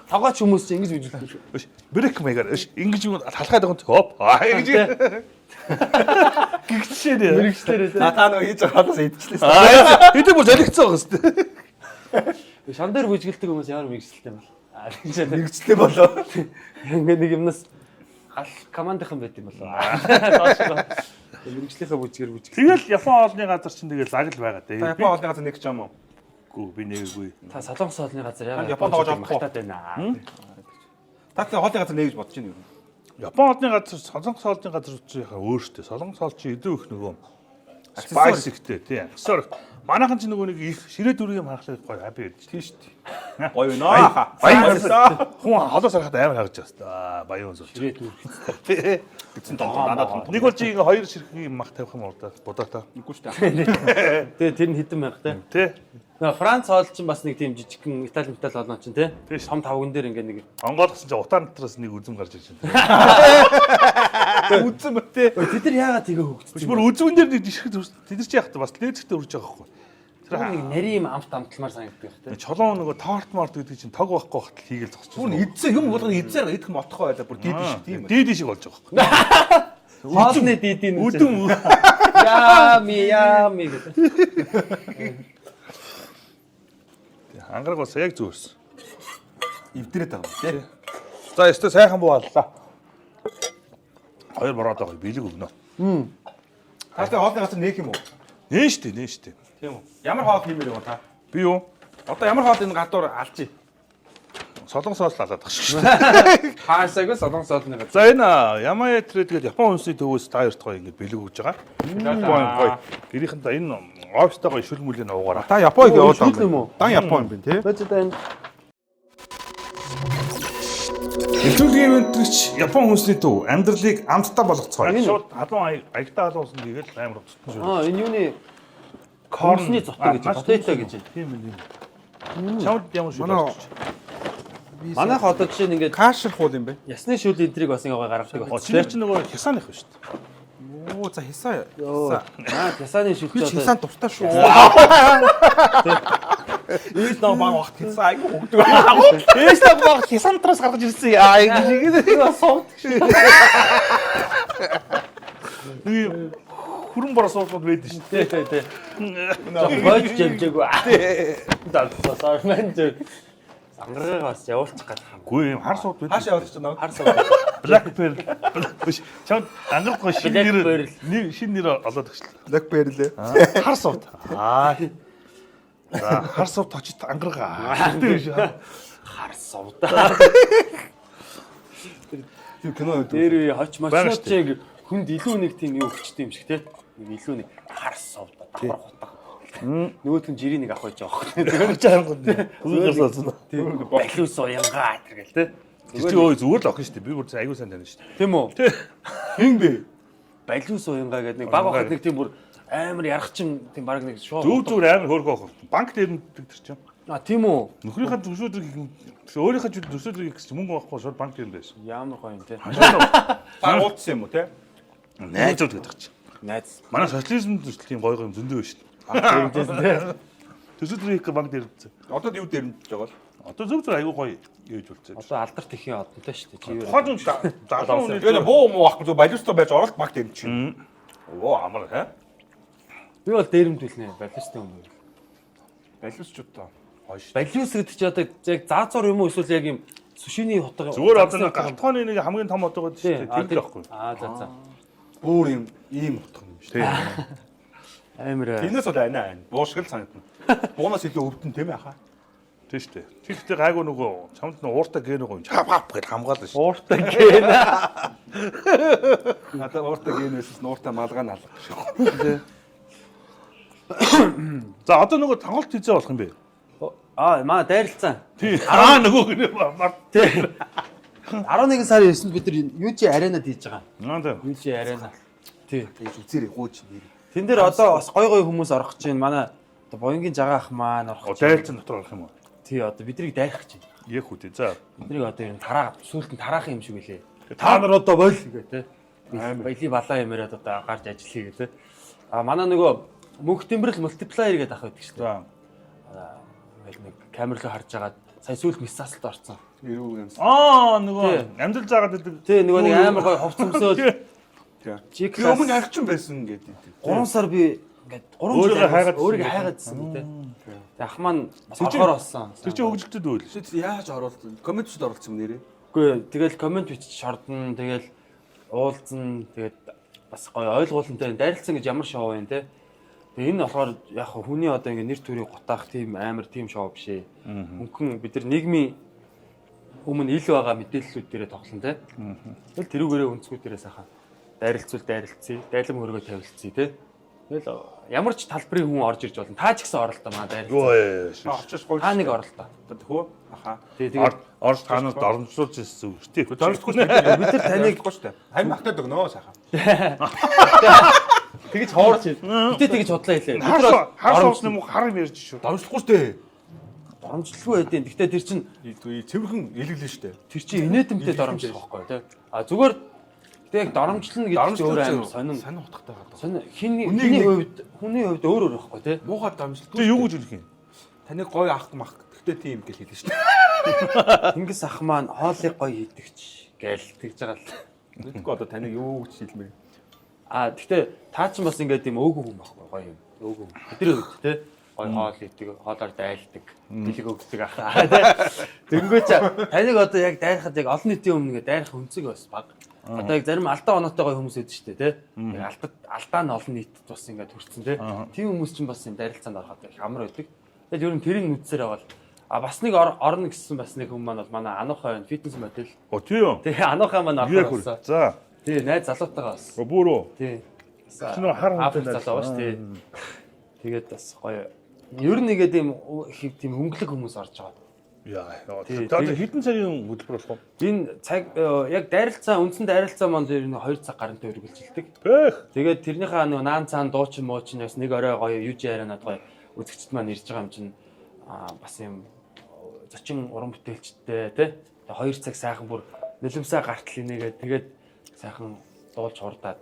Тавгаач хүмүүс чи ингэж бүжгэлдэг. Өш брейк маягаар өш ингэж юу талхаад байгаа юм хоп ингэж гихчээ дээ. Мэрэгчлэрээ тий. Та нөгөө хийж байгаа хадаас идчихлээ. Хэдэн бүр залгицсан байгаа шүү дээ. Шан дээр бүжгэлдэг хүмүүс ямар мэрэгчлээ юм бол. Мэргэцлээ болоо. Ингээ нэг юмнаас командхан байт юм болоо. Доош. Мэрэгчлийнхээ бүжгээр бүжгэл. Тэгэл Япон хоолны газар чинь тэгэл лагл байгаа дээ. Та Япон хоолны газар нэг ч юм уу? Гүү би нэггүй. Та солонгос хоолны газар яагаад Японд байгаа жоох магтаад байна. Та хоолны газар нэг гэж бодож байна юу? Япон хоолны газар солонгос хоолны газар яхаа өөртөө. Солонгос хоол чи илүү их нөгөө спайс ихтэй тий. Аксаар манайхан ч нөгөө нэг их ширээ дүргийн харахлаа гоё хаби ярьж тий шүү дээ. Гоё нөө. Баян хүн холоос харахад амар харагдаж байна. Баян сүл. Ширээ дүр. Тий. Гэсэн тоо надад Нэг бол чи ингээ хоёр ширхгийн мах тавих юм уу да будаа. үгүй шүү дээ. Тэгээ тэр нь хэдэн байх те. Тий. Нөгөө Франц хоол чинь бас нэг тийм жижигхэн Итали олно чинь те. Тий. Том тавган дээр ингээ нэг Онгойлгосон чи утаан дотроос нэг үзэм гарч ирж байна. Үзэм тий. Тэд нар яагаад тэгээ хөгжсөн? Бүр үзүүн дээр нэг жишг тэд нар чи яхад бас лезертэй үрж байгаа байхгүй. Тэр нэг нарийн амт амталмаар санагддаг те. Чолон нөгөө торт март гэдэг чинь тог байхгүй хат хийгээл зогсож Бүр эдсэн юм болгоно эдсээр идэх мотхоо байлаа. Бүр дийд шиг тийм. Дийд шиг болж байгаа байхгүй. Хоолны дийдийн Үдэн ями гэдэг. ангараг бас яг зүгээрсэн. Эвдрээд байгаа юм тий. За өстө сайхан бууллаа. Хоёр бороод байгаа бэлэг өгнө. Та хоолны газар нээх юм уу? Нэн штэ нэн штэ. Тийм үү. Ямар хоол хиймээр байгаа та? Би юу? Одоо ямар хоол энэ гадуур алж ий. Солонгос хоол алаад байгаа шүү. Хаасайг солонгос хоолны газар. За энэ Ямаа трейдгээд Япон хүнсний төвөөс та хоёрт гоё ингэ бэлэг өгж байгаа. Гоё. Гэрийнхэн та энэ офстойгоо шүл мүлийг уугаараа. Та Японыг явуулаа шүл юм уу? Дан Япон юм бэ тий? Бачтай Нэвтрүүлгийн ивентрч Япон хүнсний төв амьдралыг амттай болгоцгоо. Шууд халуун аягтаа халуусан тэгээд амар утсан шүү. Энэ юуны корнсны зотог гэж потето гэж. Тийм ээ. Чамд ямар шүү. Манайх одоо жишээ нь ингээд Кашир хуул юм бэ? ясны шүл энтрийг бас ингээ гаргадаг О байна. чи чинь нөгөө хясааных шүү дээ. Оо за хисаа. Ясааны шүл Би чи хисаа одоо дуртай шүү. Ийс нөө баг вахт хисаа айгу хөгдөг. Ээс та баг хясантраас гаргаж ирсэн яа ингэ сууд. нэг хүрэн боросоолууд байдаг шүү дээ. Тий. Болж жимжээгүү. Даа мэн зөө. Ангарагаас явуулчих гэдэг юм. Гүй юм хар сууд байдаг. Хаашаа явуулчих чинь нөө? Хар сууд. Black Pearl. Чамд ангарахгүй шин Black Pearl. нэр шин нэр олоод өгчлээ. Лаг бэрлээ. Хар сууд. За хар сууд очиж ангаргаа. Хар сууд. Тийм кино Дээр хоч мачнууд чиг хүнд илүү нэг тийм юу өгчтэй юм шиг те. Нэг илүү нэг хар сууд давхар хутга. Нөгөөд нь жирийн нэг авах гэж байгаа хөөх. Тэр чангууд. Үгээрсэн. Тийм. Балиус уянгаа тэргээл те. Тэр чи өө зүгээр л охин шүү дээ. Би бүр аягүй сайн таних шүү дээ. Тийм үү? хин бэ? Балиус уянгаа гэдэг нэг баг багт нэг тийм бүр амар ярахчин тийм баг нэг шоу. Зүг амар хөөрхөө охин. Банк дээр нь тэр чинь. Тийм үү? Нөхрийнхээ зөвшөөдрийг өөрийнхөө зөвшөөдрийг гэж мөнгө авахгүй шууд банк дээр байсан. Ямар гоё юм те. Баг уулцсан юм уу те? Найзууд гэдэг чинь. Найз. Манай социализм төсөл тийм гоё юм зөндөө байна шүү дээ. Тэгжсэн те. Төсөлдрийг банк дээр үзсэн. Одоо юу дээр нь гэж байгаа л. Одоо зөв айгүй гоё яаж болцоо. Одоо алдарт ихийн одонтой шүү дээ. Чи юу? Тухайн хүн залуу хүний Тэгээ буу муу ахгүй зөв балиустай байж оролт баг юм чинь. Оо амар хаа. Би бол дээрэмдүүлнэ. Балиустай юм уу? Балиусчудаа гоё шүү. Балиус гэдэг чи одоо яг заазуур юм уу эсвэл яг юм сушины хотго. зүгээр одоо нэг галтгооны нэг хамгийн том одоо гэдэг шүү дээ. Тэр л байхгүй. За. Бүр ийм утга юм шүү. Амар. Тэрнээс бол анаа. Буу шиг л санагдана. Буунаас илүү өвдөн тийм ээ хаа. Тийм шүү дээ. Тэгэхдээ гайгүй нөгөө чамд нэг ууртаа гэнэ гоё хап гэж хамгаална шүү. Ууртай гэнэ. Надад ууртаа гэнээс нууртаа малгай нь алга шүү. За одоо нөгөө тоглолт хийзээ болох юм бэ? Маа дайралцсан. Тийм. Нөгөө гэнэ мар. Тий. 11 сарын 9-нд бид нар UG аренад хийж байгаа. Тийм. UG арена. Тий. Тэгж үзээрэй гооч нэр. Тэн дээр одоо бас гой хүмүүс орох гэж байна. Манай одоо боёнгийн жагаах маань орох гэж. Дайлцсан дотор орох юм уу? Тий, одоо биднийг дайрах гэж байна. Яг үгүй. За. Биднийг одоо ер нь сүүлд нь тараах юм шиг үлээ. Та нар одоо бойл гэ тэ. Баяли балаа юмраад одоо гарч ажиллая гэ тэ. Манай нөгөө мөнх тэмбэрэл мультиплеер гэдэг ах байдаг шүү дээ. Ингээл нэг камер руу харж агаад сая сүүлд мисасалт орсон. Ирүү юмс. Нөгөө амдал заагаад байдаг. Тий, нөгөө нэг амар гой хувцсамсөөл. Чи өмнө хайгчин байсан гэдэг. 3 сар би ингээд 3 жил өөрийгөө хайгаадсэн гэдэг. Тэг ах маань бас орохоор болсон. Тэр чинь хөгжилтөд үйл. Чи яаж оруулсан? Комментчд оруулсан юм нэрээ. Үгүй тэгэл коммент бичиж шордно. Тэгэл уулзсан. Тэгээд бас гоё ойлгуулантай дайралцсан гэж ямар шоу вэ те. Тэгээ энэ болохоор яг хүний одоо ингээд нэр төрийг гутаах тийм амар тийм шоу биш ээ. Мөнхөн бид нар нийгмийн өмнө ил байгаа мэдээллүүд дээрээ тоглоно те. Тэгэл тэрүүгээрээ өнцгүүд дээрээ сайхан дайралцъя. Дайлам хөргөө тавилцъя те. Тэгэл ямар ч талбарын хүн орж ирж болно. Та ч гэсэн оролтоо маа дайралцъя. Очиж гоё. Та нэг орлоо. Төхөө. Аха. Тэгээд Орж танууд оромжлуулж ирсэн үг шүү дээ. Дөрөвдөггүй бид нар таныг гоч та. Харин магтаад өгнөө сайхан. тэгэж хоорч битээ тэгэж бодлоо хэлээ. Хар суусны мөх хар юм ярьж шүү. Дөрөвдөггүй шүү дээ. Доромжлгүй байдیں۔ Гэхдээ тэр чинь Цэвэрхэн илгэлэн шүү дээ. тэр чинь инээдэмтэй доромжлох байхгүй тий. Зүгээр тэг яг доромжлно гэдэг чинь өөр амар сонин утгатай байгаа. сонин хүний хувьд өөр өөр байхгүй тий. Муухай дамжлт. Тэг юу гэж хэлэх юм? Таны гоё ах мах. Гэхдээ тийм гэж хэлсэн шүү дээ. Тэнгис ах маань хоолыг гоё хийдэгч гээл тэгж байгаа л. Тэгэхгүй одоо таныг юу гэж хэлмээр. Гэхдээ таа чинь бас ингээд тийм өөгөө хүн байхгүй гоё юм. Өөгөө. Бидний хувьд тий. Гой хоол идэг, хоолоор дайлдаг, бэлэг өгдөг ахаа тий. Тэнгүүч таныг одоо яг дайрахад яг олон нийтийн өмнө ингээд дайрах өнцөг бас баг. Одоо яг зарим алдаа оноотой гоё хүмүүс байдаг шүү дээ тий. Алдаа нь олон нийтэд бас ингээд хүрсэн тий. Тийм хүмүүс чинь бас юм дайралцаанд ороход их амар байдаг. Тэгэл ер нь тэрийг нүдсээр аваад бас нэг орно гэсэн бас нэг хүн маань бол манай Анухаа байна, фитнес модель. Тийм. Тий, Анухаа маань орсон. За. Тий, найз залуутайгаа бас. Бүрөө. Тий. Шинэ хар хүнтэй залуу шүү тий. Тэгээд бас гоё. Ер нь нэгээ тийм хөнгөлөг хүмүүс орж байгаа. Яа. Тэгээд хэдэн цагийн хөтөлбөр болох вэ? Энэ цаг яг дайралцаа үндсэн дайралцаа маань ер нь 2 цаг гарантай үргэлжилдэг. Тэгээд тэрнийхээ нөгөө наан цаан дуучин муучин бас нэг орой гоё юж ярианаад гоё үзэгчд маань ирж байгаа юм чинь бас юм зочин уран бүтээлчтэй тий 2 цаг сайхан бүр нөлөөсөө гартал инээгээд тэгээд сайхан дуулж хурдаад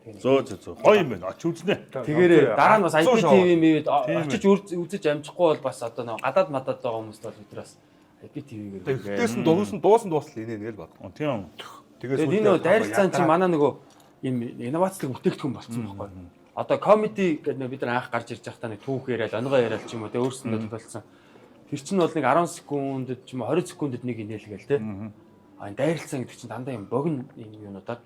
зөө гоё юм байна. Очиж үзнэ. Тэгээрээ дараа нь бас IPTV-д очиж үзэж амжихгүй бол бас одоо нэг гадаад мадаад байгаа хүмүүст бол бидраас IPTV-гээр Тэгтээс нь дуусан дуусал инээ нэг л баг. Тийм. Тэгээд энэ нөгөө дайралцаан чи манай нөгөө юм инновацлог бүтээгдэхүүн болсон байхгүй. Одоо комеди гэдэг бид нар анх гарч ирж байхдаа нэг түүх яриад, онгоо яриад ч юм уу тэ өөрсөндөө төлөвлөсөн. Тэр чинь бол нэг 10 секундэд ч юм уу 20 секундэд нэг инээлгээл тэ. Дайралцсан гэдэг чинь дандаа юм богино юм юунуудад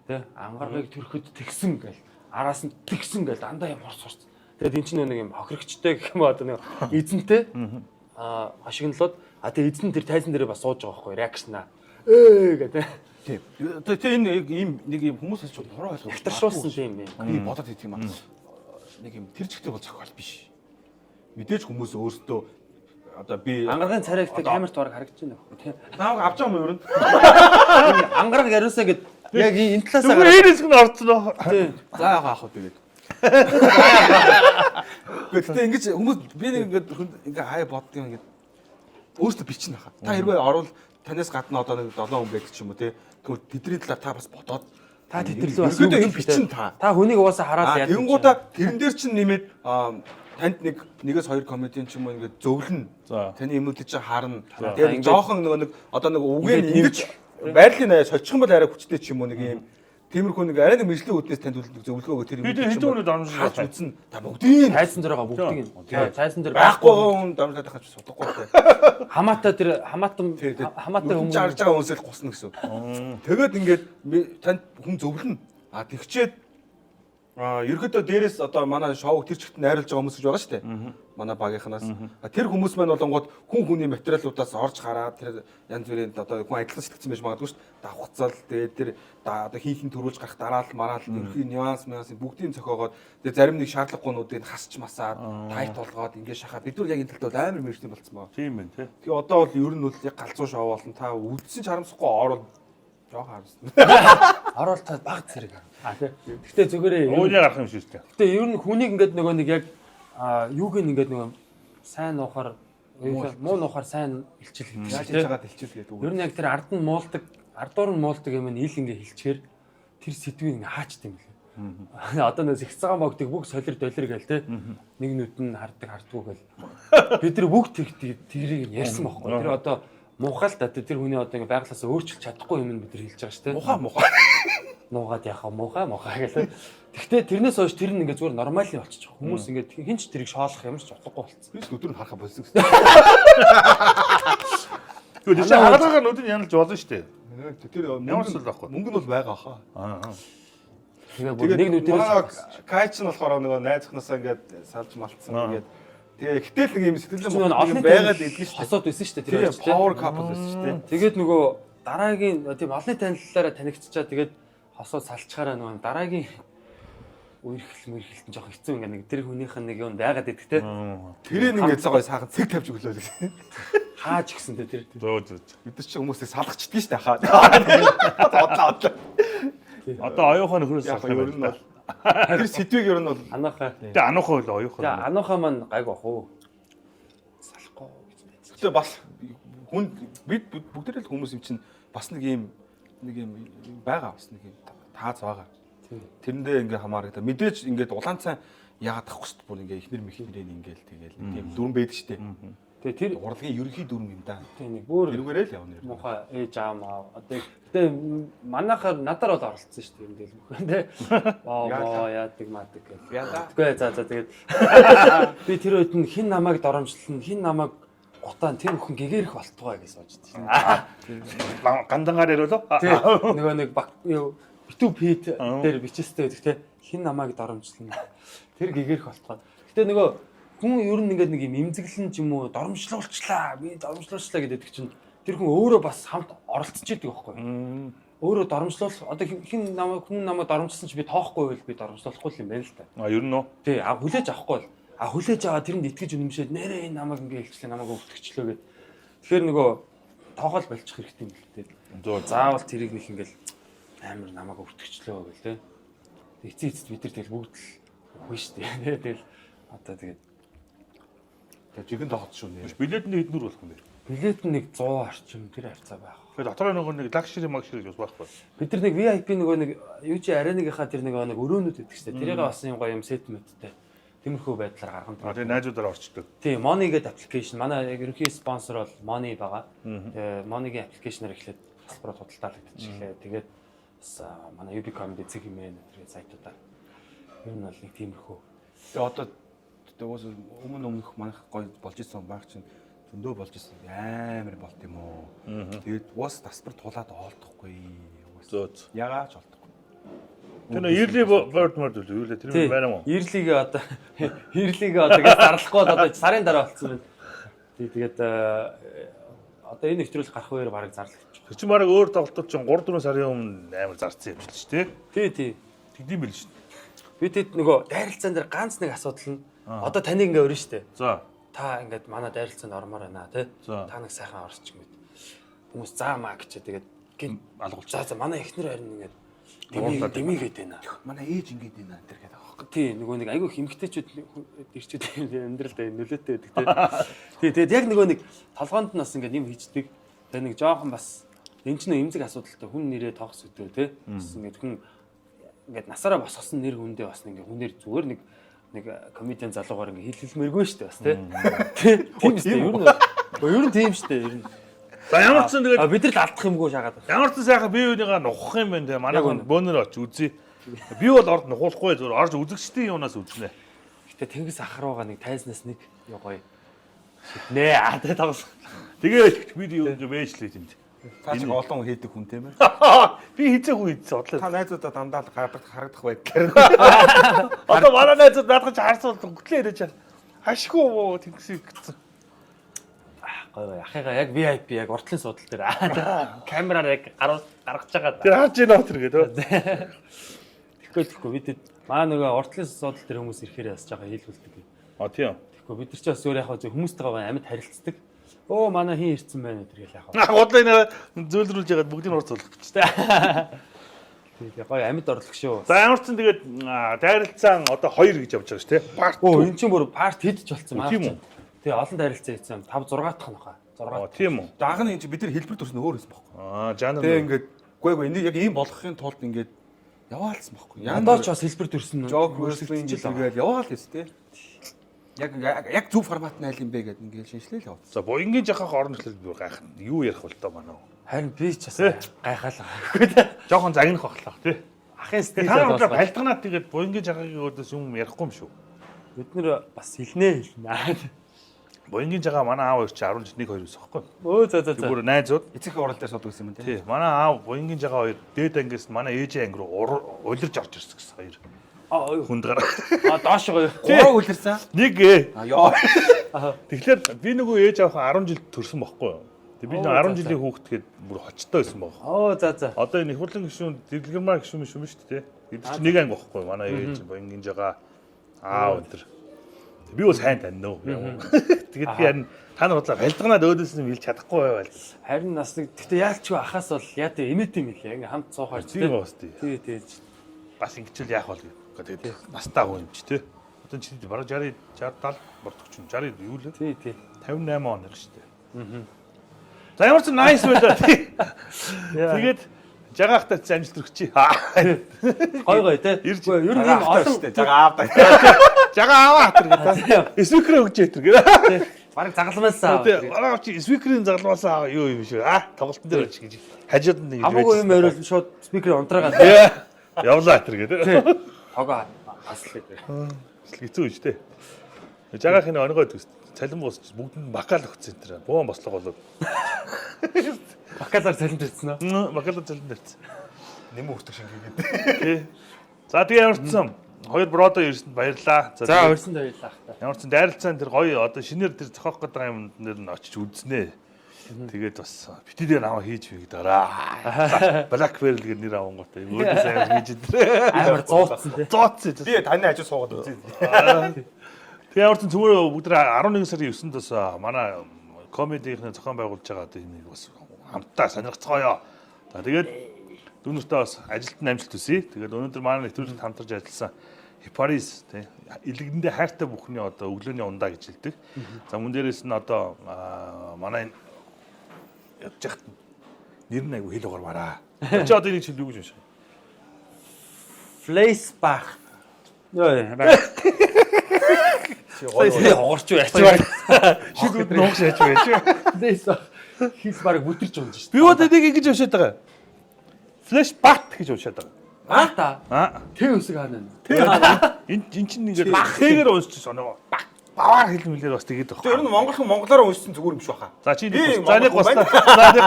тий ангаргыг төрөхөд тэгсэн гэл араас нь тэгсэн гэл дандаа юм хорс. Тэгээд эн чинь нэг юм хохирогчтой гэх юм одоо нэг эзэнтэй ашигналууд тэгээд эзэн тэр тайзан дээрээ бас сууж байгаа байхгүй реакшнаа гэдэг тийм. Тэгээ энэ ийм нэг юм хүмүүсээс ч хороо ойлгох. хатаршуулсан тийм юм. Би бодоод хэлдэг юм аа. Нэг юм тэр чигтэй бол зохиол биш. Мэдээж хүмүүс өөрсдөө одоо би ангаргын царайгтай камерт бараг харагдаж байна тийм. нааг авч байгаа юм юу? Ангараг яриусаа гэд яг энэ талаас Eerээс нь орцноо. тийм. За яага ах уу тэгээд. Гэхдээ ингэж хүмүүс би нэг ингэ хай боддгоо ингэ өөртөө бичнэ хаа. Та хэрвээ орвол танаас гадна одоо нэг 7 хүн байдаг ч юм уу те. Тэгвэл тэдний талаар та бас бодоод Та тэтэрлээ бас ерөөдөө юм бичин та. Та хүнийг угаасаа хараад яа. Тэгэнгүүтээ тэрэн дээр чинь нэмээд танд нэгээс хоёр комедиан ч юм уу ингээд зөвлөн. Таны юмнуудыг чинь харна. Тэгээд жоохон нэг одоо нэг үгээр ингэж байрлалын сольчих юм бол арай хүчтэй ч юм уу нэг юм тиймэрхүү нэг арай нэг мэдлэг үүднээс танд зөвлөгөө өгөх тэр юм. Хэдэн өнөд дамжуулаад үзэн. Та бүгдийг тайсан дээр байгаа бүгдийг. Тайсан дээр байхгүй хүн дамжуулаад ахаж судахгүй те. Хамаатай тэр хамаатан хүмүүс жарж байгаа хүнсэл гусна гэсэн. Тэгээд ингээд танд хүн зөвлөн. Тэгчээд ерөөдөө дээрээс одоо манай шоуг тэр чигт найруулж байгаа хүмүүс гэж байгаа шүү дээ. Манай багийнхнаас. Тэр хүмүүс маань болонгууд хүн хүний материалуудаас орж гараад тэр янз бүрийн одоо хүн адилхан сэтгцэн байж магадгүй шүү дээ. Давхцал тэгээд тэр одоо хийхин төрүүлж гарах дараал мараал ерхий нюанс бүгдийг зохиогоод тэгээд зарим нэг шаардлагагүйнуудыг хасч масаад тайт болгоод ингээд шахаад бид нар яг энэ талд бол амар мэрэгчтэй болцсон байна. Тийм байна тий. Тэгээ одоо бол ер нь бол яг галзуу шоу болон та үдсэн ч харамсахгүй орол жоох харамсна. орол та баг зэрэг. Гэхдээ зүгээрээ өөний гарах юм шиг тий. Гэхдээ ер нь хүнийг ингээд нөгөө нэг яг юуг ингээд нөгөө сайн нуухаар муу нуухаар сайн илчил гэдэг. Яаж хийж байгаа дэлчил гэдэг. Ер нь яг тэр ард нь муулдаг, ардуур нь муулдаг юм ил ингээ хэлчихээр тэр сэдвийг ингээ хаачдаг юм лээ. Одоо нэг зэгцэгаан богдыг бүх солир долир гээл те. Нэг нүд нь харддаггүй гэл. Бид тэр бүгд тэрийг ярьсан байхгүй. Тэр одоо муухай л да тэр хүний одоо ингээ байглаасаа өөрчилж чадахгүй юм бид нар хэлж байгаа шүү те. Муухай. Нуугаад яхаа муухай гээл. Гэхдээ тэрнээс хойш тэр нь ингээ зүгээр нормалын болчих. Хүмүүс ингээ хинч тэрийг шоолох юм ч болохгүй болцсон. Би өдөр нь харахаа болсон гэсэн. Тэгвэл чи хаалгагаа нүдийг яналж болно шүү дээ. Тэр мөнгө нь бол байгаа хаа. Тэгээ нэг нүдээс кайч нь болохоор нөгөө найзхнаасаа ингээд салж малтсан ингээд тэгээ гэтэл нэг юм сэтгэлэн байгаад идэх шүү дээ. Хосоод байсан шүү дээ тэр. Power couple байсан шүү дээ. Тэгээд нөгөө дараагийн тийм олонний танилцлаараа танигдчихаа тэгээд хосоо салчхаараа нөгөө дараагийн үерхэлтэн жоох хэцүү ингээ нэг тэр хүнийх нь нэг юм байгаад идэх те. Тэрийг ингээд цаа гой саахан цэг тавьж өглөө л гэсэн. Хааж гисэн те тэр. Зөө. Бид нар ч хүмүүсийг салгачдгийг шүү дээ хаа. Одоо оюухан нөхрөөс яг ер нь бол тэр сэдвийг ер нь бол Анахаа. Тэ ануухай л оюухан. За анахаа маань гайг бах уу. Салахгүй гэж байна. Тэгээ бас хүн бид бүгдээрээ л хүмүүс юм чинь бас нэг юм байгаа бас нэг юм таац байгаа. Тэрэндээ ингээ хамаардаг. Мэдээж ингээд улаан цай яагаад авах хэвчээ бүр ингээ ихнэр мэхнэрээ ингээл тэгэл тийм дүрм байдаг штэ. Тэгээ тэр урлагийн ерөнхий дүрм юм да. Тийм нэг бүр тэрүүгээрээ л явна. Муухай ээж аав. Одоо гэтээ манайхаар надаар бол оролцсон шүү дээ юм дээр мөхөн тий. Оо яадаг мадаг гэх. Тэгвэл за тэгээд би тэр үед нь хин намайг доромжлон хин намайг гутаан тэр бүхэн гэгэрэх болтугай гэж сууждаг шин. Гандангаар ярилоо. Нөгөө нэг битүү пит дээр бичээстэй байдаг тий. Хин намайг доромжлон тэр гэгэрэх болтугай. Гэтээ нөгөө хүн ер нь ингээд нэг юм имзэглэн ч юм уу доромжлуулчлаа би доромжлуулчлаа гэдэг чинь тэр хүн өөрөө бас хамт оролцож идэг байхгүй. Өөрөө доромжлуулах одоо хин намайг хүн намайг доромжлсан чи би тоохгүй байл би доромжлуулахгүй юм байна л та. Ер нь үү? Тий, хүлээж авахгүй бол хүлээж аваа тэрэнд итгэж үнэмшээд нэрээ энэ намайг ингээд хэлчлээ намайг өвтгчлөө гэд. Тэгэхээр нөгөө тоогоол болчих хэрэгтэй юм л тий. Заавал тэрийг нэг ингээд амар намайг өвтгчлөө гэл тий. Эцээ эцэд бид нар тэгэл бүгд л үгүй шүү дээ. Тэгэл одоо тэгээд жихэн тоглож шүү нэ. Билетний эднүр болох юм бэ? Билет нь нэг 100 орчим тэр хавцаа байх. Тэгэхээр дотроо нэг лагшри магшри гэж бас байхгүй. Бид нар нэг VIP нөгөө нэг UG Arena-гийнхаа тэр нэг өрөөнүүд гэдэг чинь тэрийг бас юм гоё юм сетмэттэй. Тиймэрхүү байдлаар гаргана. Тэгээ найзуудаар орчдөг. Тийм, Money гэдэг аппликейшн манай ерөнхий спонсор бол Money байгаа. Тэгээ Money-гийн аппликейшнээр эхлээд салбарт худалдаалагдчихлээ. Тэгээд бас манай UB Comedy цэг хэмээн тэр сайтуудаар ер нь бол нэг тиймэрхүү. Тэгээ одоо өмнөх манайх гоё болж исэн баг чинь зөндөө болж исэн амар болт юм уу. Тэгээд уус тасбар тулаад олдохгүй. Зөөц. Ягаад ч олдохгүй. Тэр нөө yearly bird мод үү? Тэр юм байна мó. Yearly-гээ одоо гэж зарлахгүй бол одоо сарын дараа болцсон байна. Тэгээд одоо энэ нэвтрүүлэг гарах үеэр бараг зарлагдчих. Тэр чинь бараг өөр тоглолтууд чинь 3-4 сарын өмнө амар зарцсан юм шүү дээ. Тий. Тэгдэм байл шүү дээ. Би тэд нөгөө дайралцаан дээр ганц нэг асуудал нь одоо таныг ингээ өрнө штэ. За. Та ингээд манай дайралцаанд ормоор байна тий. Та нэг сайхан орчих юм гээд. Хүмүүс заамаа гэж тэгээд гин алгуулж. За манай эхнэр харин ингээд дэмигээд байна. Манай ээж ингээд байна энэ гэдэг аахгүй. Тий, нөгөө нэг айгүй хэмгтэйчүүд ирчүүд амьдралдаа нөлөөтэй байдаг тий. Тий, тэгээд яг нөгөө нэг толгоонд нь бас ингээд юм хийждэг. Тэгээд нэг жоохон бас Энэ ч нэ эмзэг асуудалтай хүн нэрээ тоогс өдөө тий. Ингээд хүн ингээд насаараа босгосон нэр хүндээ бас ингээд хүнээр зүгээр нэг комедиан залуугаар ингээд хэлмээргүй шүү дээ бас тий. Тийм шүү дээ. Ер нь тийм шүү дээ. Ер нь. За ямар ч зүйл тэгээд бид нар л алдах юмгүй шагаад. ямар ч сайхан бие биенийгаа нухах юм байна те. Манай хүн бөөнөр очиж үзье. Би бол орд нухуулахгүй зүгээр орж үзэгчдийн юунаас үзнэ. Гэтэ тэнгис ахрууга нэг тайзнаас нэг гоё. Нэ тэгээ тавс. Тэгээд видео юу бэжлээ тэнд. Цааш олон хийдэг хүн тийм ээ. Би хизээ хүн хийдсэн бодлоо. Та найзуудаа дандаа л харагдах байдлаар. Одоо манай найзууд наадах чи харсан хөтлөө ирэж чад. Ашгүй тэнгисийг гэсэн. Гоё ахыгаа яг VIP яг уртлын суудлын дээр камераар яг гаргаж байгаа. Тэр харж ийна тэр гэдэг. Тэгэхгүй бид маа нөгөө уртлын суудлын дээр хүмүүс ирэхээр бас жаахан хийлгүүлдэг. А тийм. Тэгэхгүй бид нар ч бас өөр яг хүмүүстэйгээ амьд харилцдаг. Оо манай хин ирсэн байна гэдэг л яг. Бодлоо энэ зөөлрүүлж ягаад бүгдийг нь урцуулах гэж тээ. Тэгээ гоё амьд орлог шүү. За ямар ч тэгээд дайралцаан одоо 2 гэж явж байгаа шүү те. Part 2. Оо эн чинь бүр парт хийдэж болсон маа. Тийм үү? Тэгээ олон дайралцаа хийсэн 5 6 дахь нөхөө. 6. Тийм үү? Даах нь энэ бид нар хэлбэр төрсөн өөр байсан байхгүй. Жанр. Тэгээ ингээд үгүй энийг яг ийм болгохын тулд ингээд яваалсан байхгүй. Ядаа ч бас хэлбэр төрсөн. Жог хөрслийн жил ингээд яваал хэвчээ тий. Яг зөв формат нь аль юм бэ гэдэг ингээд шинжилээ л явуулсан. За буянгийн жахах орон нөхцөл бүр гайх. Юу ярих вэ та манай. Харин би ч бас гайхаалаа. Жохон загнах бахлах тий. Ахын стил Та нар балтганаад тэгээд буянгийн жахагийн өдөөс юм ярихгүй юм шүү. бид нэр бас хэлнэ. Буянгийн жагаа манай аав хоёр чи 10 жил 1 2 ус байхгүй. Өө за. Бүр найзууд. Эцэг орон дээр сууд гэсэн юм тий. Тий. Манай аав буянгийн жагаа хоёр дээд ангиас манай ээжийн анги руу улирж орж ирсэн гэсэн хоёр. Хүнд гараа. Доош гоё. Гурав үлэрсэн. Нэг Яа. тэгэхээр би нөгөө ээж авах 10 жил төрсөн байхгүй юу? Тэг би 10 жилийн хүүхэд гээд бүр хочтой байсан баг. Оо за. Одоо энэ их хурлын гишүүн дэлгэрмаа гишүүн шүү дээ. Эд чинь нэг анги байхгүй юу? Манай ээж буянгийн жагаа аав өнтер. Би бол сайн таньна уу. Тэгээд би харин та нар бодлоо бальдганаад өөдөөс нь билж чадахгүй байвал. Харин нас нэг гэхдээ яалч ахаас бол яа тэ эмэт юм хэлээ. Ингээм хамт цуухаар тийм бас тий. Тий. Бас ингэчл яах бол гэдэг. Настаа хүн юм чи тий. Одоо чи бараг 60 70 болдог ч 60 юу лээ? Тий. 58 он их шүү дээ. За ямар ч nice байлаа тий. Тэгээд жагаахтай амжилт өргөчий. Гоё тий. Ер нь ийм олон жагаа аавдаг. Жагаа аваа хатар гэдэг. Спикер өгч ятэр гэдэг. бараг загалмаасаа. Тэгээ бараг чи спикерийн загалмаасаа юу юм шүү. Тоглолтын дээр очиж гэж. Хажууд нь Хамаагүй юм байрал шууд спикер унтраагаад явлаа хатар гэдэг. хогоо аслаа. Хэцүү юм шүү дээ. Жагаахын онгой төс цалин буусч бүгдэнд бакал өгсөн энэ. Буун бослого болоод. Бакалаар цалин ирсэн үү? Бакалаар цалин ирсэн. Нэмэн хүртэх шиг гэдэг. Тий. За тэгээ ямарчсан. Хоёр бродо ирсэнд баярлаа. За өрсөнд баярлаа. Ямар ч дайралцаан тэр гоё одоо шинээр тэр зохиох гэдэг юм дээр нь очиж үзнэ. Тэгээд бас бити дээр аваа хийж бий гэдэг. Blackberry гэдэг нэр авангуутай. Өөдөө сайн хийж идрээ. Амар зууцсан тий. Зооцсон. Би таны ажил суугаад үзье. Тэгээ ямар ч зүгээр бүгд 11 сарын 9-нд бас манай комедийнхний зохион байгуулж байгаа одоо юм бас хамтдаа сонирхцгоё. За тэгээд дүүнэртээ бас ажилтны амжилт хүсье. Тэгээд өнөөдөр манай нэвтрүүлэгт хамтарч ажилласан Хипарис тий илгэндээ хайртай бүхний одоо өглөөний ундаа гэж хэлдэг. За мөн дээрээс нь одоо манай ядж яхад нэр нь айгу хэл угармаараа. Чи одоо энийг хэлдэг гэж байна. Флейсбах. Йоо. Хоорч яач бай. Шүд нуугш яач байж. Флейсбах. Хис бараг бүтэрч унж шүү. Би одоо энийг ингэж уншаад байгаа. Флэш бат гэж уншаад байгаа. Та. Тэ үсэг хаана нэ. Энд чинь нэг тэгээр уншиж соноо. Баваар хэлмэлээр бас тэгээд байна. Тэр нь монголхон монголоор уншсан зүгээр юм шүү хаа. За чи нэг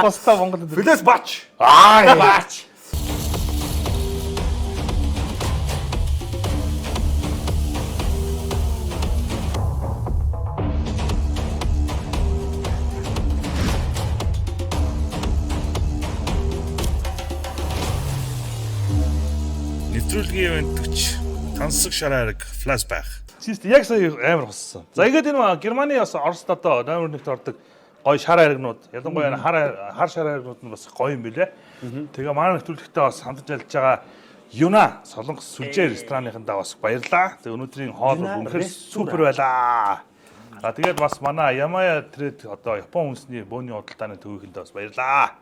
гостаа монгол Флэс бач. баач. Нэвтрүүлгийн ивент тансаг шараарэг флэшбэк. Систем яг сая амар хоссон. За ингээд энэ Германы бас Оросд одоо номер 1-т ордог гоё шар аригнууд. Ялангуяа хар шар аригнууд нь бас гоё юм билэ. Тэгээ манай нэвтрүүлэгтээ бас хамтарч ажиллаж байгаа Юна Солонгос сүлжээ ресторанныхандаа бас баярлаа. Тэгээ өнөөдрийн хоол үнэхээр супер байлаа. За тэгээд бас манай Ямая Тред одоо Япон үндэсний бөөний худалдааны төвийнхөндөө бас баярлаа.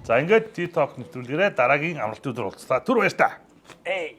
За ингээд TikTok нэвтрүүлгээрээ дараагийн амралтын өдөр уулзлаа. Түр баяр та. Эй.